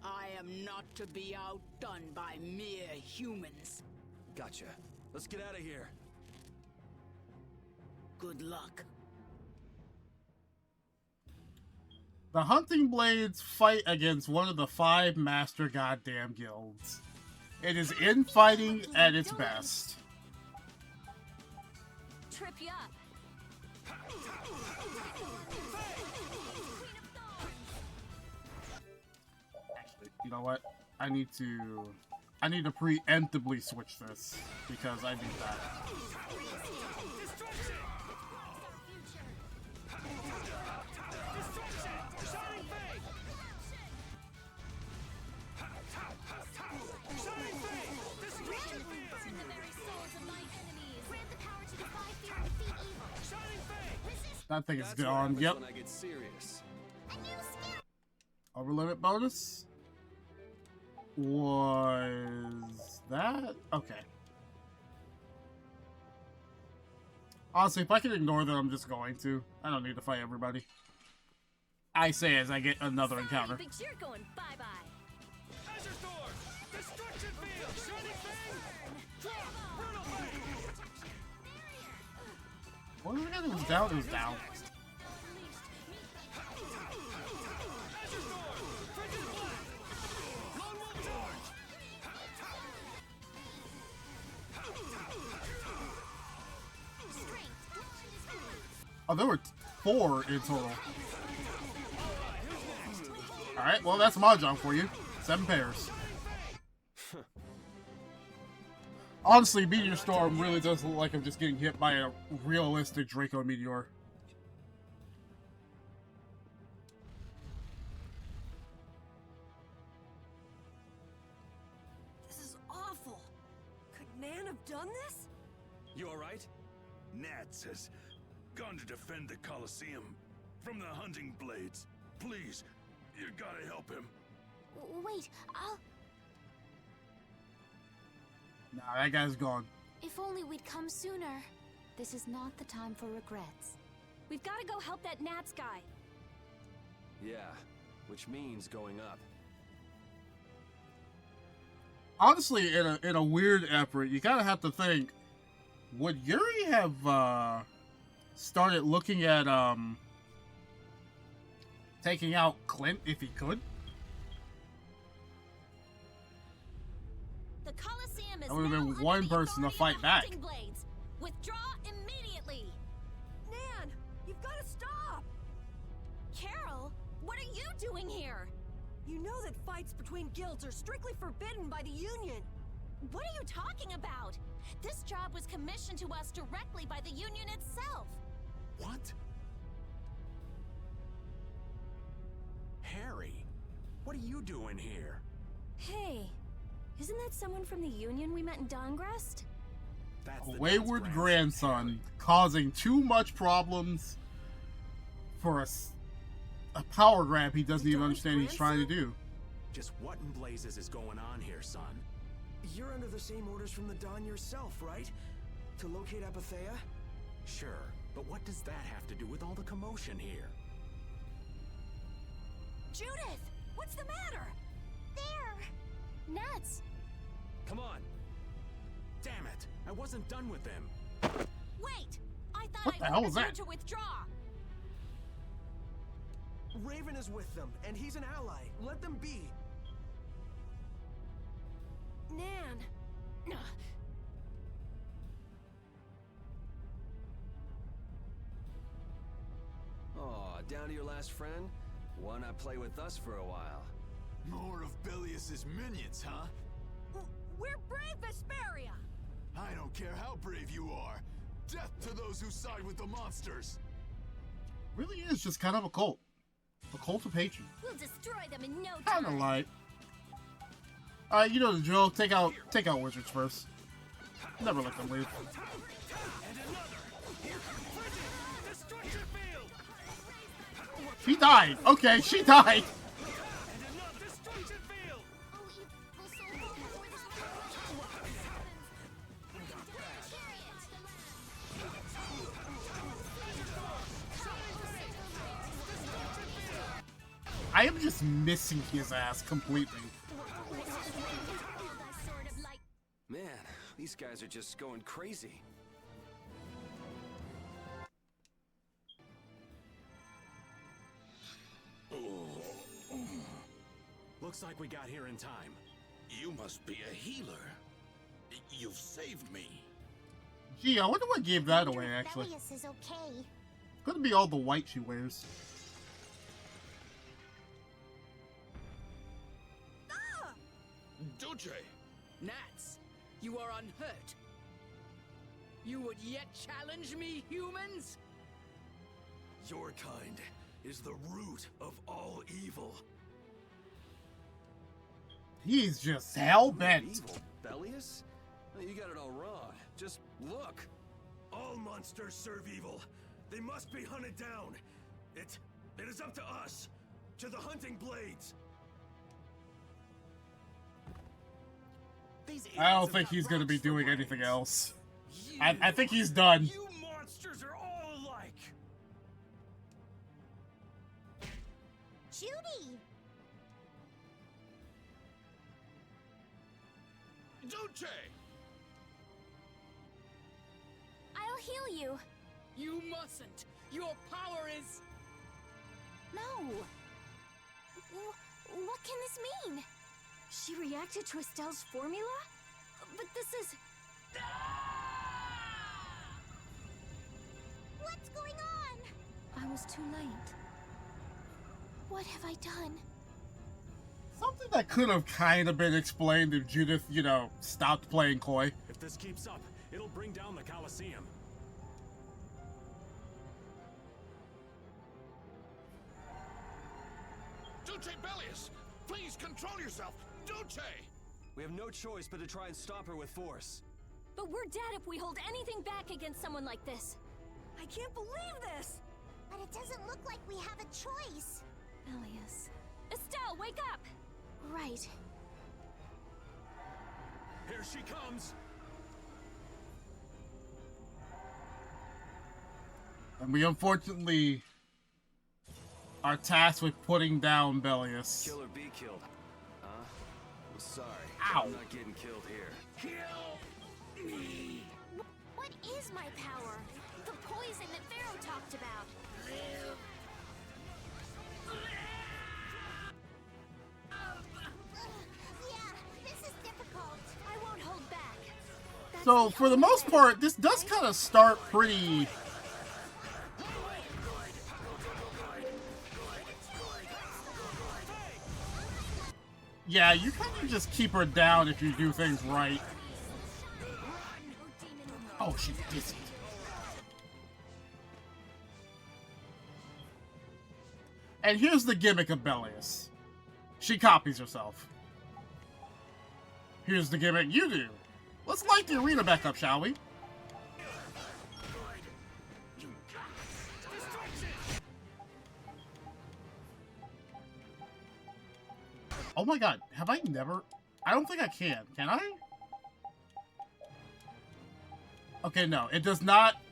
Speaker 19: I am not to be outdone by mere humans.
Speaker 7: Gotcha. Let's get out of here.
Speaker 19: Good luck.
Speaker 2: The Hunting Blades fight against one of the 5 master goddamn guilds. It is infighting at its best.
Speaker 3: Trip you up.
Speaker 2: Actually, you know what? I need to preemptively switch this because I need that. That thing is
Speaker 7: That's what
Speaker 2: gone.
Speaker 7: happens
Speaker 2: Yep.
Speaker 7: when I get serious.
Speaker 2: Over limit bonus? Was that? Okay. Honestly, if I can ignore them, I'm just going to. I don't need to fight everybody. I say as I get another encounter.
Speaker 3: But you're going bye-bye.
Speaker 14: Destruction field! Shining Fang! Drop! Brutal Fang!
Speaker 2: What was it? It was down? It was down. Oh, there were 4 in total. Alright, well, that's Mahjong for you. 7 pairs. Honestly, Meteor Storm really does look like I'm just getting hit by a realistic Draco Meteor.
Speaker 5: have done this?
Speaker 14: You alright?
Speaker 9: Nats has gone to defend the Colosseum from the hunting blades. Please, you gotta help him.
Speaker 10: Wait, I'll...
Speaker 2: Nah, that guy's gone.
Speaker 10: If only we'd come sooner. This is not the time for regrets.
Speaker 3: We've got to go help that Nats guy.
Speaker 7: Yeah, which means going up.
Speaker 2: Honestly, in a weird effort, you kind of have to think, would Yuri have started looking at taking out Clint if he could?
Speaker 3: The Colosseum is
Speaker 2: That would have
Speaker 3: now
Speaker 2: been
Speaker 3: under
Speaker 2: one
Speaker 3: the
Speaker 2: person to
Speaker 3: authority
Speaker 2: fight
Speaker 3: of
Speaker 2: back.
Speaker 3: Hunting Blades. Withdraw immediately.
Speaker 5: Nan, you've got to stop!
Speaker 3: Carol, what are you doing here?
Speaker 5: You know that fights between guilds are strictly forbidden by the Union.
Speaker 3: What are you talking about? This job was commissioned to us directly by the Union itself.
Speaker 4: What? Harry, what are you doing here?
Speaker 3: Hey, isn't that someone from the Union we met in Dongrest?
Speaker 4: That's
Speaker 2: A
Speaker 4: the
Speaker 2: wayward
Speaker 4: Dance
Speaker 2: grandson causing too much problems for a power grab he doesn't even understand he's trying to do.
Speaker 4: Just what in blazes is going on here, son?
Speaker 16: You're under the same orders from the Dawn yourself, right? To locate Apathea?
Speaker 4: Sure, but what does that have to do with all the commotion here?
Speaker 5: Judith, what's the matter?
Speaker 3: There! Nats!
Speaker 4: Come on! Damn it! I wasn't done with them!
Speaker 3: Wait! I thought
Speaker 2: What the
Speaker 3: I
Speaker 2: hell was
Speaker 3: ordered
Speaker 2: that?
Speaker 3: you to withdraw!
Speaker 16: Raven is with them, and he's an ally. Let them be.
Speaker 5: Nan.
Speaker 7: Aw, down to your last friend? Why not play with us for a while?
Speaker 13: More of Belius's minions, huh?
Speaker 5: We're brave Vesperia!
Speaker 13: I don't care how brave you are. Death to those who side with the monsters.
Speaker 2: Really is just kind of a cult. A cult of hatred.
Speaker 3: We'll destroy them in no time!
Speaker 2: Kind of like. Alright, you know the drill. Take out wizards first. Never let them leave. She died! Okay, she died! I am just missing his ass completely.
Speaker 7: Man, these guys are just going crazy.
Speaker 4: Looks like we got here in time.
Speaker 18: You must be a healer. You've saved me.
Speaker 2: Gee, I wonder what gave that away, actually.
Speaker 6: Belius is okay.
Speaker 2: Could be all the white she wears.
Speaker 13: Duce!
Speaker 19: Nats, you are unhurt. You would yet challenge me, humans?
Speaker 14: Your kind is the root of all evil.
Speaker 2: He's just hell-bent.
Speaker 7: Evil, Belius? You got it all wrong. Just look.
Speaker 16: All monsters serve evil. They must be hunted down. It is up to us. To the hunting blades.
Speaker 2: I don't think he's gonna be doing anything else. I think he's done.
Speaker 16: You monsters are all alike.
Speaker 6: Judy!
Speaker 18: Duce!
Speaker 3: I'll heal you.
Speaker 19: You mustn't. Your power is...
Speaker 3: No. What can this mean? She reacted to Estelle's formula? But this is...
Speaker 6: What's going on?
Speaker 10: I was too late. What have I done?
Speaker 2: Something that could have kind of been explained if Judith, you know, stopped playing coy.
Speaker 4: If this keeps up, it'll bring down the Colosseum.
Speaker 18: Duce Belius! Please control yourself! Duce!
Speaker 7: We have no choice but to try and stop her with force.
Speaker 3: But we're dead if we hold anything back against someone like this.
Speaker 5: I can't believe this!
Speaker 6: But it doesn't look like we have a choice.
Speaker 11: Belius.
Speaker 3: Estelle, wake up!
Speaker 11: Right.
Speaker 16: Here she comes!
Speaker 2: And we unfortunately are tasked with putting down Belius.
Speaker 7: Kill or be killed. Huh? I'm sorry.
Speaker 2: Ow.
Speaker 7: I'm not getting killed here.
Speaker 10: Kill me! What is my power? The poison that Pharaoh talked about. Live.
Speaker 6: Yeah, this is difficult.
Speaker 3: I won't hold back.
Speaker 2: So, for the most part, this does kind of start pretty... Yeah, you kind of just keep her down if you do things right. Oh, she's dizzy. And here's the gimmick of Belius. She copies herself. Here's the gimmick you do. Let's light the arena back up, shall we? Oh my god, have I never... I don't think I can I? Okay, no, it does not...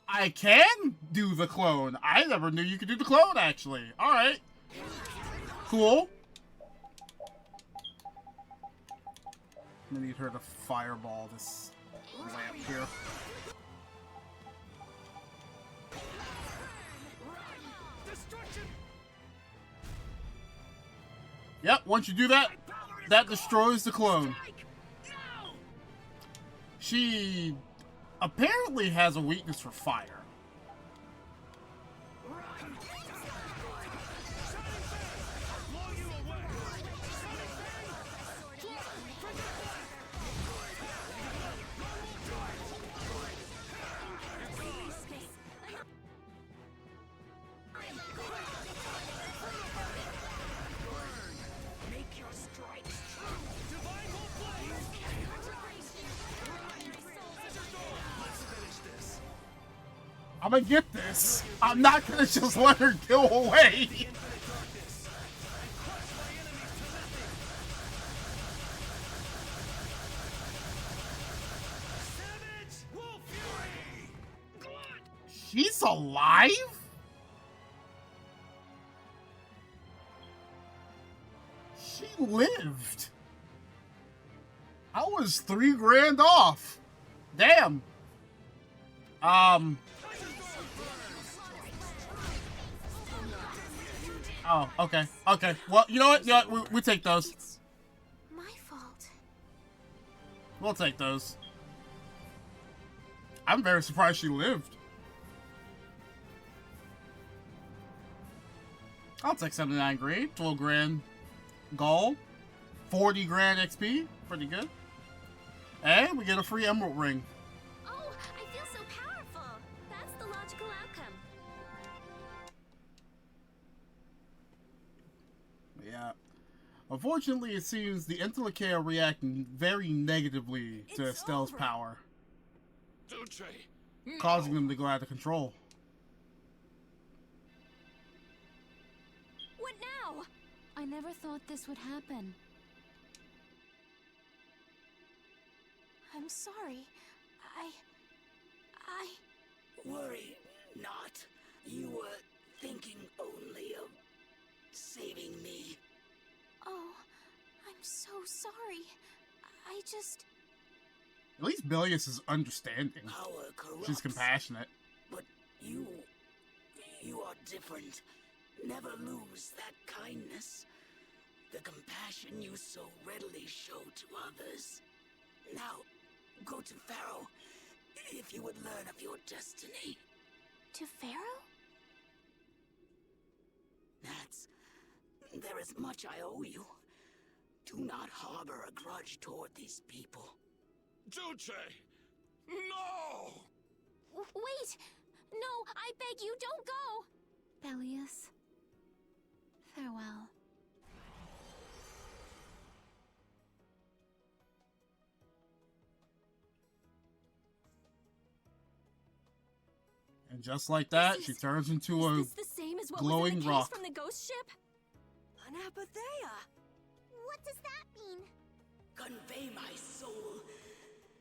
Speaker 2: I can do the clone. I never knew you could do the clone, actually. Alright. Cool. I need her to fireball this lamp here. Yep, once you do that, that destroys the clone. She apparently has a weakness for fire. I'm gonna get this. I'm not gonna just let her go away. She's alive? She lived. I was $3 grand off. Damn. Oh, okay. Okay. Well, you know what? You know what? We take those.
Speaker 10: It's my fault.
Speaker 2: We'll take those. I'm very surprised she lived. I'll take 79 grand, 12 grand gold, 40 grand XP. Pretty good. And we get a free emerald ring.
Speaker 3: Oh, I feel so powerful. That's the logical outcome.
Speaker 2: Yeah. Unfortunately, it seems the Intellicae are reacting very negatively to Estelle's power, causing them to go out of control.
Speaker 3: What now?
Speaker 11: I never thought this would happen.
Speaker 10: I'm sorry.
Speaker 19: Worry not. You were thinking only of saving me.
Speaker 10: Oh, I'm so sorry. I just...
Speaker 2: At least Belius is understanding.
Speaker 19: Power corrupts.
Speaker 2: She's compassionate.
Speaker 19: But you are different. Never lose that kindness. The compassion you so readily show to others. Now, go to Pharaoh, if you would learn of your destiny.
Speaker 10: To Pharaoh?
Speaker 19: There is much I owe you. Do not harbor a grudge toward these people.
Speaker 16: Duce! No!
Speaker 3: Wait! No, I beg you, don't go!
Speaker 11: Belius. Farewell.
Speaker 2: just like that, she turns into a
Speaker 3: Is this the same as what was in
Speaker 2: glowing
Speaker 3: the case
Speaker 2: rock.
Speaker 3: from the ghost ship?
Speaker 5: An apatheia.
Speaker 6: What does that mean?
Speaker 19: Convey my soul,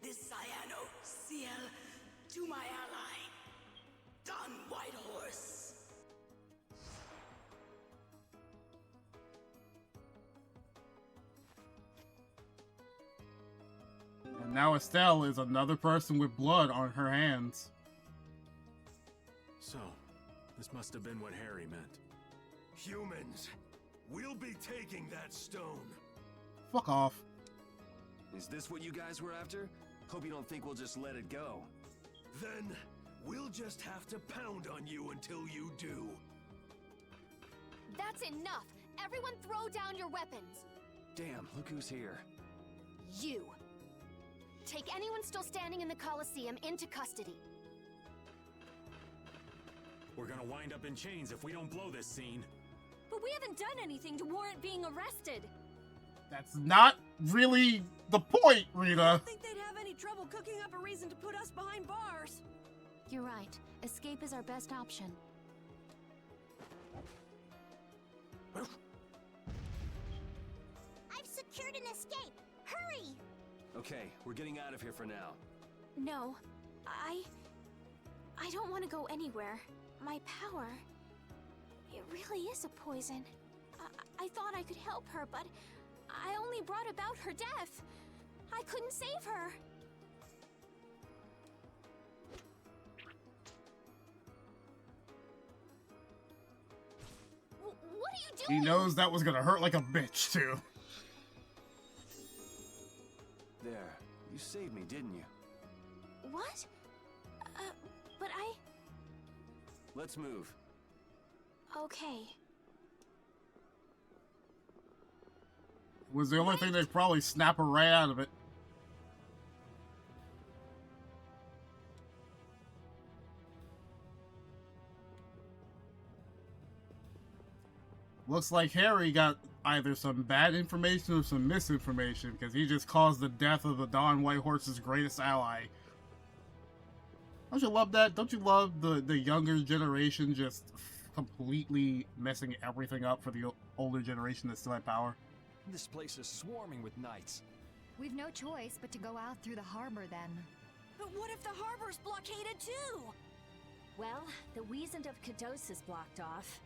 Speaker 19: this cyano seal, to my ally, Don Whitehorse.
Speaker 2: And now Estelle is another person with blood on her hands.
Speaker 4: So, this must have been what Harry meant.
Speaker 16: Humans, we'll be taking that stone.
Speaker 2: Fuck off.
Speaker 7: Is this what you guys were after? Hope you don't think we'll just let it go.
Speaker 16: Then, we'll just have to pound on you until you do.
Speaker 20: That's enough! Everyone throw down your weapons!
Speaker 7: Damn, look who's here.
Speaker 20: You! Take anyone still standing in the Colosseum into custody.
Speaker 4: We're gonna wind up in chains if we don't blow this scene.
Speaker 3: But we haven't done anything to warrant being arrested.
Speaker 2: That's not really the point, Rita.
Speaker 5: I don't think they'd have any trouble cooking up a reason to put us behind bars.
Speaker 11: You're right. Escape is our best option.
Speaker 6: I've secured an escape. Hurry!
Speaker 7: Okay, we're getting out of here for now.
Speaker 10: No, I don't want to go anywhere. My power, it really is a poison. I thought I could help her, but I only brought about her death. I couldn't save her. What are you
Speaker 2: He
Speaker 10: doing?
Speaker 2: knows that was gonna hurt like a bitch, too.
Speaker 7: There, you saved me, didn't you?
Speaker 10: What? But I...
Speaker 7: Let's move.
Speaker 10: Okay.
Speaker 2: Was the only thing they'd probably snap her right out of it. Looks like Harry got either some bad information or some misinformation, because he just caused the death of the Don Whitehorse's greatest ally. Don't you love that? Don't you love the younger generation just completely messing everything up for the older generation that still had power?
Speaker 8: This place is swarming with knights.
Speaker 11: We've no choice but to go out through the harbor then.
Speaker 5: But what if the harbor's blockaded too?
Speaker 3: Well, the Wiesent of Kados is blocked off.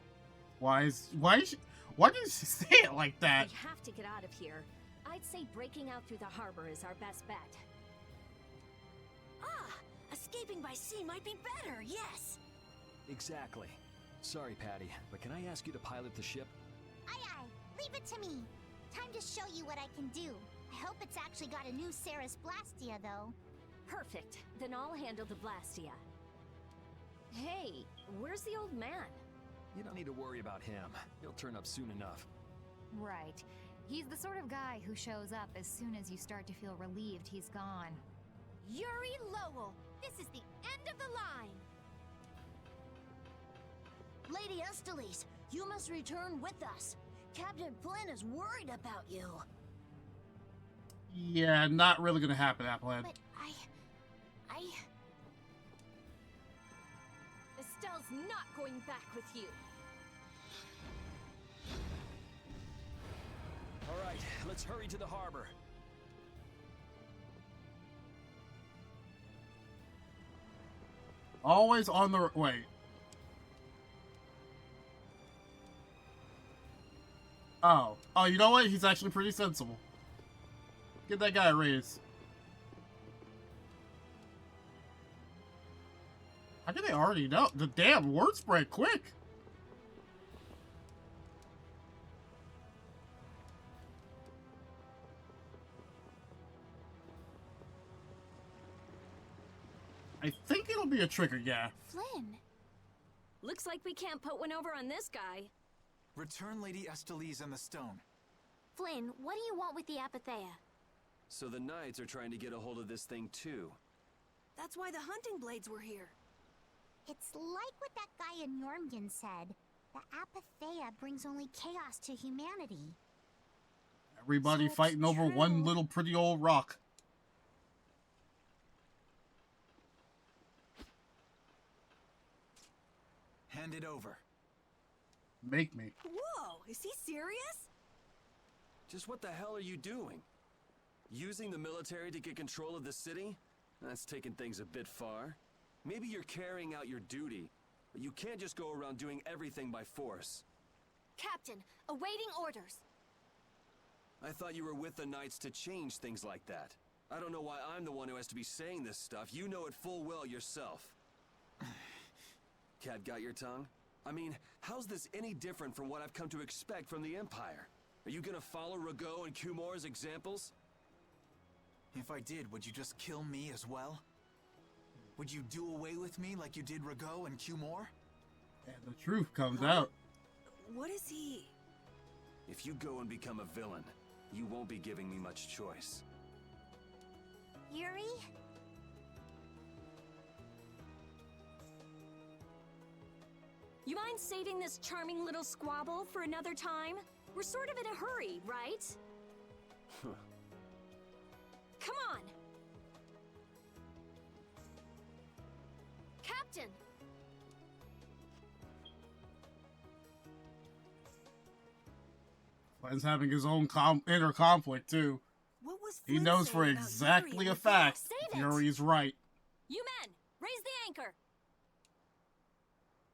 Speaker 2: Why did you say it like that?
Speaker 3: We have to get out of here. I'd say breaking out through the harbor is our best bet.
Speaker 5: Ah, escaping by sea might be better, yes.
Speaker 8: Exactly. Sorry, Patty, but can I ask you to pilot the ship?
Speaker 6: Aye aye, leave it to me. Time to show you what I can do. I hope it's actually got a new Ceres Blastia, though.
Speaker 3: Perfect. Then I'll handle the Blastia. Hey, where's the old man?
Speaker 8: You don't need to worry about him. He'll turn up soon enough.
Speaker 11: Right. He's the sort of guy who shows up as soon as you start to feel relieved he's gone.
Speaker 20: Yuri Lowell, this is the end of the line.
Speaker 5: Lady Estellise, you must return with us. Captain Flynn is worried about you.
Speaker 2: Yeah, not really gonna happen, Applehead.
Speaker 10: But I...
Speaker 3: Estelle's not going back with you.
Speaker 8: All right, let's hurry to the harbor.
Speaker 2: Always on the wait. Oh, you know what? He's actually pretty sensible. Get that guy a raise. How can they already know? The damn word spread quick. I think it'll be a trigger, yeah.
Speaker 10: Flynn.
Speaker 3: Looks like we can't put one over on this guy.
Speaker 15: Return Lady Estellise and the stone.
Speaker 10: Flynn, what do you want with the apatheia?
Speaker 7: So the Knights are trying to get a hold of this thing too.
Speaker 5: That's why the hunting blades were here.
Speaker 6: It's like what that guy in Jormungand said. The apatheia brings only chaos to humanity.
Speaker 2: Everybody
Speaker 6: So
Speaker 2: fighting over
Speaker 6: true.
Speaker 2: one little pretty old rock.
Speaker 15: Hand it over.
Speaker 2: Make me.
Speaker 5: Whoa, is he serious?
Speaker 7: Just what the hell are you doing? Using the military to get control of the city? That's taking things a bit far. Maybe you're carrying out your duty, but you can't just go around doing everything by force.
Speaker 20: Captain, awaiting orders.
Speaker 7: I thought you were with the Knights to change things like that. I don't know why I'm the one who has to be saying this stuff. You know it full well yourself. Cat got your tongue? I mean, how's this any different from what I've come to expect from the Empire? Are you gonna follow Rago and Kumor's examples?
Speaker 15: If I did, would you just kill me as well? Would you do away with me like you did Rago and Kumor?
Speaker 2: And the truth comes out.
Speaker 5: What is he?
Speaker 7: If you go and become a villain, you won't be giving me much choice.
Speaker 6: Yuri?
Speaker 3: You mind saving this charming little squabble for another time? We're sort of in a hurry, right? Come on!
Speaker 20: Captain!
Speaker 2: Flynn's having his own inner conflict, too.
Speaker 5: What was
Speaker 2: He
Speaker 5: Flynn
Speaker 2: knows for
Speaker 5: saying about
Speaker 2: exactly
Speaker 5: Yuri
Speaker 2: a
Speaker 5: and
Speaker 2: fact
Speaker 3: Save it!
Speaker 2: Yuri's right.
Speaker 3: You men, raise the anchor!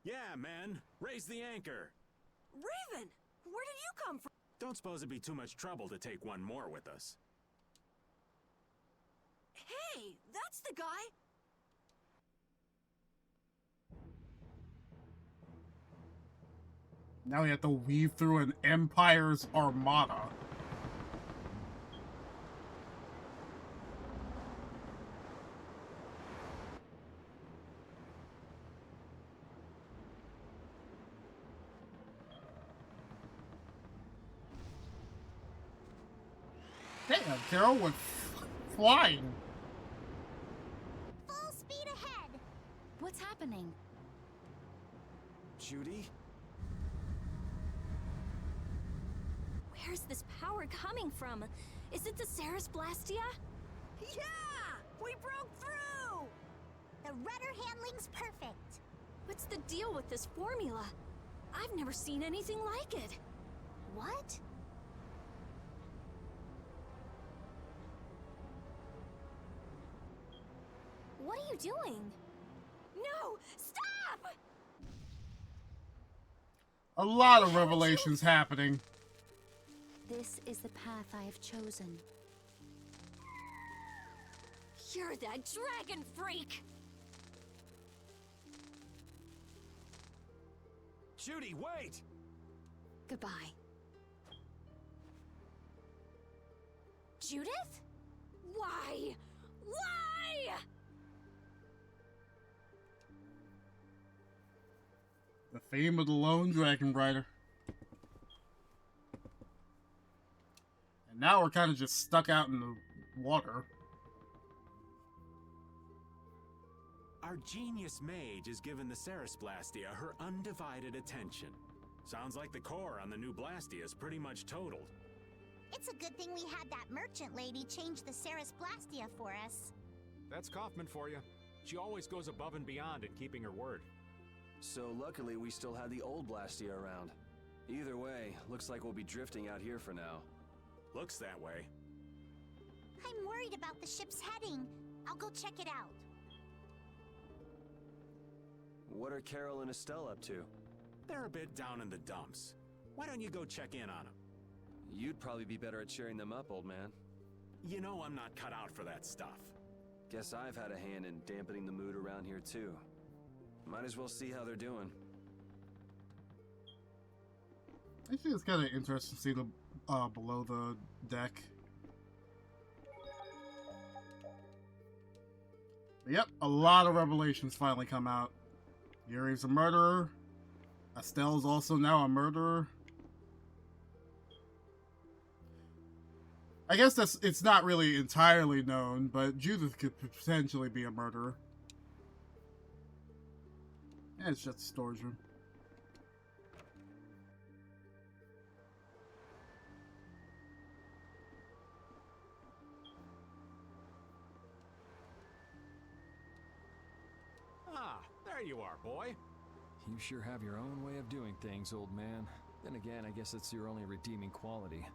Speaker 4: Yeah, man. Raise the anchor.
Speaker 5: Raven, where did you come from?
Speaker 4: Don't suppose it'd be too much trouble to take one more with us.
Speaker 5: Hey, that's the guy.
Speaker 2: Now we have to weave through an Empire's armada. Damn, Carol went flying.
Speaker 6: Full speed ahead.
Speaker 11: What's happening?
Speaker 7: Judy?
Speaker 3: Where's this power coming from? Is it the Ceres Blastia?
Speaker 5: Yeah! We broke through!
Speaker 6: The rudder handling's perfect.
Speaker 3: What's the deal with this formula? I've never seen anything like it.
Speaker 6: What?
Speaker 3: What are you doing? No! Stop!
Speaker 2: A lot of revelations happening.
Speaker 11: This is the path I have chosen.
Speaker 3: You're that dragon freak!
Speaker 4: Judy, wait!
Speaker 11: Goodbye.
Speaker 3: Judith? Why? Why?
Speaker 2: The fame of the lone dragon rider. And now we're kind of just stuck out in the water.
Speaker 4: Our genius mage has given the Ceres Blastia her undivided attention. Sounds like the core on the new Blastia is pretty much totaled.
Speaker 6: It's a good thing we had that merchant lady change the Ceres Blastia for us.
Speaker 4: That's Kaufman for you. She always goes above and beyond in keeping her word.
Speaker 7: So luckily we still had the old Blastia around. Either way, looks like we'll be drifting out here for now.
Speaker 4: Looks that way.
Speaker 6: I'm worried about the ship's heading. I'll go check it out.
Speaker 7: What are Carol and Estelle up to?
Speaker 4: They're a bit down in the dumps. Why don't you go check in on them?
Speaker 7: You'd probably be better at cheering them up, old man.
Speaker 4: You know I'm not cut out for that stuff.
Speaker 7: Guess I've had a hand in dampening the mood around here too. Might as well see how they're doing.
Speaker 2: I think it's kind of interesting to see the below the deck. But yep, a lot of revelations finally come out. Yuri's a murderer. Estelle's also now a murderer. I guess it's not really entirely known, but Judith could potentially be a murderer. Yeah, it's just a storage room.
Speaker 4: Ah, there you are, boy.
Speaker 8: You sure have your own way of doing things, old man. Then again, I guess it's your only redeeming quality.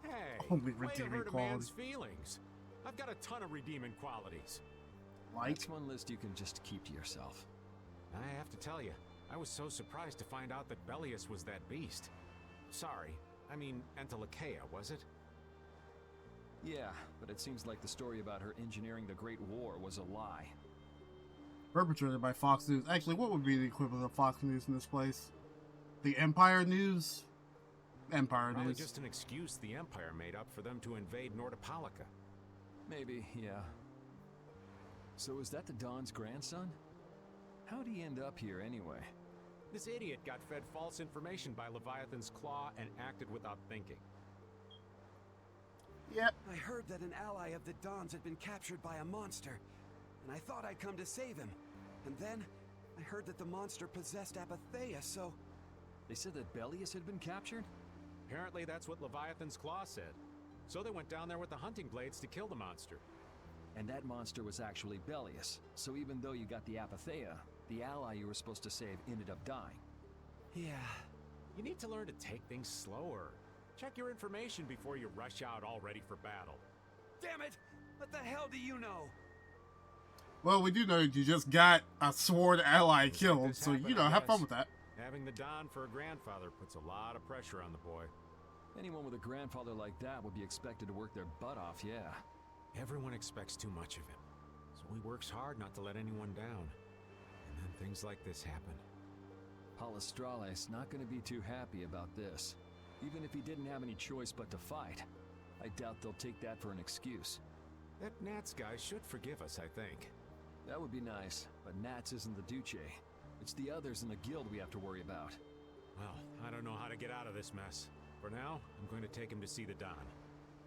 Speaker 4: Hey,
Speaker 2: Only
Speaker 4: way to
Speaker 2: redeeming
Speaker 4: hurt a
Speaker 2: quality.
Speaker 4: man's feelings. I've got a ton of redeeming qualities.
Speaker 8: That's one list you can just keep to yourself.
Speaker 4: I have to tell you, I was so surprised to find out that Belius was that beast. Sorry, I mean Entelakea, was it?
Speaker 8: Yeah, but it seems like the story about her engineering the Great War was a lie.
Speaker 2: Perpetrated by Fox News. Actually, what would be the equivalent of Fox News in this place? The Empire News? Empire
Speaker 4: Probably
Speaker 2: News.
Speaker 4: just an excuse the Empire made up for them to invade Nordopolica.
Speaker 8: Maybe, yeah. So is that the Don's grandson? How'd he end up here anyway?
Speaker 4: This idiot got fed false information by Leviathan's Claw and acted without thinking.
Speaker 2: Yep.
Speaker 21: I heard that an ally of the Dons had been captured by a monster, and I thought I'd come to save him. And then, I heard that the monster possessed Apatheia, so...
Speaker 8: They said that Belius had been captured?
Speaker 4: Apparently that's what Leviathan's Claw said. So they went down there with the hunting blades to kill the monster.
Speaker 8: And that monster was actually Belius, so even though you got the Apatheia, the ally you were supposed to save ended up dying.
Speaker 4: Yeah. You need to learn to take things slower. Check your information before you rush out all ready for battle.
Speaker 21: Damn it! What the hell do you know?
Speaker 2: Well, we do know you just got a sword ally killed, so,
Speaker 4: happen,
Speaker 2: you know,
Speaker 4: I
Speaker 2: have fun
Speaker 4: guess.
Speaker 2: with that.
Speaker 4: Having the Don for a grandfather puts a lot of pressure on the boy.
Speaker 8: Anyone with a grandfather like that would be expected to work their butt off, yeah.
Speaker 4: Everyone expects too much of him, so he works hard not to let anyone down. And then things like this happen.
Speaker 8: Palestrale's not going to be too happy about this. Even if he didn't have any choice but to fight, I doubt they'll take that for an excuse.
Speaker 4: That Nats guy should forgive us, I think.
Speaker 8: That would be nice, but Nats isn't the Duce. It's the others in the guild we have to worry about.
Speaker 4: Well, I don't know how to get out of this mess. For now, I'm going to take him to see the Don.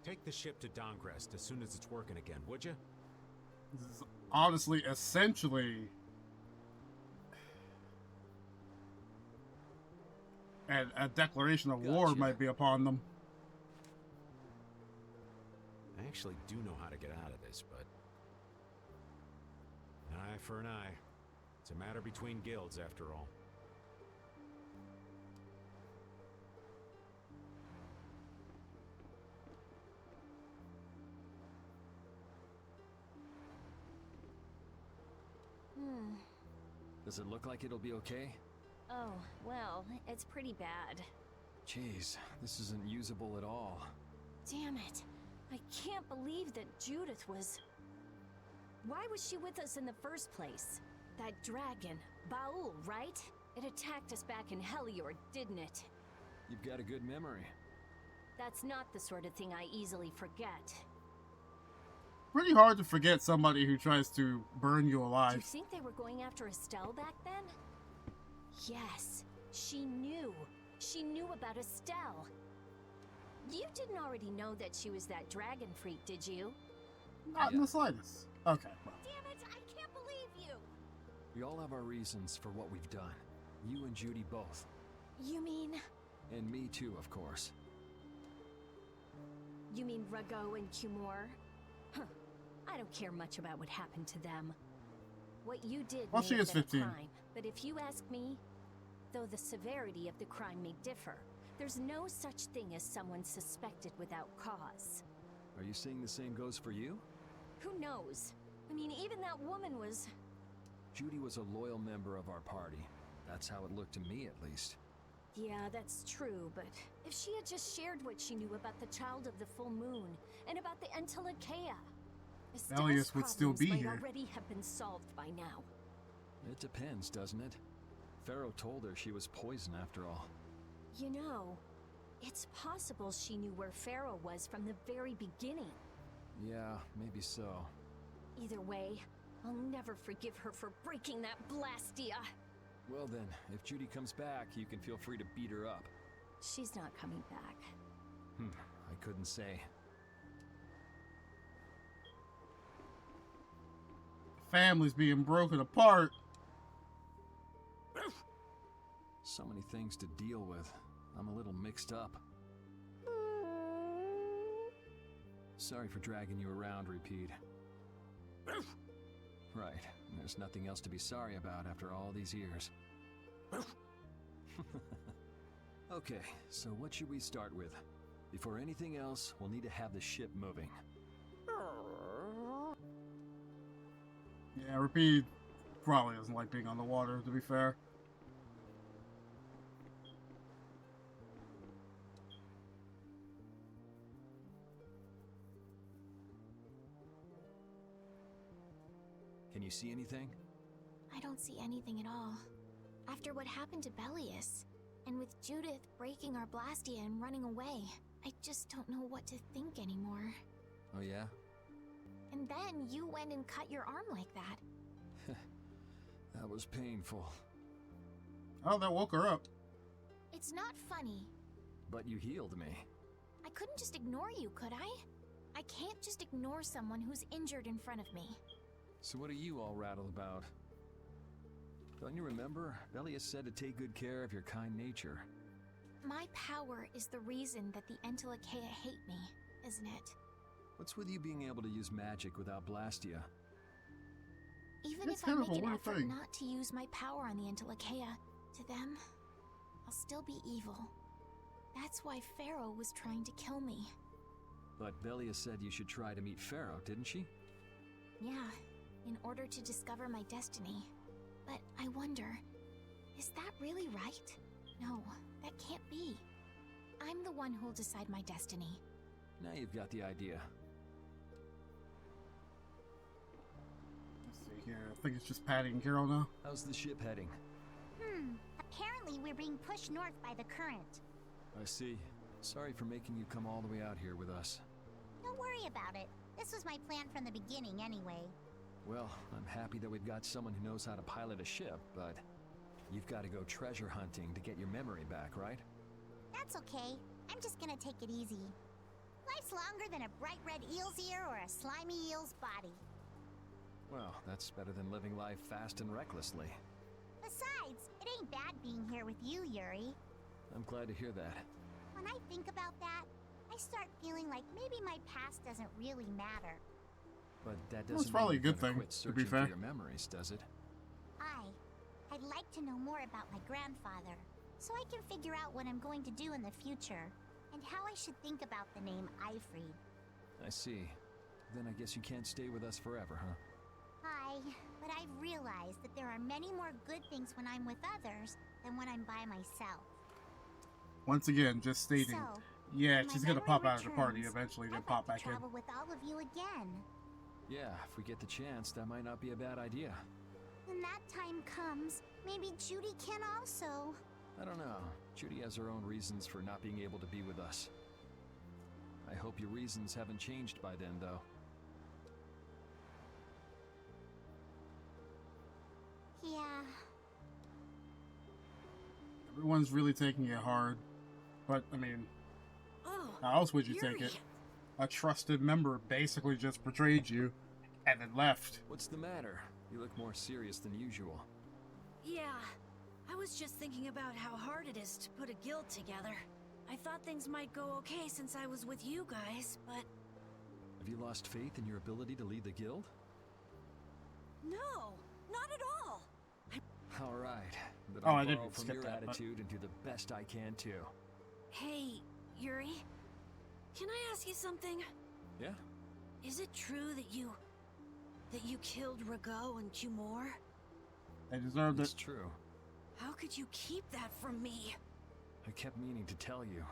Speaker 4: Take the ship to Dongrest as soon as it's working again, would you?
Speaker 2: This is honestly, essentially... And a declaration of war might be upon them.
Speaker 4: I actually do know how to get out of this, but... An eye for an eye. It's a matter between guilds, after all.
Speaker 8: Does it look like it'll be okay?
Speaker 3: Oh, well, it's pretty bad.
Speaker 8: Jeez, this isn't usable at all.
Speaker 3: Damn it. I can't believe that Judith was... Why was she with us in the first place? That dragon, Baul, right? It attacked us back in Heliord, didn't it?
Speaker 8: You've got a good memory.
Speaker 3: That's not the sort of thing I easily forget.
Speaker 2: Pretty hard to forget somebody who tries to burn you
Speaker 3: Do you
Speaker 2: alive.
Speaker 3: think they were going after Estelle back then? Yes, she knew. She knew about Estelle. You didn't already know that she was that dragon freak, did you?
Speaker 2: Not in the slightest. Okay, well.
Speaker 3: Damn it, I can't believe you!
Speaker 8: We all have our reasons for what we've done. You and Judy both.
Speaker 3: You mean...
Speaker 8: And me too, of course.
Speaker 3: You mean Rago and Cumor? Huh. I don't care much about what happened to them. What you did
Speaker 2: Well,
Speaker 3: may
Speaker 2: she
Speaker 3: have
Speaker 2: is
Speaker 3: been a
Speaker 2: 15.
Speaker 3: crime, but if you ask me, though the severity of the crime may differ, there's no such thing as someone suspected without cause.
Speaker 8: Are you saying the same goes for you?
Speaker 3: Who knows? I mean, even that woman was...
Speaker 8: Judy was a loyal member of our party. That's how it looked to me, at least.
Speaker 3: Yeah, that's true, but if she had just shared what she knew about the Child of the Full Moon and about the Entelakea,
Speaker 2: Belius would still be
Speaker 3: might
Speaker 2: here.
Speaker 3: already have been solved by now.
Speaker 8: It depends, doesn't it? Pharaoh told her she was poison after all.
Speaker 3: You know, it's possible she knew where Pharaoh was from the very beginning.
Speaker 8: Yeah, maybe so.
Speaker 3: Either way, I'll never forgive her for breaking that Blastia.
Speaker 8: Well then, if Judy comes back, you can feel free to beat her up.
Speaker 3: She's not coming back.
Speaker 8: I couldn't say.
Speaker 2: Families being broken apart.
Speaker 8: So many things to deal with. I'm a little mixed up. Sorry for dragging you around, Repeat. Right, there's nothing else to be sorry about after all these years. Okay, so what should we start with? Before anything else, we'll need to have the ship moving.
Speaker 2: Yeah, Repeat probably doesn't like being on the water, to be fair.
Speaker 8: Can you see anything?
Speaker 10: I don't see anything at all. After what happened to Belius, and with Judith breaking our Blastia and running away, I just don't know what to think anymore.
Speaker 8: Oh yeah?
Speaker 10: And then you went and cut your arm like that.
Speaker 8: That was painful.
Speaker 2: Oh, that woke her up.
Speaker 10: It's not funny.
Speaker 8: But you healed me.
Speaker 10: I couldn't just ignore you, could I? I can't just ignore someone who's injured in front of me.
Speaker 8: So what are you all rattled about? Don't you remember? Belius said to take good care of your kind nature.
Speaker 10: My power is the reason that the Entelekea hate me, isn't it?
Speaker 8: What's with you being able to use magic without Blastia?
Speaker 10: Even
Speaker 2: That's
Speaker 10: if I
Speaker 2: kind of
Speaker 10: make
Speaker 2: a
Speaker 10: an
Speaker 2: weird
Speaker 10: effort
Speaker 2: thing.
Speaker 10: not to use my power on the Entelekea, to them, I'll still be evil. That's why Pharaoh was trying to kill me.
Speaker 8: But Belius said you should try to meet Pharaoh, didn't she?
Speaker 10: Yeah, in order to discover my destiny. But I wonder, is that really right? No, that can't be. I'm the one who'll decide my destiny.
Speaker 8: Now you've got the idea.
Speaker 2: Let's see here. I think it's just Patty and Carol now.
Speaker 8: How's the ship heading?
Speaker 6: Apparently we're being pushed north by the current.
Speaker 8: I see. Sorry for making you come all the way out here with us.
Speaker 6: Don't worry about it. This was my plan from the beginning anyway.
Speaker 8: Well, I'm happy that we've got someone who knows how to pilot a ship, but you've got to go treasure hunting to get your memory back, right?
Speaker 6: That's okay. I'm just gonna take it easy. Life's longer than a bright red eel's ear or a slimy eel's body.
Speaker 8: Well, that's better than living life fast and recklessly.
Speaker 6: Besides, it ain't bad being here with you, Yuri.
Speaker 8: I'm glad to hear that.
Speaker 6: When I think about that, I start feeling like maybe my past doesn't really matter.
Speaker 8: But that
Speaker 2: Well,
Speaker 8: doesn't
Speaker 2: it's probably
Speaker 8: mean
Speaker 2: a good
Speaker 8: you're gonna
Speaker 2: thing,
Speaker 8: quit
Speaker 2: to be
Speaker 8: searching
Speaker 2: fair.
Speaker 8: for your memories, does it?
Speaker 6: I'd like to know more about my grandfather, so I can figure out what I'm going to do in the future, and how I should think about the name Ifried.
Speaker 8: I see. Then I guess you can't stay with us forever, huh?
Speaker 6: But I've realized that there are many more good things when I'm with others than when I'm by myself.
Speaker 2: Once again, just stating.
Speaker 6: So,
Speaker 2: Yeah,
Speaker 6: when my
Speaker 2: she's gonna
Speaker 6: memory
Speaker 2: pop out of the party
Speaker 6: returns,
Speaker 2: eventually, then
Speaker 6: I'd
Speaker 2: pop
Speaker 6: like to
Speaker 2: back in.
Speaker 6: travel with all of you again.
Speaker 8: Yeah, if we get the chance, that might not be a bad idea.
Speaker 6: When that time comes, maybe Judy can also.
Speaker 8: I don't know. Judy has her own reasons for not being able to be with us. I hope your reasons haven't changed by then, though.
Speaker 6: Yeah.
Speaker 2: Everyone's really taking it hard. But, I mean, how else would you take it? A trusted member basically just betrayed you and then left.
Speaker 8: What's the matter? You look more serious than usual.
Speaker 5: Yeah, I was just thinking about how hard it is to put a guild together. I thought things might go okay since I was with you guys, but...
Speaker 8: Have you lost faith in your ability to lead the guild?
Speaker 5: No, not at all.
Speaker 8: All right. Then
Speaker 2: Oh,
Speaker 8: I'll
Speaker 2: I didn't
Speaker 8: borrow from
Speaker 2: skip
Speaker 8: your
Speaker 2: that, but-
Speaker 8: attitude and do the best I can, too.
Speaker 5: Hey, Yuri, can I ask you something?
Speaker 8: Yeah?
Speaker 5: Is it true that you killed Rago and Cumor?
Speaker 2: They deserved
Speaker 8: It's
Speaker 2: it.
Speaker 8: true.
Speaker 5: How could you keep that from me?
Speaker 8: I kept meaning to tell you.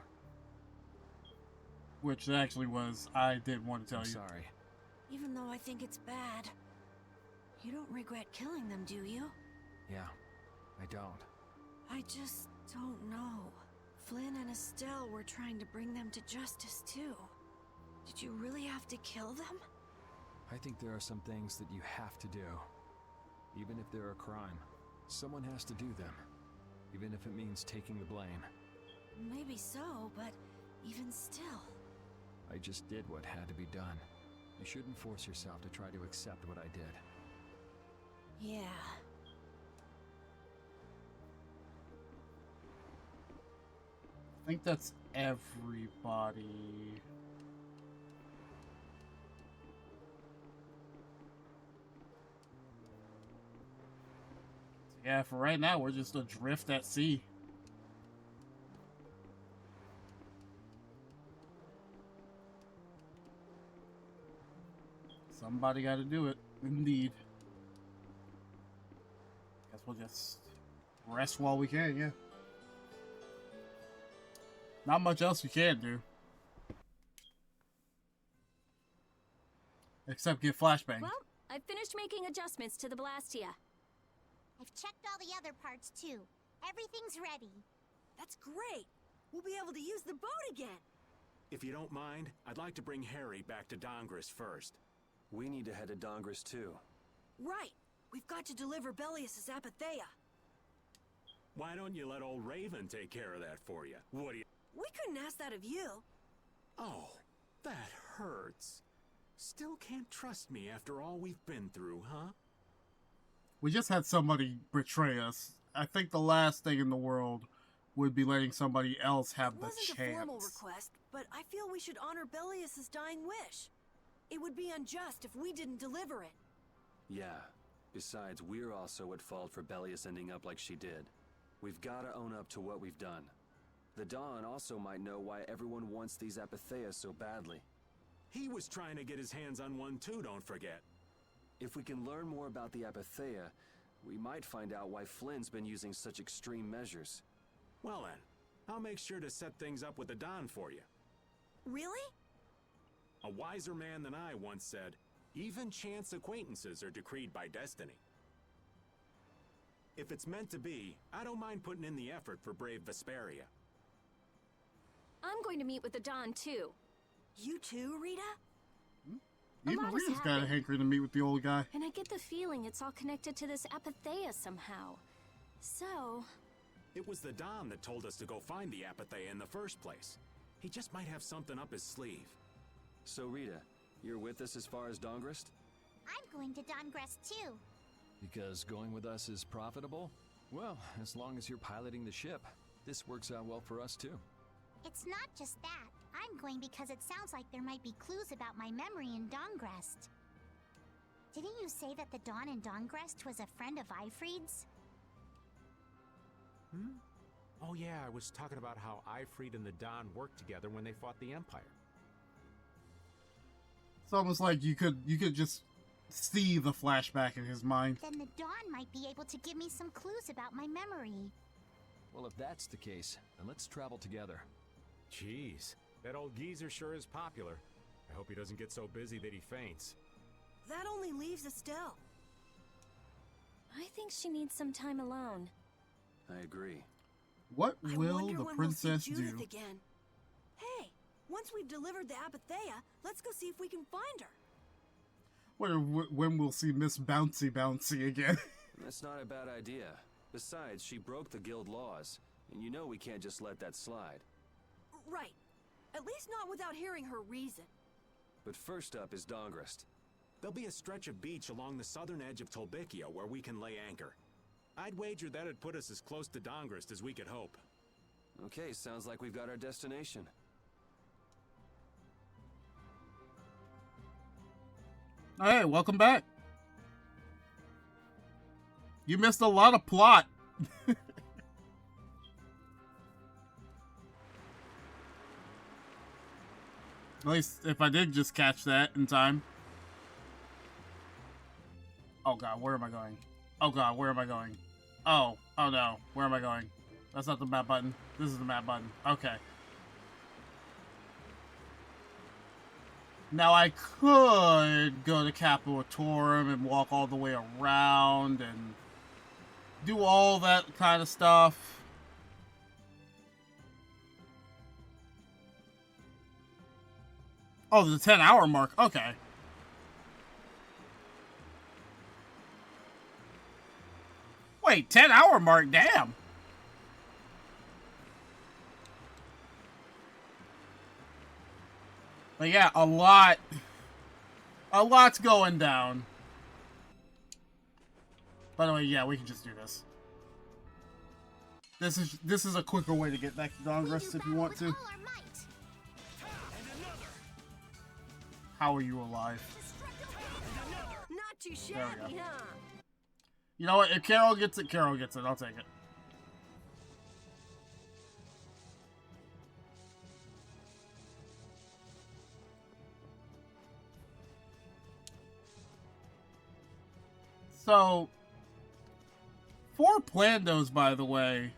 Speaker 2: Which actually was, I did want to tell
Speaker 8: I'm
Speaker 2: you.
Speaker 8: sorry.
Speaker 5: Even though I think it's bad. You don't regret killing them, do you?
Speaker 8: Yeah, I don't.
Speaker 5: I just don't know. Flynn and Estelle were trying to bring them to justice, too. Did you really have to kill them?
Speaker 8: I think there are some things that you have to do. Even if they're a crime. Someone has to do them. Even if it means taking the blame.
Speaker 5: Maybe so, but even still.
Speaker 8: I just did what had to be done. You shouldn't force yourself to try to accept what I did.
Speaker 5: Yeah.
Speaker 2: I think that's everybody. Yeah, for right now, we're just adrift at sea. Somebody got to do it, indeed. Guess we'll just rest while we can, yeah. Not much else we can do. Except get flashbang.
Speaker 3: Well, I've finished making adjustments to the Blastia.
Speaker 6: I've checked all the other parts too. Everything's ready.
Speaker 5: That's great. We'll be able to use the boat again.
Speaker 4: If you don't mind, I'd like to bring Harry back to Dongris first.
Speaker 7: We need to head to Dongris too.
Speaker 5: Right. We've got to deliver Belius's Apatheia.
Speaker 4: Why don't you let old Raven take care of that for you? What do you...
Speaker 5: We couldn't ask that of you.
Speaker 4: Oh, that hurts. Still can't trust me after all we've been through, huh?
Speaker 2: We just had somebody betray us. I think the last thing in the world would be letting somebody else have the chance.
Speaker 5: It wasn't a formal request, but I feel we should honor Belius's dying wish. It would be unjust if we didn't deliver it.
Speaker 7: Yeah. Besides, we're also at fault for Belius ending up like she did. We've got to own up to what we've done. The Dawn also might know why everyone wants these Apatheias so badly.
Speaker 4: He was trying to get his hands on one too, don't forget.
Speaker 7: If we can learn more about the Apatheia, we might find out why Flynn's been using such extreme measures.
Speaker 4: Well then, I'll make sure to set things up with the Dawn for you.
Speaker 5: Really?
Speaker 4: A wiser man than I once said, even chance acquaintances are decreed by destiny. If it's meant to be, I don't mind putting in the effort for brave Vesperia.
Speaker 3: I'm going to meet with the Dawn, too.
Speaker 5: You too, Rita?
Speaker 2: Even Rita's got a hankering to meet with the old guy.
Speaker 3: And I get the feeling it's all connected to this Apatheia somehow. So...
Speaker 4: It was the Dawn that told us to go find the Apatheia in the first place. He just might have something up his sleeve.
Speaker 7: So Rita, you're with us as far as Dongris?
Speaker 6: I'm going to Dongris too.
Speaker 8: Because going with us is profitable? Well, as long as you're piloting the ship, this works out well for us too.
Speaker 6: It's not just that. I'm going because it sounds like there might be clues about my memory in Dongris. Didn't you say that the Dawn in Dongris was a friend of Ifried's?
Speaker 4: Oh yeah, I was talking about how Ifried and the Dawn worked together when they fought the Empire.
Speaker 2: It's almost like you could just see the flashback in his mind.
Speaker 6: Then the Dawn might be able to give me some clues about my memory.
Speaker 8: Well, if that's the case, then let's travel together.
Speaker 4: Jeez, that old geezer sure is popular. I hope he doesn't get so busy that he faints.
Speaker 5: That only leaves Estelle.
Speaker 3: I think she needs some time alone.
Speaker 7: I agree.
Speaker 2: What
Speaker 5: I
Speaker 2: will
Speaker 5: wonder
Speaker 2: the
Speaker 5: when
Speaker 2: princess
Speaker 5: we'll see Judith
Speaker 2: do?
Speaker 5: again. Hey, once we've delivered the Apatheia, let's go see if we can find her.
Speaker 2: Wonder when we'll see Miss Bouncy Bouncy again.
Speaker 7: That's not a bad idea. Besides, she broke the guild laws, and you know we can't just let that slide.
Speaker 5: Right. At least not without hearing her reason.
Speaker 7: But first up is Dongris.
Speaker 4: There'll be a stretch of beach along the southern edge of Tolbikia where we can lay anchor. I'd wager that'd put us as close to Dongris as we could hope.
Speaker 7: Okay, sounds like we've got our destination.
Speaker 2: Alright, welcome back. You missed a lot of plot. At least if I did just catch that in time. Oh god, where am I going? Oh god, where am I going? Oh no, where am I going? That's not the map button. This is the map button. Okay. Now I could go to Capitorum and walk all the way around and do all that kind of stuff. Oh, there's a 10-hour mark. Okay. Wait, 10-hour mark? Damn. But yeah, a lot's going down. By the way, yeah, we can just do this. This is a quicker way to get back to Dongris if you want to. How are you alive?
Speaker 5: Not too
Speaker 2: There we
Speaker 5: shabby,
Speaker 2: go.
Speaker 5: huh?
Speaker 2: You know what? If Carol gets it, Carol gets it. I'll take it. So, for Plandos, by the way,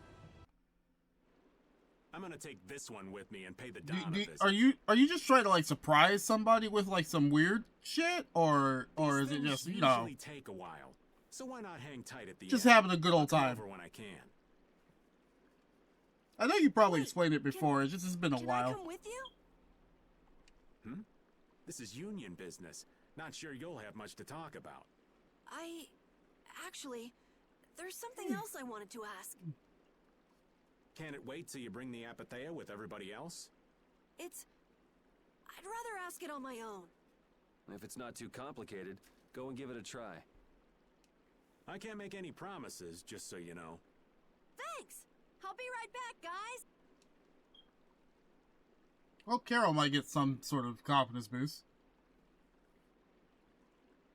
Speaker 4: I'm gonna take this one with me and pay the Don a visit.
Speaker 2: are you just trying to like surprise somebody with like some weird shit, or is it just, you know,
Speaker 4: usually take a while, so why not hang tight at the
Speaker 2: just
Speaker 4: end?
Speaker 2: having a good old
Speaker 4: I'll come
Speaker 2: time?
Speaker 4: over when I can.
Speaker 2: I know you probably explained it before. It's just, it's been a while.
Speaker 5: Can I come with you?
Speaker 4: This is union business. Not sure you'll have much to talk about.
Speaker 5: Actually, there's something else I wanted to ask.
Speaker 4: Can it wait till you bring the Apathea with everybody else?
Speaker 5: I'd rather ask it on my own.
Speaker 7: If it's not too complicated, go and give it a try.
Speaker 4: I can't make any promises, just so you know.
Speaker 5: Thanks! I'll be right back, guys!
Speaker 2: Well, Carol might get some sort of confidence boost.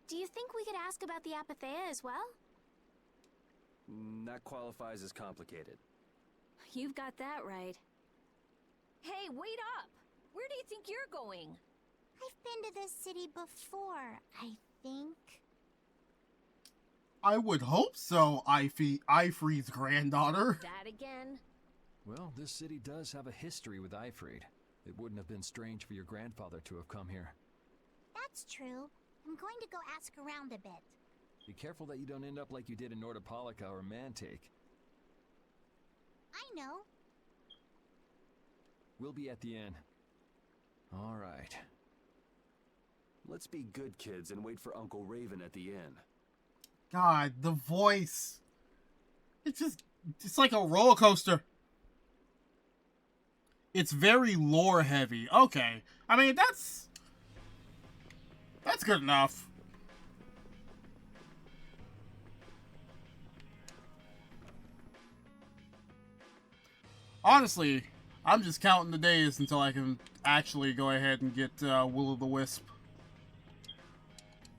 Speaker 10: Do you think we could ask about the Apathea as well?
Speaker 7: That qualifies as complicated.
Speaker 3: You've got that right. Hey, wait up! Where do you think you're going?
Speaker 6: I've been to this city before, I think.
Speaker 2: I would hope so, Ifree's granddaughter.
Speaker 3: That again?
Speaker 8: Well, this city does have a history with Ifreed. It wouldn't have been strange for your grandfather to have come here.
Speaker 6: That's true. I'm going to go ask around a bit.
Speaker 8: Be careful that you don't end up like you did in Nordopolica or Mantake.
Speaker 6: I know.
Speaker 8: We'll be at the inn. All right.
Speaker 7: Let's be good kids and wait for Uncle Raven at the inn.
Speaker 2: God, the voice. It's like a roller coaster. It's very lore heavy. Okay. I mean, that's good enough. Honestly, I'm just counting the days until I can actually go ahead and get Will-o'-the-Wisp.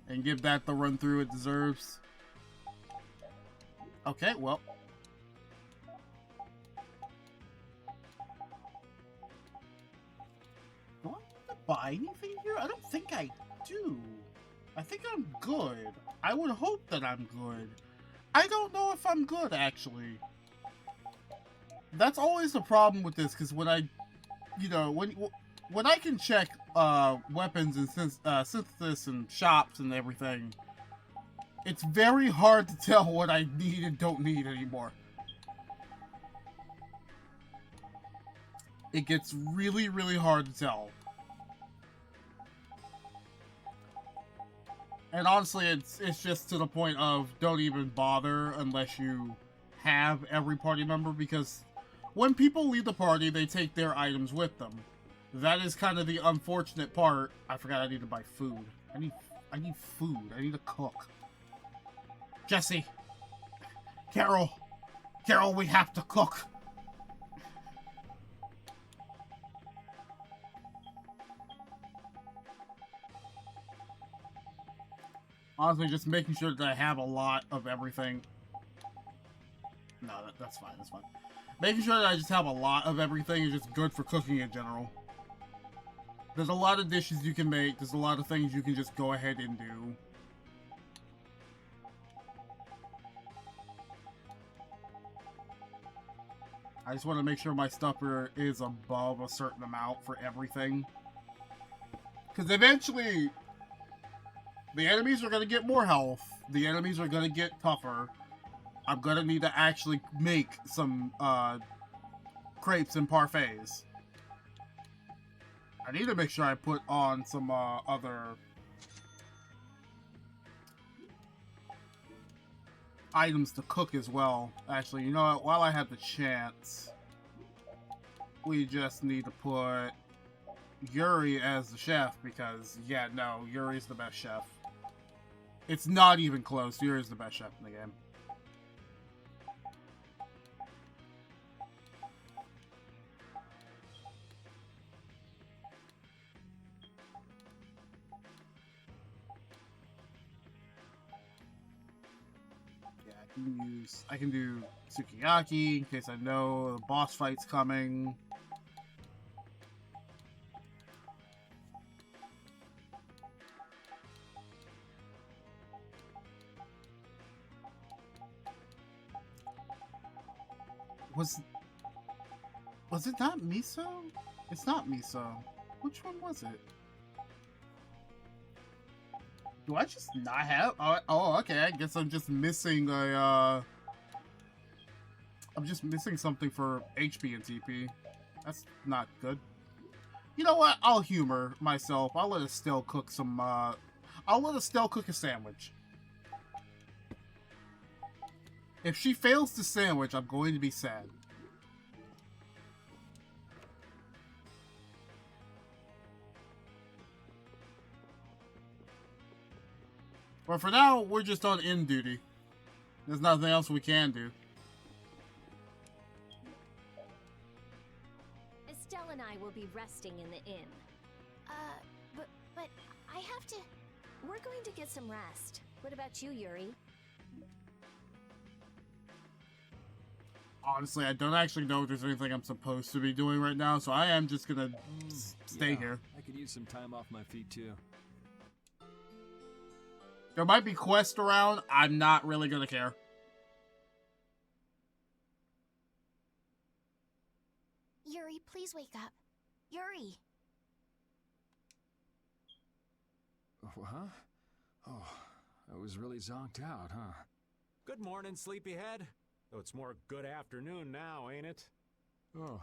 Speaker 2: And give that the run through it deserves. Okay, well. Do I need to buy anything here? I don't think I do. I think I'm good. I would hope that I'm good. I don't know if I'm good, actually. That's always the problem with this, because when I, you know, when I can check weapons and synthesis and shops and everything, it's very hard to tell what I need and don't need anymore. It gets really, really hard to tell. And honestly, it's just to the point of don't even bother unless you have every party member, because when people leave the party, they take their items with them. That is kind of the unfortunate part. I forgot I need to buy food. I need food. I need to cook. Jesse. Carol, we have to cook. Honestly, just making sure that I have a lot of everything. No, that's fine, that's fine. Making sure that I just have a lot of everything is just good for cooking in general. There's a lot of dishes you can make. There's a lot of things you can just go ahead and do. I just want to make sure my stuffer is above a certain amount for everything. Because eventually, the enemies are going to get more health. The enemies are going to get tougher. I'm going to need to actually make some crepes and parfaits. I need to make sure I put on some other items to cook as well. Actually, you know what? While I have the chance, we just need to put Yuri as the chef because, yeah, no, Yuri's the best chef. It's not even close. Yuri's the best chef in the game. Yeah, I can do Sukiyaki in case I know the boss fight's coming. Was it not miso? It's not miso. Which one was it? Do I just not have? Oh, okay. I guess I'm just missing a. I'm just missing something for HP and TP. That's not good. You know what? I'll humor myself. I'll let Estelle cook some. I'll let Estelle cook a sandwich. If she fails the sandwich, I'm going to be sad. But for now, we're just on inn duty. There's nothing else we can do.
Speaker 3: Estelle and I will be resting in the inn. But I have to... We're going to get some rest. What about you, Yuri?
Speaker 2: Honestly, I don't actually know if there's anything I'm supposed to be doing right now, so I am just gonna stay here.
Speaker 8: I could use some time off my feet, too.
Speaker 2: There might be quests around. I'm not really gonna care.
Speaker 10: Yuri, please wake up. Yuri!
Speaker 8: Huh? Oh, I was really zonked out, huh?
Speaker 4: Good morning, sleepyhead. Though it's more good afternoon now, ain't it?
Speaker 8: Oh,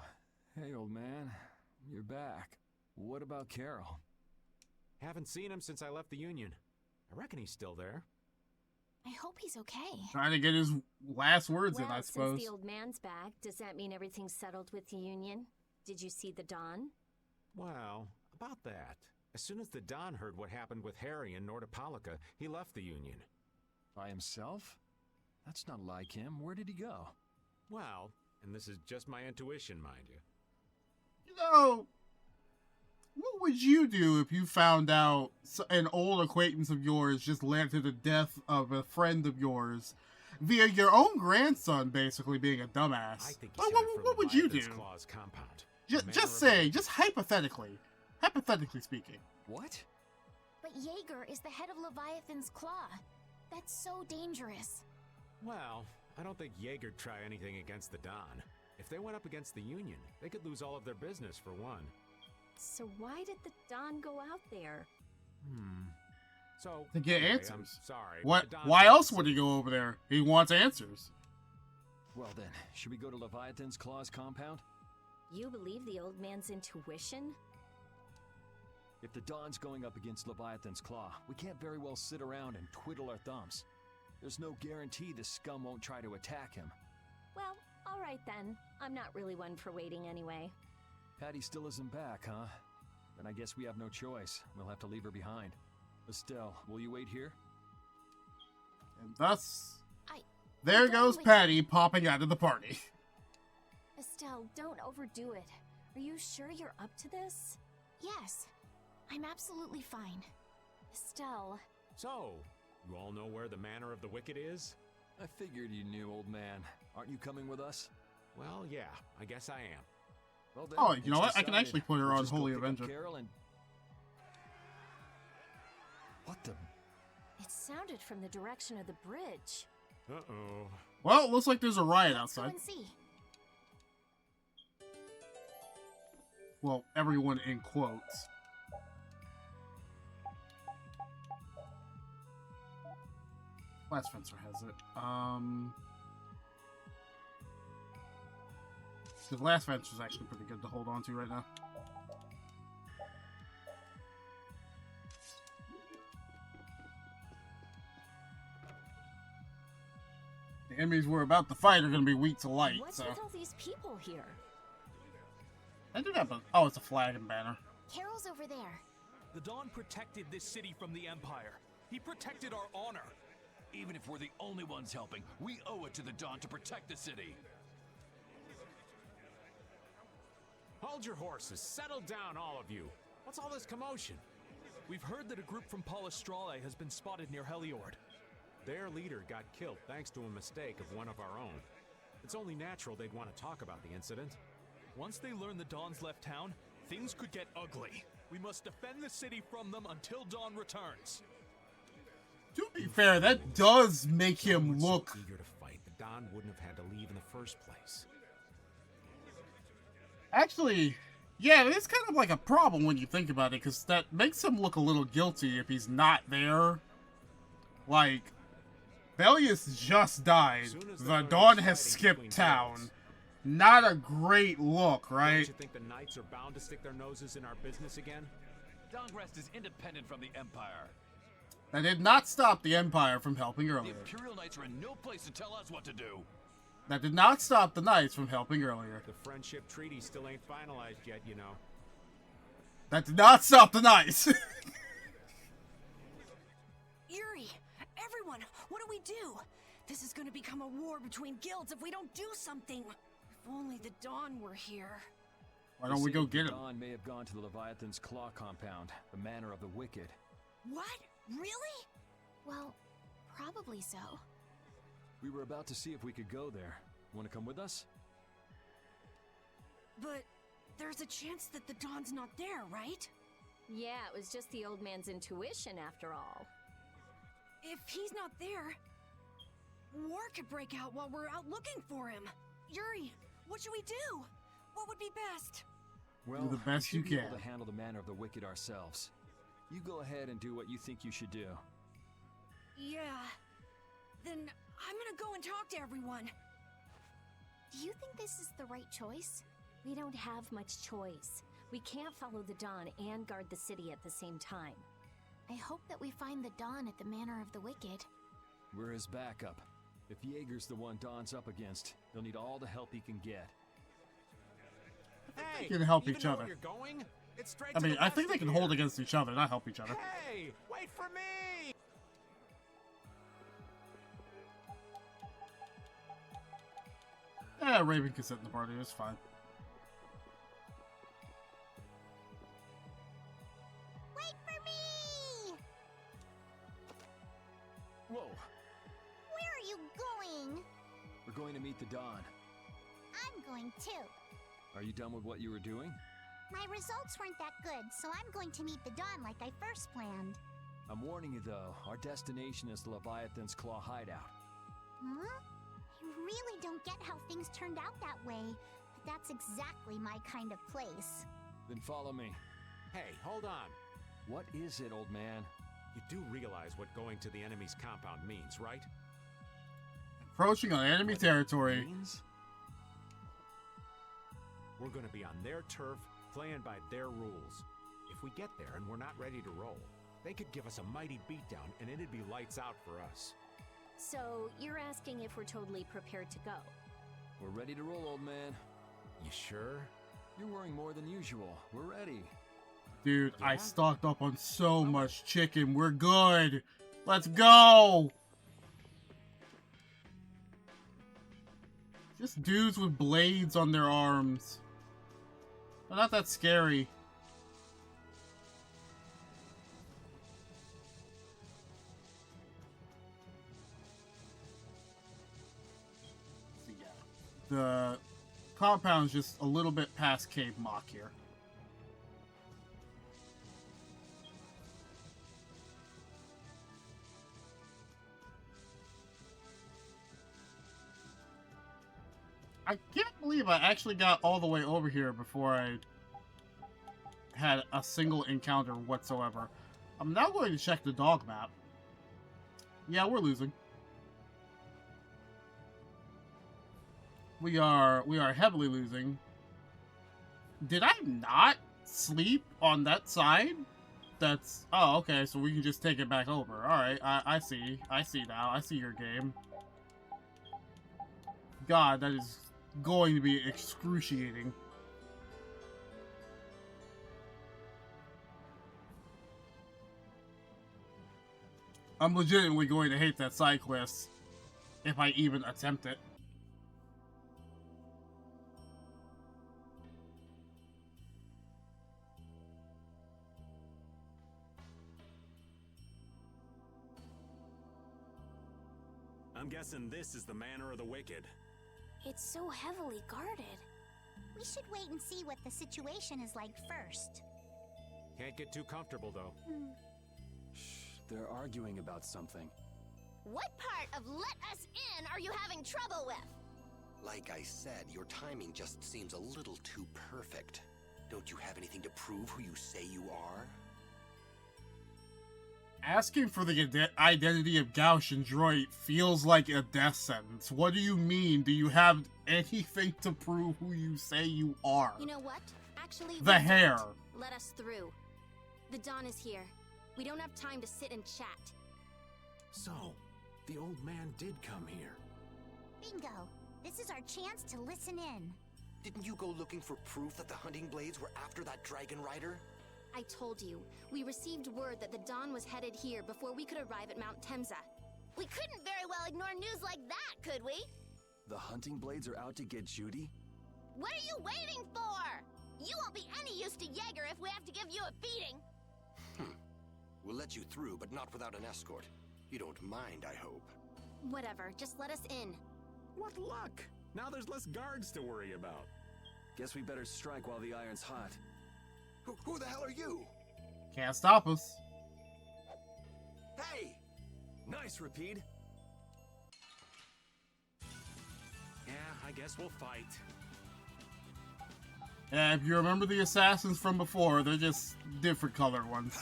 Speaker 8: hey, old man. You're back. What about Carol?
Speaker 4: Haven't seen him since I left the Union. I reckon he's still there.
Speaker 10: I hope he's okay.
Speaker 2: Trying to get his last words in, I
Speaker 3: Since
Speaker 2: suppose.
Speaker 3: the old man's back, does that mean everything's settled with the Union? Did you see the Don?
Speaker 4: Well, about that. As soon as the Don heard what happened with Harry in Nordopolica, he left the Union.
Speaker 8: By himself? That's not like him. Where did he go?
Speaker 4: Well, and this is just my intuition, mind you.
Speaker 2: You know, what would you do if you found out an old acquaintance of yours just led to the death of a friend of yours via your own grandson basically being a dumbass?
Speaker 4: I think
Speaker 2: What would you do?
Speaker 4: Compound.
Speaker 2: Just say, just hypothetically speaking.
Speaker 8: What?
Speaker 10: But Jaeger is the head of Leviathan's Claw. That's so dangerous.
Speaker 4: Well, I don't think Jaeger'd try anything against the Don. If they went up against the Union, they could lose all of their business for one.
Speaker 3: So why did the Don go out there?
Speaker 4: So
Speaker 2: To get
Speaker 4: anyway,
Speaker 2: answers.
Speaker 4: I'm sorry.
Speaker 2: What?
Speaker 4: but the Don
Speaker 2: Why else would he go over there? He wants answers.
Speaker 8: Well then, should we go to Leviathan's Claw's compound?
Speaker 3: You believe the old man's intuition?
Speaker 8: If the Don's going up against Leviathan's Claw, we can't very well sit around and twiddle our thumbs. There's no guarantee the scum won't try to attack him.
Speaker 3: Well, all right then. I'm not really one for waiting anyway.
Speaker 8: Patty still isn't back, huh? Then I guess we have no choice. We'll have to leave her behind. Estelle, will you wait here?
Speaker 2: And thus, there goes Patty popping out of the party.
Speaker 3: Estelle, don't overdo it. Are you sure you're up to this?
Speaker 10: Yes, I'm absolutely fine.
Speaker 3: Estelle.
Speaker 4: So, you all know where the Manor of the Wicked is?
Speaker 8: I figured you knew, old man. Aren't you coming with us?
Speaker 4: Well, yeah, I guess I am.
Speaker 8: Well, then,
Speaker 2: Oh, you know
Speaker 8: it's
Speaker 2: what? I can
Speaker 8: decided.
Speaker 2: actually put her
Speaker 8: We'll
Speaker 2: on
Speaker 8: just go
Speaker 2: Holy
Speaker 8: pick up
Speaker 2: Avenger.
Speaker 8: Carol and... What the...
Speaker 3: It sounded from the direction of the bridge.
Speaker 4: Uh-oh.
Speaker 2: Well, it looks like there's a riot
Speaker 10: Let's go
Speaker 2: outside.
Speaker 10: and see.
Speaker 2: Well, everyone in quotes. Last Fencer has it. The Last Fencer's actually pretty good to hold on to right now. The enemies we're about to fight are going to be weak to light,
Speaker 3: What's
Speaker 2: so...
Speaker 3: with all these people here?
Speaker 2: I do have a... Oh, it's a flag and banner.
Speaker 10: Carol's over there.
Speaker 12: The Dawn protected this city from the Empire. He protected our honor.
Speaker 14: Even if we're the only ones helping, we owe it to the Dawn to protect the city.
Speaker 4: Hold your horses. Settle down, all of you. What's all this commotion?
Speaker 12: We've heard that a group from Palestrale has been spotted near Heliord.
Speaker 4: Their leader got killed thanks to a mistake of one of our own. It's only natural they'd want to talk about the incident.
Speaker 12: Once they learn the Dons left town, things could get ugly. We must defend the city from them until Dawn returns.
Speaker 2: To be fair, that does make him look
Speaker 4: eager to fight. The Don wouldn't have had to leave in the first place.
Speaker 2: actually, yeah, it's kind of like a problem when you think about it, because that makes him look a little guilty if he's not there. Like, Velius just died. The Dawn has skipped town. Not a great look, right?
Speaker 4: Don't you think the Knights are bound to stick their noses in our business again?
Speaker 17: Dawngrest is independent from the Empire.
Speaker 2: That did not stop the Empire from helping earlier.
Speaker 17: The Imperial Knights are in no place to tell us what to do.
Speaker 2: That did not stop the Knights from helping earlier.
Speaker 4: The friendship treaty still ain't finalized yet, you know.
Speaker 2: That did not stop the Knights.
Speaker 5: Yuri, everyone, what do we do? This is going to become a war between guilds if we don't do something. If only the Dawn were here.
Speaker 2: Why don't we go get him?
Speaker 8: Dawn may have gone to the Leviathan's Claw compound, the Manor of the Wicked.
Speaker 5: What? Really?
Speaker 10: Well, probably so.
Speaker 8: We were about to see if we could go there. Want to come with us?
Speaker 5: But there's a chance that the Dawn's not there, right?
Speaker 3: Yeah, it was just the old man's intuition after all.
Speaker 5: If he's not there, war could break out while we're out looking for him. Yuri, what should we do? What would be best?
Speaker 8: Well,
Speaker 2: do the best
Speaker 8: we
Speaker 2: you
Speaker 8: should be
Speaker 2: can.
Speaker 8: able to handle the Manor of the Wicked ourselves. You go ahead and do what you think you should do.
Speaker 5: Yeah. Then I'm gonna go and talk to everyone.
Speaker 10: Do you think this is the right choice?
Speaker 3: We don't have much choice. We can't follow the Dawn and guard the city at the same time.
Speaker 10: I hope that we find the Dawn at the Manor of the Wicked.
Speaker 8: We're his backup. If Jaeger's the one Dawn's up against, he'll need all the help he can get.
Speaker 4: Hey,
Speaker 2: They can help
Speaker 4: even
Speaker 2: each
Speaker 4: know
Speaker 2: other.
Speaker 4: where you're going? It's straight
Speaker 2: I
Speaker 4: to
Speaker 2: mean,
Speaker 4: the
Speaker 2: I
Speaker 4: west
Speaker 2: think they
Speaker 4: of
Speaker 2: can
Speaker 4: here.
Speaker 2: hold against each other, not help each other.
Speaker 4: Hey, wait for me!
Speaker 2: Yeah, Raven can sit in the party, it's fine.
Speaker 6: Wait for me!
Speaker 8: Whoa!
Speaker 6: Where are you going?
Speaker 8: We're going to meet the Dawn.
Speaker 6: I'm going too.
Speaker 8: Are you done with what you were doing?
Speaker 6: My results weren't that good, so I'm going to meet the Dawn like I first planned.
Speaker 8: I'm warning you though, our destination is the Leviathan's Claw hideout.
Speaker 6: Huh? I really don't get how things turned out that way, but that's exactly my kind of place.
Speaker 8: Then follow me.
Speaker 4: Hey, hold on.
Speaker 8: What is it, old man?
Speaker 4: You do realize what going to the enemy's compound means, right?
Speaker 2: Approaching on enemy territory.
Speaker 4: Means? We're gonna be on their turf, playing by their rules. If we get there and we're not ready to roll, they could give us a mighty beatdown and it'd be lights out for us.
Speaker 3: So, you're asking if we're totally prepared to go?
Speaker 8: We're ready to roll, old man.
Speaker 4: You sure?
Speaker 8: You're worrying more than usual. We're ready.
Speaker 2: Dude,
Speaker 4: Yeah?
Speaker 2: I stocked up on so much chicken. We're good. Let's go. Just dudes with blades on their arms. They're not that scary. The compound's just a little bit past Cave Mock here. I can't believe I actually got all the way over here before I had a single encounter whatsoever. I'm now going to check the dog map. Yeah, we're losing. We are heavily losing. Did I not sleep on that side? That's... Oh, okay, so we can just take it back over. Alright, I see. I see now. I see your game. God, that is going to be excruciating. I'm legitimately going to hate that side quest if I even attempt it.
Speaker 4: I'm guessing this is the manor of the wicked.
Speaker 10: It's so heavily guarded.
Speaker 6: We should wait and see what the situation is like first.
Speaker 4: Can't get too comfortable, though.
Speaker 7: Shh, they're arguing about something.
Speaker 20: What part of let us in are you having trouble with?
Speaker 1: Like I said, your timing just seems a little too perfect. Don't you have anything to prove who you say you are?
Speaker 2: Asking for the identity of Gauche and Droid feels like a death sentence. What do you mean? Do you have anything to prove who you say you are?
Speaker 3: You know what? Actually,
Speaker 2: the hair.
Speaker 3: Don't. Let us through. The dawn is here. We don't have time to sit and chat.
Speaker 4: So, the old man did come here.
Speaker 6: Bingo. This is our chance to listen in.
Speaker 1: Didn't you go looking for proof that the hunting blades were after that dragon rider?
Speaker 3: I told you. We received word that the dawn was headed here before we could arrive at Mount Temza.
Speaker 20: We couldn't very well ignore news like that, could we?
Speaker 7: The hunting blades are out to get Judy?
Speaker 20: What are you waiting for? You won't be any use to Jaeger if we have to give you a beating.
Speaker 1: We'll let you through, but not without an escort. You don't mind, I hope.
Speaker 3: Whatever, just let us in.
Speaker 4: What luck! Now there's less guards to worry about.
Speaker 7: Guess we better strike while the iron's hot.
Speaker 1: Who the hell are you?
Speaker 2: Can't stop us.
Speaker 1: Hey!
Speaker 7: Nice, Rapide.
Speaker 4: Yeah, I guess we'll fight.
Speaker 2: Yeah, if you remember the assassins from before, they're just different colored ones.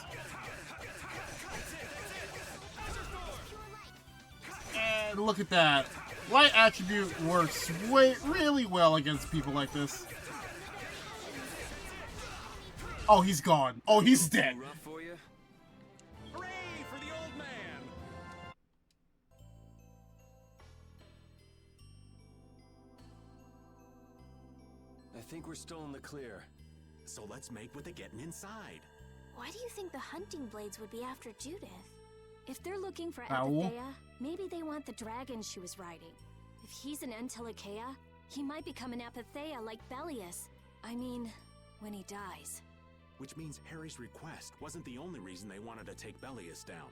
Speaker 2: And look at that. Light attribute works really well against people like this. Oh, he's gone. Oh, he's dead.
Speaker 7: Rough for you?
Speaker 4: Hooray for the old man!
Speaker 7: I think we're still in the clear.
Speaker 4: So let's make with the getting inside.
Speaker 10: Why do you think the hunting blades would be after Judith?
Speaker 3: If they're looking for
Speaker 2: Ow.
Speaker 3: Apatheia, maybe they want the dragon she was riding. If he's an Entelekea, he might become an Apatheia like Belius. I mean, when he dies.
Speaker 4: Which means Harry's request wasn't the only reason they wanted to take Belius down.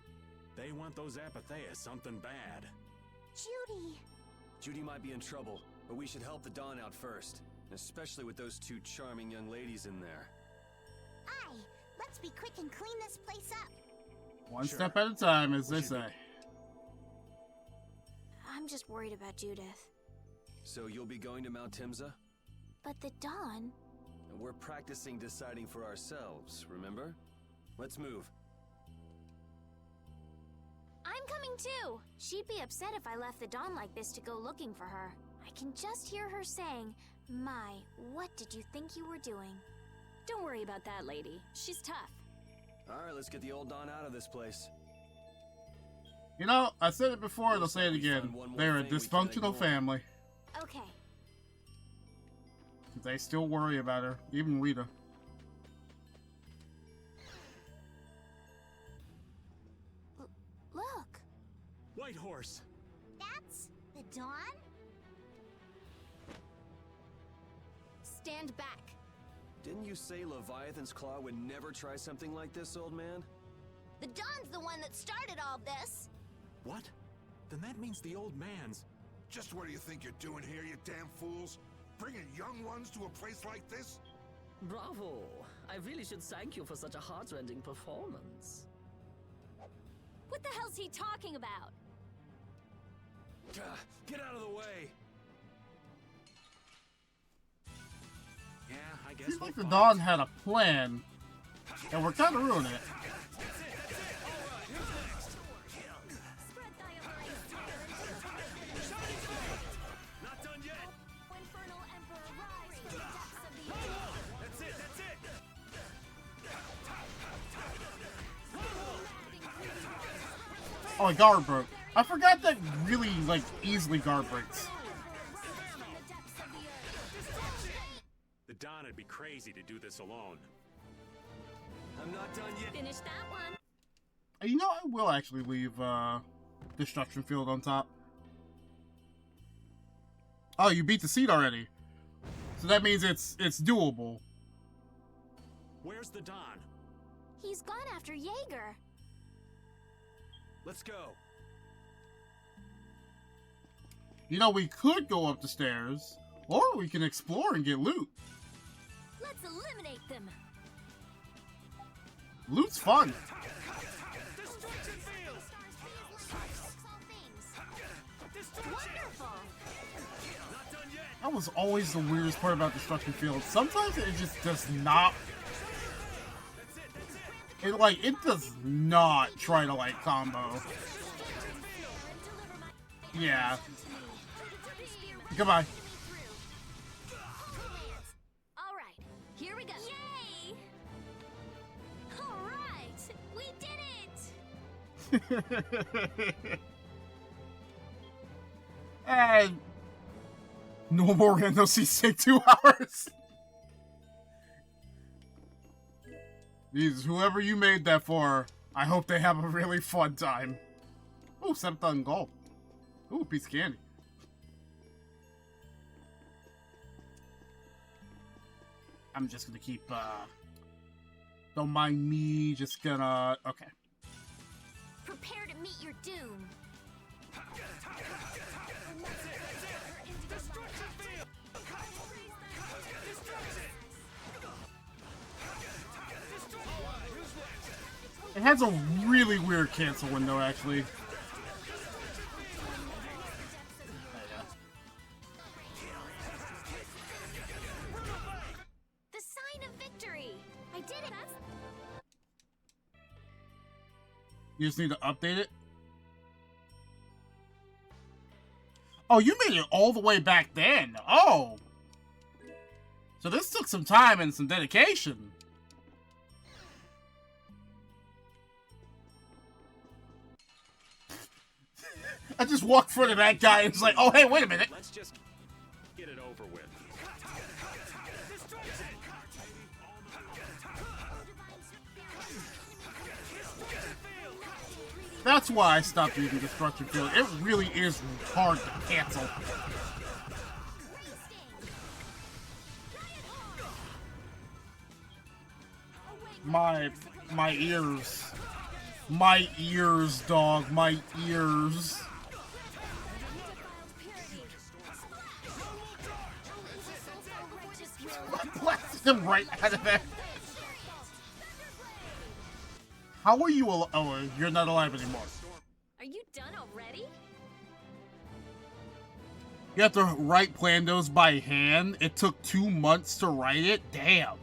Speaker 4: They want those Apatheia something bad.
Speaker 6: Judy!
Speaker 7: Judy might be in trouble, but we should help the Dawn out first. Especially with those two charming young ladies in there.
Speaker 6: Aye! Let's be quick and clean this place up.
Speaker 2: One step at a time, as they say.
Speaker 10: I'm just worried about Judith.
Speaker 7: So you'll be going to Mount Timza?
Speaker 10: But the Dawn...
Speaker 7: We're practicing deciding for ourselves, remember? Let's move.
Speaker 10: I'm coming too! She'd be upset if I left the Dawn like this to go looking for her. I can just hear her saying, "My, what did you think you were doing?"
Speaker 3: Don't worry about that lady. She's tough.
Speaker 7: Alright, let's get the old Dawn out of this place.
Speaker 2: You know, I said it before, and I'll say it again. They're a dysfunctional family.
Speaker 10: Okay.
Speaker 2: They still worry about her, even Rita.
Speaker 10: Look!
Speaker 4: White horse!
Speaker 6: That's the Dawn?
Speaker 3: Stand back.
Speaker 7: Didn't you say Leviathan's Claw would never try something like this, old man?
Speaker 20: The Dawn's the one that started all this.
Speaker 4: What? Then that means the old man's...
Speaker 18: Just what do you think you're doing here, you damn fools? Bringing young ones to a place like this?
Speaker 22: Bravo! I really should thank you for such a heart-rending performance.
Speaker 3: What the hell's he talking about?
Speaker 7: Get out of the way!
Speaker 4: Yeah, I guess
Speaker 2: Seems like the Dawn had a plan, and we're kind of ruining it.
Speaker 4: Not done yet!
Speaker 3: Infernal Emperor, rise from the depths of the earth.
Speaker 4: That's it, that's it!
Speaker 2: Oh, a guard broke. I forgot that really, easily guard breaks.
Speaker 4: The Dawn would be crazy to do this alone.
Speaker 7: I'm not done yet.
Speaker 3: Finish that one.
Speaker 2: You know, I will actually leave, Destruction Field on top. Oh, you beat the seat already. So that means it's doable.
Speaker 4: Where's the Dawn?
Speaker 10: He's gone after Jaeger.
Speaker 7: Let's go.
Speaker 2: You know, we could go up the stairs, or we can explore and get loot.
Speaker 3: Let's eliminate them.
Speaker 2: Loot's fun. That was always the weirdest part about Destruction Field. Sometimes it just does not... It does not try to, like, combo. Yeah. Goodbye.
Speaker 3: Alright, here we go. Yay! Alright, we did it!
Speaker 2: And... no more random C-Stay 2 hours. Jesus, whoever you made that for, I hope they have a really fun time. Ooh, 7,000 gold. Ooh, piece of candy. I'm just gonna keep, don't mind me, just gonna, okay.
Speaker 3: Prepare to meet your doom.
Speaker 2: It has a really weird cancel window, actually.
Speaker 3: The sign of victory. I did it.
Speaker 2: You just need to update it? Oh, you made it all the way back then. Oh. So this took some time and some dedication. I just walked in front of that guy and was like, oh, hey, wait a minute.
Speaker 4: Let's just get it over with.
Speaker 2: That's why I stopped using Destruction Field. It really is hard to cancel. My ears. My ears, dog. My ears. Blasted him right out of there. How are you alive? Oh, you're not alive anymore.
Speaker 3: Are you done already?
Speaker 2: You have to write Plandos by hand? It took 2 months to write it? Damn.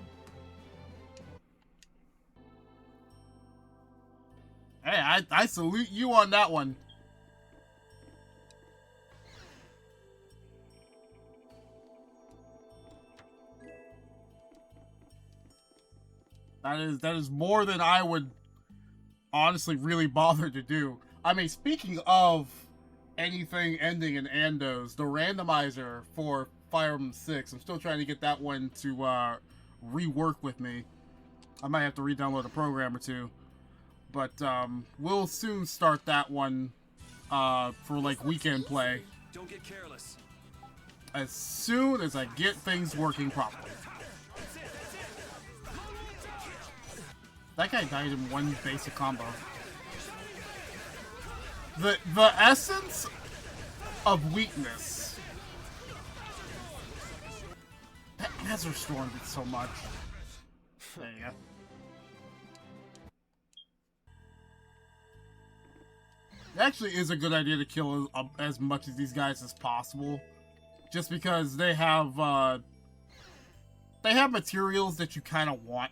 Speaker 2: Hey, I salute you on that one. That is more than I would honestly really bother to do. I mean, speaking of anything ending in Andos, the randomizer for Fire Emblem 6, I'm still trying to get that one to rework with me. I might have to re-download a program or two. But we'll soon start that one for like weekend play.
Speaker 7: Don't get careless.
Speaker 2: As soon as I get things working properly. That guy died in one basic combo. The essence of weakness. That Nether Storm did so much. There you go. It actually is a good idea to kill as much of these guys as possible. Just because they have materials that you kind of want.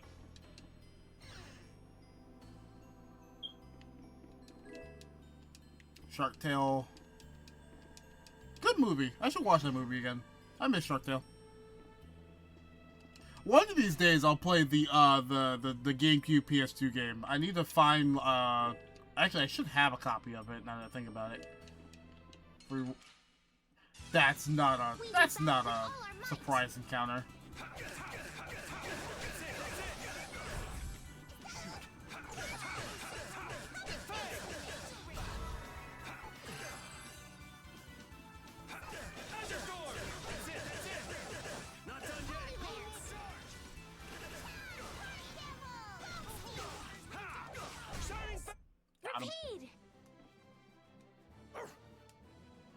Speaker 2: Shark Tale. Good movie. I should watch that movie again. I miss Shark Tale. One of these days I'll play the GameCube PS2 game. I need to find actually I should have a copy of it now that I think about it. That's not a surprise encounter.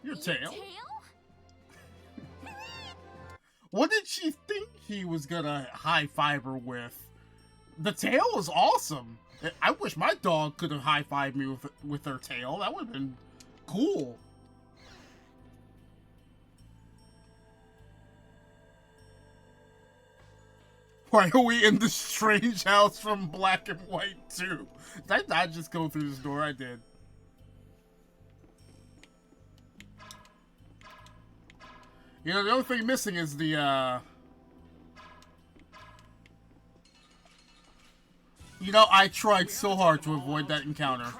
Speaker 2: Your tail? What did she think he was gonna high five her with? The tail was awesome. I wish my dog could have high fived me with her tail. That would have been cool. Why are we in the strange house from Black and White too? Did I not just go through this door? I did. You know, the only thing missing is the, You know, I tried so hard to avoid that encounter.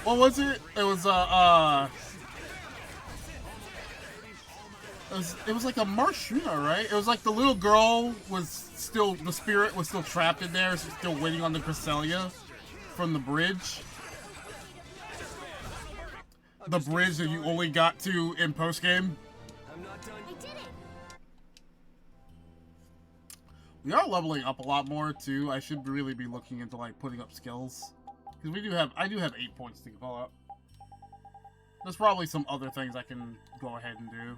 Speaker 2: What was it? It was, it was like a Marshuna, right? It was like the little girl was still, the spirit was still trapped in there, still waiting on the Cresselia from the bridge. The bridge that you only got to in post-game. We are leveling up a lot more too. I should really be looking into like putting up skills. Because I do have 8 points to go up. There's probably some other things I can go ahead and do.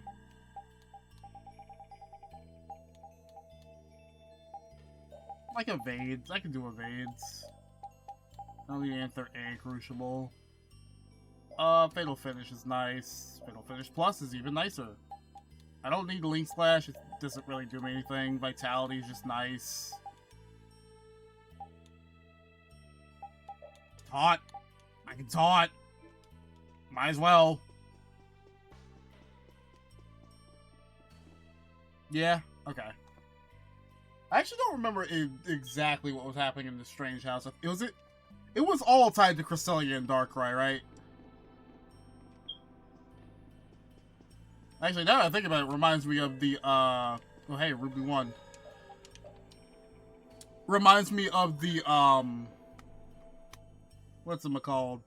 Speaker 2: Like evades. I can do evades. Only Anther A Crucible. Fatal Finish is nice. Fatal Finish Plus is even nicer. I don't need Link Slash. It doesn't really do me anything. Vitality is just nice. Taunt. I can taunt. Might as well. Yeah, okay. I actually don't remember exactly what was happening in the strange house. It was all tied to Cresselia and Darkrai, right? Actually, now that I think about it, reminds me of the, oh hey, Ruby 1. Reminds me of the, what's it called?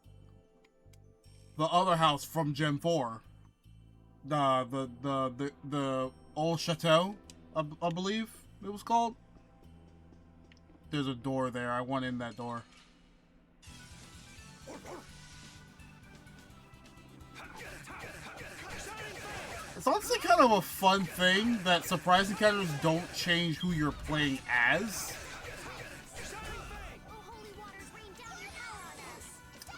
Speaker 2: The other house from Gen 4. The old chateau, I believe it was called. There's a door there. I went in that door. It's honestly kind of a fun thing that surprise encounters don't change who you're playing as.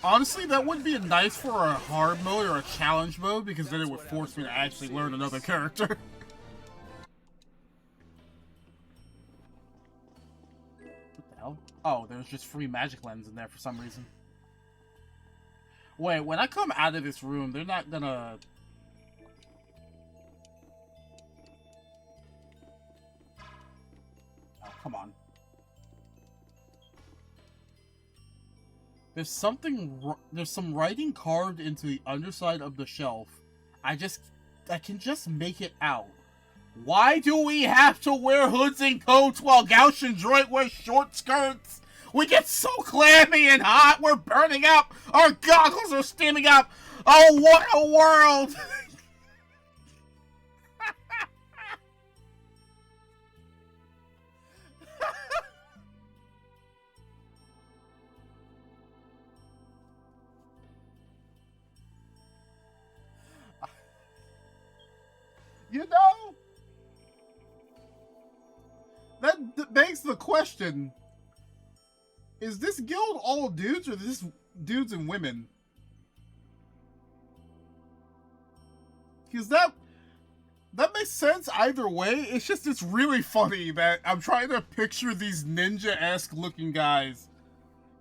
Speaker 2: Honestly, that would be nice for a hard mode or a challenge mode, because then it would force me to actually learn another character. What the hell? Oh, there's just free magic lens in there for some reason. Wait, when I come out of this room, they're not gonna... Oh, come on. There's some writing carved into the underside of the shelf. I can just make it out. Why do we have to wear hoods and coats while Gauch and Droid wear short skirts? We get so clammy and hot, we're burning up! Our goggles are steaming up! Oh, what a world! You know, that begs the question, is this guild all dudes or is this dudes and women? Because that makes sense either way. It's just, it's really funny that I'm trying to picture these ninja-esque looking guys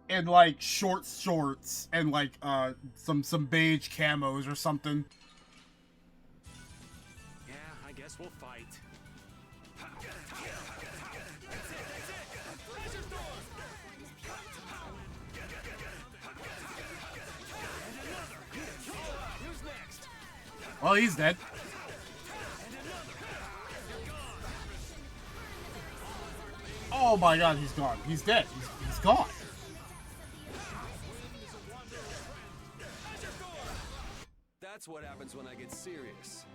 Speaker 2: in like shorts and like some beige camos or something.
Speaker 4: I guess we'll fight.
Speaker 2: Well, he's dead. Oh my god, he's gone. He's dead. He's gone.
Speaker 7: That's what happens when I get serious. 」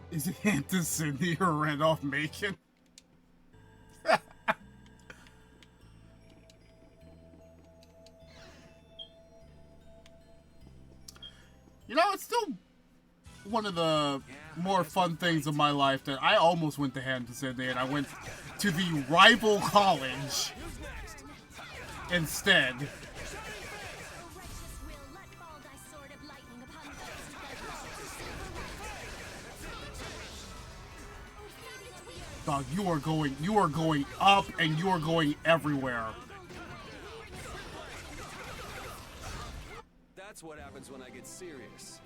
Speaker 7: 「
Speaker 2: Is it Aunt Cindy or Randolph Macon? You know, it's still one of the more fun things of my life that I almost went to Hampton Sydney and I went to the rival college instead. Dog, you are going up and you are going everywhere.
Speaker 7: That's what happens when I get serious.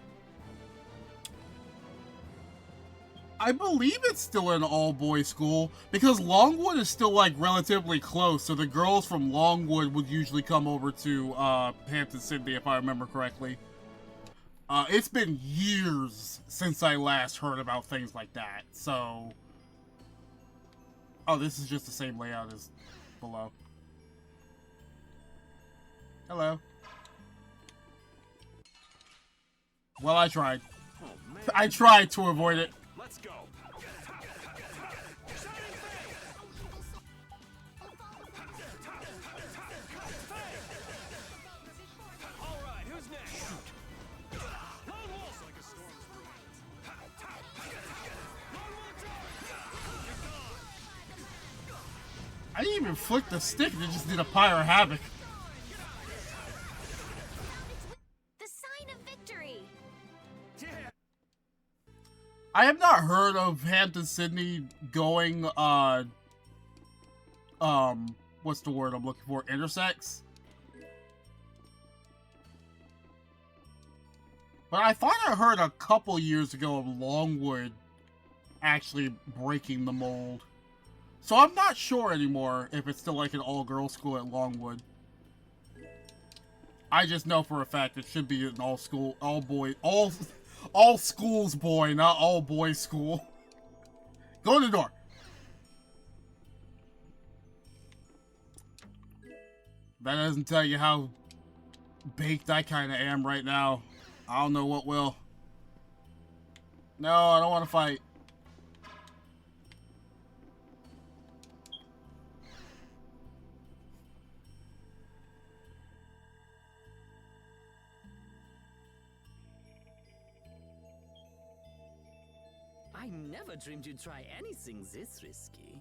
Speaker 2: I believe it's still an all-boys school because Longwood is still like relatively close, so the girls from Longwood would usually come over to Hampton Sydney if I remember correctly. It's been years since I last heard about things like that, so... Oh, this is just the same layout as below. Hello. Well, I tried. I tried to avoid it.
Speaker 4: Let's go. All right, who's next?
Speaker 2: I didn't even flick the stick, it just did a pyre havoc.
Speaker 3: The sign of victory.
Speaker 2: I have not heard of Hampton Sydney going, what's the word I'm looking for? Intersex? But I thought I heard a couple years ago of Longwood actually breaking the mold. So I'm not sure anymore if it's still like an all-girls school at Longwood. I just know for a fact it should be an all-school, all schools boy, not all boys school. Go in the door. That doesn't tell you how baked I kind of am right now. I don't know what will. No, I don't want to fight.
Speaker 22: I never dreamed you'd try anything this risky.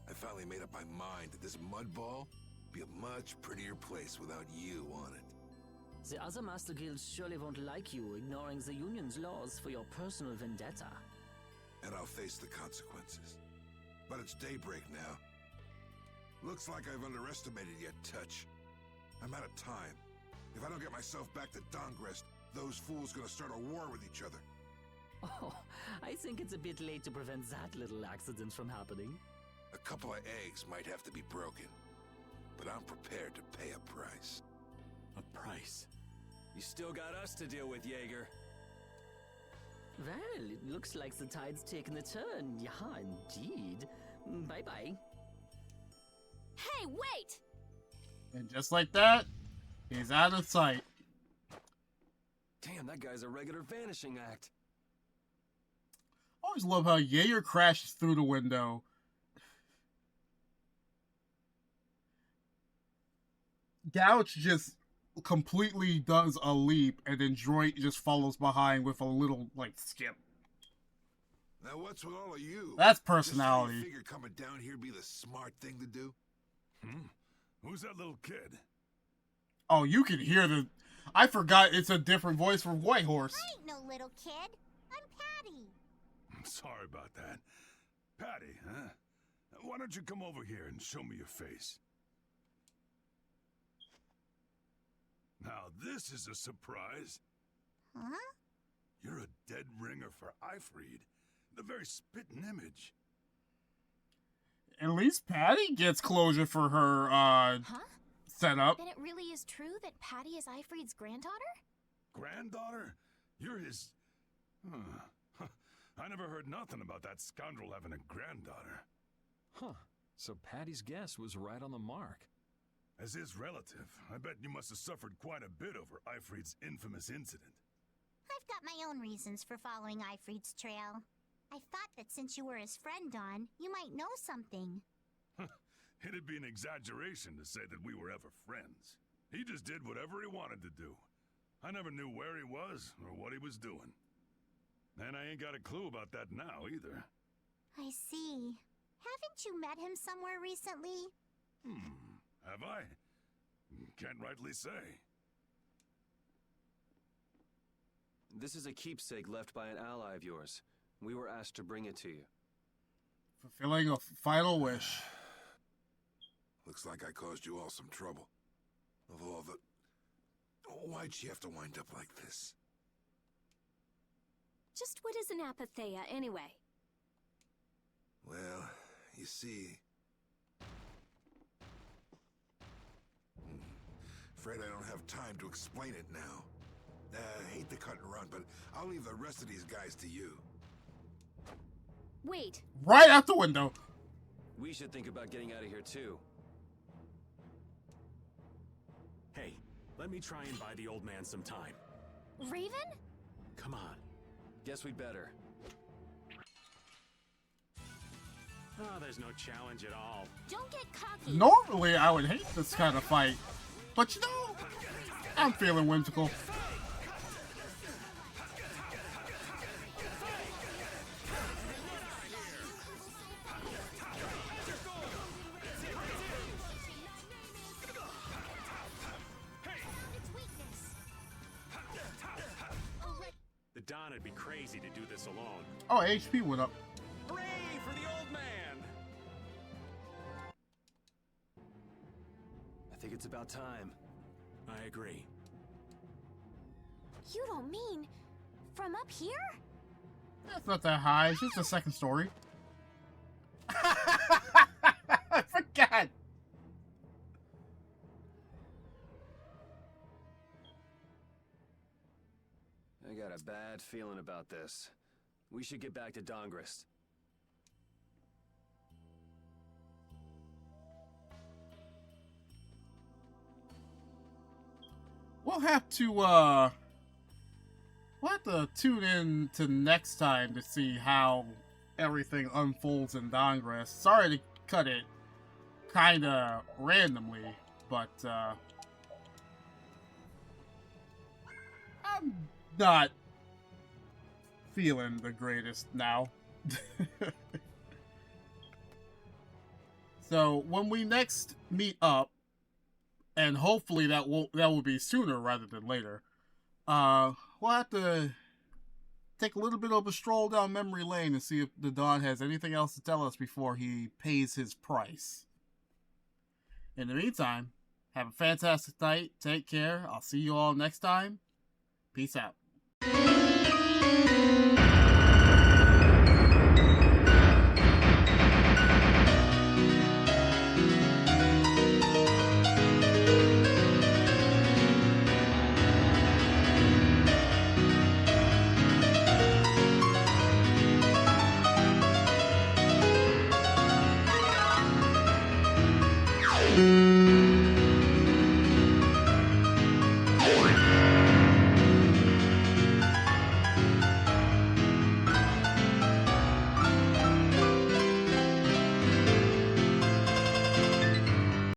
Speaker 9: I finally made up my mind that this mud ball be a much prettier place without you on it.
Speaker 22: The other Master Guilds surely won't like you ignoring the Union's laws for your personal vendetta.
Speaker 9: And I'll face the consequences. But it's daybreak now. Looks like I've underestimated your touch. I'm out of time. If I don't get myself back to Dongrest, those fools gonna start a war with each other.
Speaker 22: Oh, I think it's a bit late to prevent that little accident from happening.
Speaker 9: A couple of eggs might have to be broken, but I'm prepared to pay a price.
Speaker 7: A price? You still got us to deal with, Jaeger.
Speaker 22: Well, it looks like the tide's taken a turn. Yeah, indeed. Bye-bye.
Speaker 3: Hey, wait!
Speaker 2: And just like that, he's out of sight.
Speaker 7: Damn, that guy's a regular vanishing act.
Speaker 2: I always love how Jaeger crashes through the window. Gouch just completely does a leap, and then Droid just follows behind with a little, like, skip.
Speaker 9: Now what's with all of you?
Speaker 2: That's personality.
Speaker 9: Just so you figure coming down here be the smart thing to do?
Speaker 16: Who's that little kid?
Speaker 2: Oh, you can hear the... I forgot it's a different voice for Whitehorse.
Speaker 6: I ain't no little kid. I'm Patty.
Speaker 16: I'm sorry about that. Patty, huh? Why don't you come over here and show me your face? Now this is a surprise.
Speaker 6: Huh?
Speaker 16: You're a dead ringer for Ifreed. The very spitting image.
Speaker 2: At least Patty gets closure for her, setup.
Speaker 10: Then it really is true that Patty is Ifreed's granddaughter?
Speaker 16: Granddaughter? You're his... I never heard nothing about that scoundrel having a granddaughter.
Speaker 8: Huh. So Patty's guess was right on the mark.
Speaker 16: As his relative, I bet you must have suffered quite a bit over Ifreed's infamous incident.
Speaker 6: I've got my own reasons for following Ifreed's trail. I thought that since you were his friend, Don, you might know something.
Speaker 13: It'd be an exaggeration to say that we were ever friends. He just did whatever he wanted to do. I never knew where he was or what he was doing. And I ain't got a clue about that now, either.
Speaker 6: I see. Haven't you met him somewhere recently?
Speaker 13: Have I? Can't rightly say.
Speaker 7: This is a keepsake left by an ally of yours. We were asked to bring it to you.
Speaker 2: Fulfilling a final wish.
Speaker 9: Looks like I caused you all some trouble. Of all the... Why'd she have to wind up like this?
Speaker 3: Just what is an apatheia, anyway?
Speaker 9: Well, you see... Afraid I don't have time to explain it now. I hate to cut and run, but I'll leave the rest of these guys to you.
Speaker 3: Wait.
Speaker 2: Right out the window.
Speaker 7: We should think about getting out of here, too.
Speaker 4: Hey, let me try and buy the old man some time.
Speaker 20: Raven?
Speaker 4: Come on.
Speaker 7: Guess we'd better.
Speaker 4: Oh, there's no challenge at all.
Speaker 20: Don't get cocky.
Speaker 2: Normally, I would hate this kind of fight. But you know, I'm feeling whimsical.
Speaker 4: The Don would be crazy to do this alone.
Speaker 2: Oh, HP went up.
Speaker 4: Hooray for the old man!
Speaker 7: I think it's about time.
Speaker 4: I agree.
Speaker 20: You don't mean from up here?
Speaker 2: That's not that high. It's just a second story. I forgot.
Speaker 7: I got a bad feeling about this. We should get back to Dongrest.
Speaker 2: We'll have to tune in to next time to see how everything unfolds in Dongrest. Sorry to cut it kinda randomly, but I'm not feeling the greatest now. So when we next meet up, and hopefully that will be sooner rather than later, we'll have to take a little bit of a stroll down memory lane and see if the Don has anything else to tell us before he pays his price. In the meantime, have a fantastic night. Take care. I'll see you all next time. Peace out.